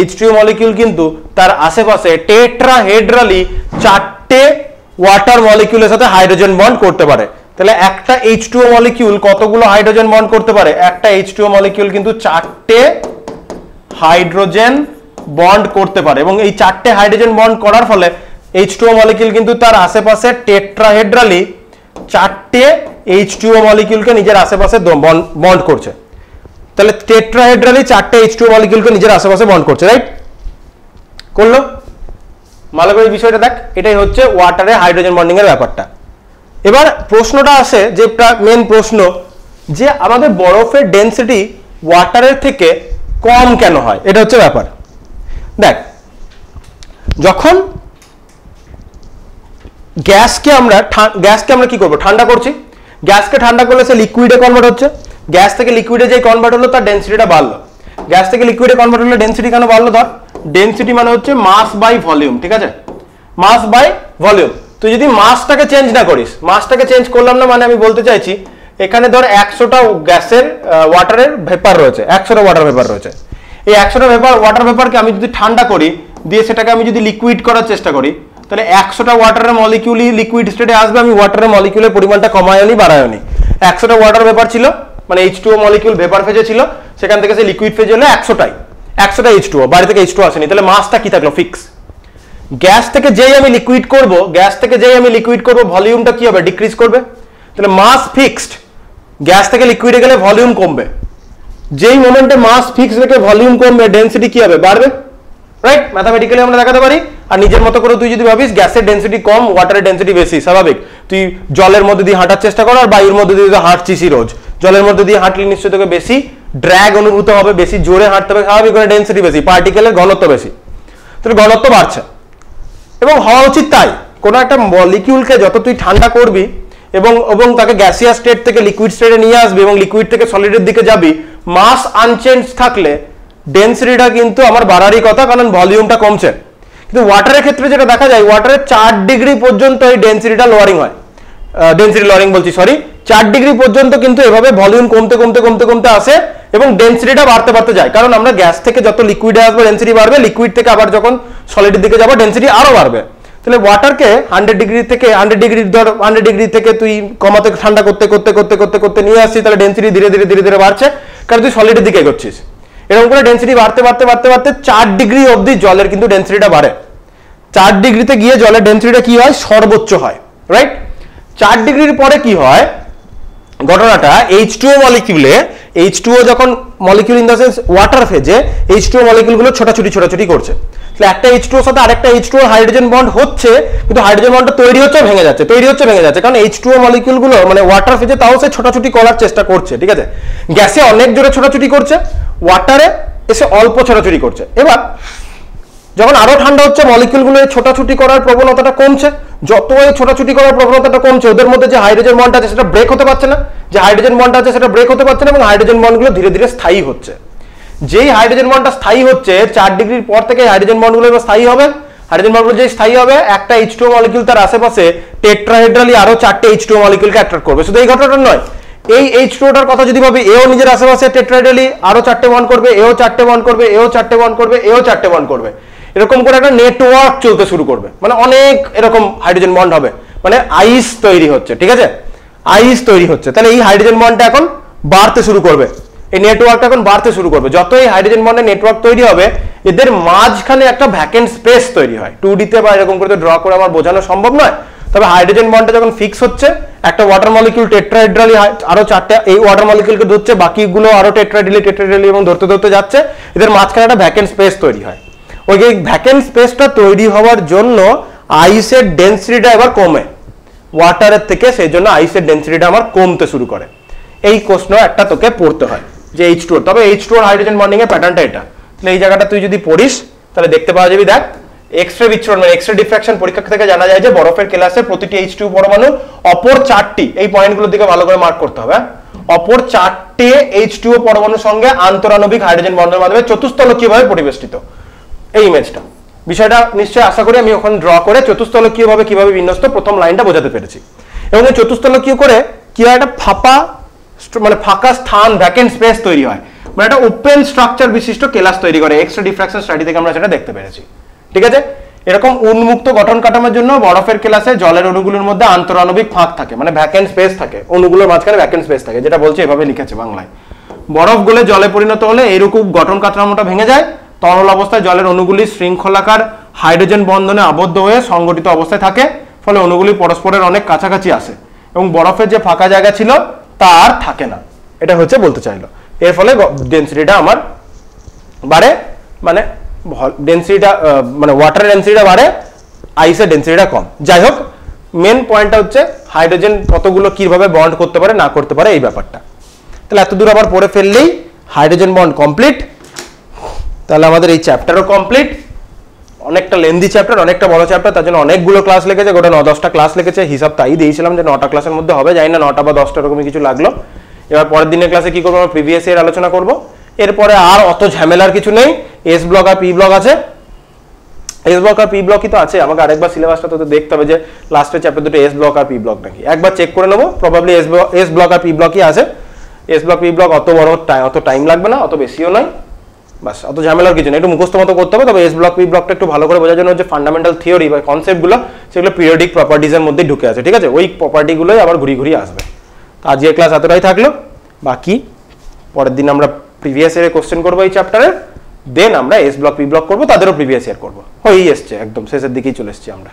H2O মলিকিউল কিন্তু তার আশেপাশে টেট্রাহেড্রালি 4টে ওয়াটার মলিকিউলের সাথে হাইড্রোজেন বন্ড করতে পারে। তাহলে একটা H2O মলিকিউল কতগুলো হাইড্রোজেন বন্ড করতে পারে, একটা H2O মলিকিউল কিন্তু 4টে হাইড্রোজেন বন্ড করতে পারে, এবং এই 4টে হাইড্রোজেন বন্ড করার ফলে H2O মলিকিউল কিন্তু তার আশেপাশে টেট্রাহেড্রালি 4টে H2O মলিকিউলকে নিজের আশেপাশে বন্ড করছে। তাহলে টেট্রাহেড্রালি 4টে H2O মলিকিউলকে নিজের আশেপাশে বন্ড করছে, রাইট? করলো? ভালো করে বিষয়টা দেখ, এটাই হচ্ছে ওয়াটারে হাইড্রোজেন বন্ডিং এর ব্যাপারটা। এবার প্রশ্নটা আসে, যে মেন প্রশ্ন, যে আমাদের বরফের ডেনসিটি ওয়াটারের থেকে কম কেন হয়, এটা হচ্ছে ব্যাপার। দেখ, যখন গ্যাসকে আমরা কি করবো, ঠান্ডা করছি, গ্যাসকে ঠান্ডা করলে সে লিকুইডে কনভার্ট হচ্ছে, গ্যাস থেকে লিকুইডে যে কনভার্ট হলো তার ডেনসিটিটা বাড়লো, গ্যাস থেকে লিকুইডে কনভার্ট হলে ডেনসিটি কেন বাড়লো? ধর ডেনসিটি মানে হচ্ছে মাস বাই ভলিউম, ঠিক আছে? মাস বাই ভলিউম। তুই যদি মাসটাকে চেঞ্জ না করিস, মাসটাকে চেঞ্জ করলাম না মানে আমি বলতে চাইছি এখানে ধর 100টা গ্যাসের ওয়াটারের ভেপার রয়েছে, 100টা ওয়াটার ভেপার রয়েছে। এই 100টা ওয়াটার ভেপারকে আমি যদি ঠান্ডা করি, দিয়ে সেটাকে আমি যদি লিকুইড করার চেষ্টা করি, তাহলে 100টা ওয়াটারের মলিকিউলই লিকুইড স্টেটে আসবে। আমি ওয়াটারের মলিকিউলের পরিমাণটা কমায়নি বাড়ায়নি। 100টা ওয়াটার ভেপার ছিল, মানে H2O মলিকিউল ভেপার ফেজে ছিল, সেখান থেকে সে লিকুইড ফেজে হলো 100টা H2O, বাইরে থেকে H2O আসেনি, তাহলে মাসটা কি থাকলো? ফিক্স। গ্যাস থেকে যেই আমি লিকুইড করব, ভলিউমটা কি হবে? ডিক্রিজ করবে। তাহলে মাস ফিক্সড, গ্যাস থেকে লিকুইডে গেলে ভলিউম কমবে। যেই মোমেন্টে মাস ফিক্সড রেখে ভলিউম কমবে, ডেনসিটি কি হবে? বাড়বে, রাইট? ম্যাথামেটিক্যালি আমরা দেখাতে পারি। আর নিজের মতো করে তুই যদি ভাবিস গ্যাসের ডেনসিটি কম, ওয়াটারের ডেনসিটি বেশি, স্বাভাবিক। তুই জলের মধ্যে দিয়ে হাঁটার চেষ্টা কর আর বায়ুর মধ্যে দিয়ে হাঁটছিসই রোজ, জলের মধ্যে দিয়ে হাঁটলে নিশ্চয়ই তোকে বেশি ড্র্যাগ অনুভূত হবে, বেশি জোরে হাঁটতে হবে, স্বাভাবিক, করে ডেনসিটি বেশি, পার্টিকেলের ঘনত্ব বেশি, তাহলে ঘনত্ব বাড়ছে। এবং হওয়া উচিত তাই। কোনো একটা মলিকিউলকে যত তুই ঠান্ডা করবি এবং তাকে গ্যাসিয়াস স্টেট থেকে লিকুইড স্টেটে নিয়ে আসবি এবং লিকুইড থেকে সলিডের দিকে যাবি, মাস আনচেঞ্জ থাকলে ডেনসিটিটা কিন্তু আমার বাড়ারই কথা, কারণ ভলিউমটা কমছে। কিন্তু ওয়াটারের ক্ষেত্রে যেটা দেখা যায়, ওয়াটারের 4 ডিগ্রি পর্যন্ত এই ডেনসিটিটা লোয়ারিং হয়, 4 ডিগ্রি পর্যন্ত কিন্তু এভাবে ভলিউম কমতে কমতে কমতে কমতে আসে এবং ডেনসিটিটা বাড়তে বাড়তে যায়। কারণ আমরা গ্যাস থেকে যত লিকুইডে আসবো ডেনসিটি বাড়বে, লিকুইড থেকে আবার যখন সলিডের দিকে যাবো ডেনসিটি আরো বাড়বে। তাহলে ওয়াটারকে 100 ডিগ্রি থেকে তুই কমাতে, ঠান্ডা করতে করতে করতে করতে করতে নিয়ে আসছিস, তাহলে ডেনসিটি ধীরে ধীরে ধীরে ধীরে বাড়ছে, কারণ তুই সলিডের দিকে এগোচ্ছিস। এরকম করে ডেনসিটি বাড়তে বাড়তে বাড়তে বাড়তে 4 ডিগ্রি অবধি জলের কিন্তু ডেনসিটিটা বাড়ে। 4 ডিগ্রিতে গিয়ে জলের ডেনসিটিটা কি হয়? সর্বোচ্চ হয়, রাইট? 4 ডিগ্রির পরে কি হয় ঘটনাটা, H2O মলিকিউলে, H2O যখন molecule in the sense water ফেজে H2O মলিকিউলগুলো ছোটাছুটি করছে, তাহলে একটা H2O সাথে আরেকটা H2O হাইড্রোজেন বন্ড হচ্ছে, কিন্তু হাইড্রোজেন বন্ডটা তৈরি হচ্ছে ভেঙে যাচ্ছে, কারণ H2O মলিকিউলগুলো মানে ওয়াটার ফেজে তাও সে ছোটাছুটি করার চেষ্টা করছে, ঠিক আছে? গ্যাসে অনেক জোরে ছোটাছুটি করছে, ওয়াটারে এসে অল্প ছোটাছুটি করছে। এবার যখন আরো ঠান্ডা হচ্ছে, মলিকিউলগুলো ছোটাছুটি করার প্রবণতাটা কমছে, যত এই ছোটাছুটি করার প্রবণতাটা কমছে, ওদের মধ্যে যে হাইড্রোজেন বন্ড আছে সেটা ব্রেক হতে পারছে না, এবং হাইড্রোজেন বন্ডগুলো ধীরে ধীরে স্থায়ী হচ্ছে। যেই হাইড্রোজেন বন্ডটা স্থায়ী হচ্ছে, 4 ডিগ্রির পর থেকে হাইড্রোজেন বন্ডগুলো এবার স্থায়ী হবে। হাইড্রোজেন বন্ডগুলো যেই স্থায়ী হবে, একটা H2O মলিকিউল তার আশেপাশে টেট্রাহেড্রালি আরো 4টে H2O মলিকিউলকে অ্যাট্রাক্ট করবে। শুধু এই ঘটনাটা নয়, এই H2Oটার কথা যদি ভাবি, এও নিজের আশেপাশে টেট্রাহেড্রালি আরো 4টে বন্ড করবে, এও 4টে বন্ড করবে, এও 4টে বন্ড করবে, এও 4টে বন্ড করবে, এরকম করে একটা নেটওয়ার্ক চলতে শুরু করবে। মানে অনেক এরকম হাইড্রোজেন বন্ড হবে, মানে আইস তৈরি হচ্ছে, ঠিক আছে? আইস তৈরি হচ্ছে। তাহলে এই হাইড্রোজেন বন্ডটা এখন বাড়তে শুরু করবে, এই নেটওয়ার্কটা এখন বাড়তে শুরু করবে। যত এই হাইড্রোজেন বন্ডের নেটওয়ার্ক তৈরি হবে, এদের মাঝখানে একটা ভ্যাকেন্ট স্পেস তৈরি হয়। 2D তে বা এরকম করে ড্র করে আমার বোঝানো সম্ভব নয়, তবে হাইড্রোজেন বন্ডটা যখন ফিক্স হচ্ছে, একটা ওয়াটার মলিকিউল টেট্রাহেড্রালি আরো 4টে এই ওয়াটার মলিকিউলকে ধরছে, বাকিগুলো আরো টেট্রাহেড্রালি এবং ধরতে ধরতে যাচ্ছে, এদের মাঝখানে একটা ভ্যাকেন্ট স্পেস তৈরি হয়। ওই ভ্যাকেন্ট স্পেসটা তৈরি হওয়ার জন্য আইসের ডেনসিটিটা এবার কমে ওয়াটারের থেকে, সেই জন্য আইসের ডেনসিটিটা আমার কমতে শুরু করে। এই প্রশ্ন একটা তোকে পড়তে হয় যে H2O, তবে H2O হাইড্রোজেন বন্ডিং এর প্যাটার্নটা এটা। তাহলে এই জায়গাটা তুই যদি পড়িস তাহলে দেখতে পাওয়া যাবে। দেখ, এক্স-রে বিচ্ছুরণ মানে এক্স-রে ডিফ্র্যাকশন পরীক্ষা থেকে জানা যায় যে বরফের কেলাসে প্রতিটি H2O পরমাণু অপর 4টি, এই পয়েন্টগুলোর দিকে ভালো করে মার্ক করতে হবে, অপর 4টে H2O পরমাণুর সঙ্গে আন্তরাণবিক হাইড্রোজেন বন্ডের মাধ্যমে চতুস্তলকীয়ভাবে পরিবেষ্টিত। এই ইমেজটা, বিষয়টা নিশ্চয়ই আশা করি আমি ওখানে ড্র করে চতুস্তলকীয়ভাবে কিভাবে বিন্যস্ত প্রথম লাইনটা বোঝাতে পেরেছি। এবং এই চতুস্তলকীয় করে কি হয়, একটা ফাঁকা স্থান, ভ্যাকেন্ট স্পেস তৈরি হয়, মানে একটা ওপেন স্ট্রাকচার বিশিষ্ট কেলাস তৈরি করে। এক্স-রে ডিফ্র্যাকশন স্টাডি থেকে আমরা সেটা দেখতে পেরেছি, ঠিক আছে? এরকম উন্মুক্ত গঠন কাঠামোর জন্য বরফের কেলাসে জলের অণুগুলোর মধ্যে আন্তরাণবিক ফাঁক থাকে, মানে ভ্যাকেন্ট স্পেস থাকে, অণুগুলোর মাঝখানে ভ্যাকেন্ট স্পেস থাকে, যেটা বলছে এভাবে লিখেছে বাংলায়। বরফ গলে জলে পরিণত হলে এইরকম গঠন কাঠামোটা ভেঙে যায়, তরল অবস্থায় জলের অণুগুলি শৃঙ্খলাকার হাইড্রোজেন বন্ধনে আবদ্ধ হয়ে সংগঠিত অবস্থায় থাকে, ফলে অণুগুলি পরস্পরের অনেক কাছাকাছি আসে এবং বরফের যে ফাঁকা জায়গা ছিল তা আর থাকে না। এটা হচ্ছে বলতে চাইলো। এর ফলে ডেন্সিটিটা আমার বাড়ে, মানে ডেন্সিটিটা মানে ওয়াটারের ডেন্সিটিটা বাড়ে, আইসের ডেন্সিটিটা কম। যাই হোক, মেন পয়েন্টটা হচ্ছে হাইড্রোজেন কতগুলো কিভাবে বন্ড করতে পারে না করতে পারে এই ব্যাপারটা। তাহলে এত দূর আবার পড়ে ফেললেই হাইড্রোজেন বন্ড কমপ্লিট। তাহলে আমাদের এই চ্যাপ্টারও কমপ্লিট। অনেকটা লেন্দি চ্যাপ্টার, অনেকটা বড় চ্যাপ্টার, তার জন্য অনেকগুলো ক্লাস লেগেছে, গোটা 9-10টা ক্লাস লেগেছে। হিসাব তাই দিয়েছিলাম যে 9টা ক্লাসের মধ্যে হবে, জানি না 9টা বা 10টা এরকমই কিছু লাগলো। এবার পরের দিনের ক্লাসে কি করবো, আমরা প্রিভিয়াস ইয়ার আলোচনা করব। এরপরে আর অত ঝামেলার কিছু নেই, এস ব্লক আর পি ব্লক আছে। এস ব্লক আর পি ব্লকই তো আছে, আমাকে আরেকবার সিলেবাসটা তো দেখতে হবে যে লাস্টের চ্যাপ্টার দুটো এস ব্লক আর পি ব্লক নাকি, একবার চেক করে নেবো। প্রবাবলি এস ব্লক আর পি ব্লকই আছে। এস ব্লক পি ব্লক অত বড় অত টাইম লাগবে না, অত বেশিও নয়, বাস অত ঝামেলার কিছু নেই, একটু মুখস্থ মতো করতে হবে। তবে এস ব্লক পি ব্লকটা একটু ভালো করে বোঝার জন্য যে ফান্ডামেন্টাল থিওরি বা কনসেপ্টগুলো সেগুলো পিরিয়ডিক প্রপার্টিজের মধ্যে ঢুকে আছে, ঠিক আছে? ওই প্রপার্টিগুলোই আবার ঘুরিয়ে ঘুরিয়ে আসবে। তো আজকের ক্লাস এতটাই থাকলো, বাকি পরের দিন আমরা প্রিভিয়াস ইয়ারে কোশ্চেন করবো এই চ্যাপ্টারের, দেন আমরা এস ব্লক পি ব্লক করবো, তাদেরও প্রিভিয়াস ইয়ার করবো। হয়েই এসছে, একদম শেষের দিকেই চলে এসছি আমরা।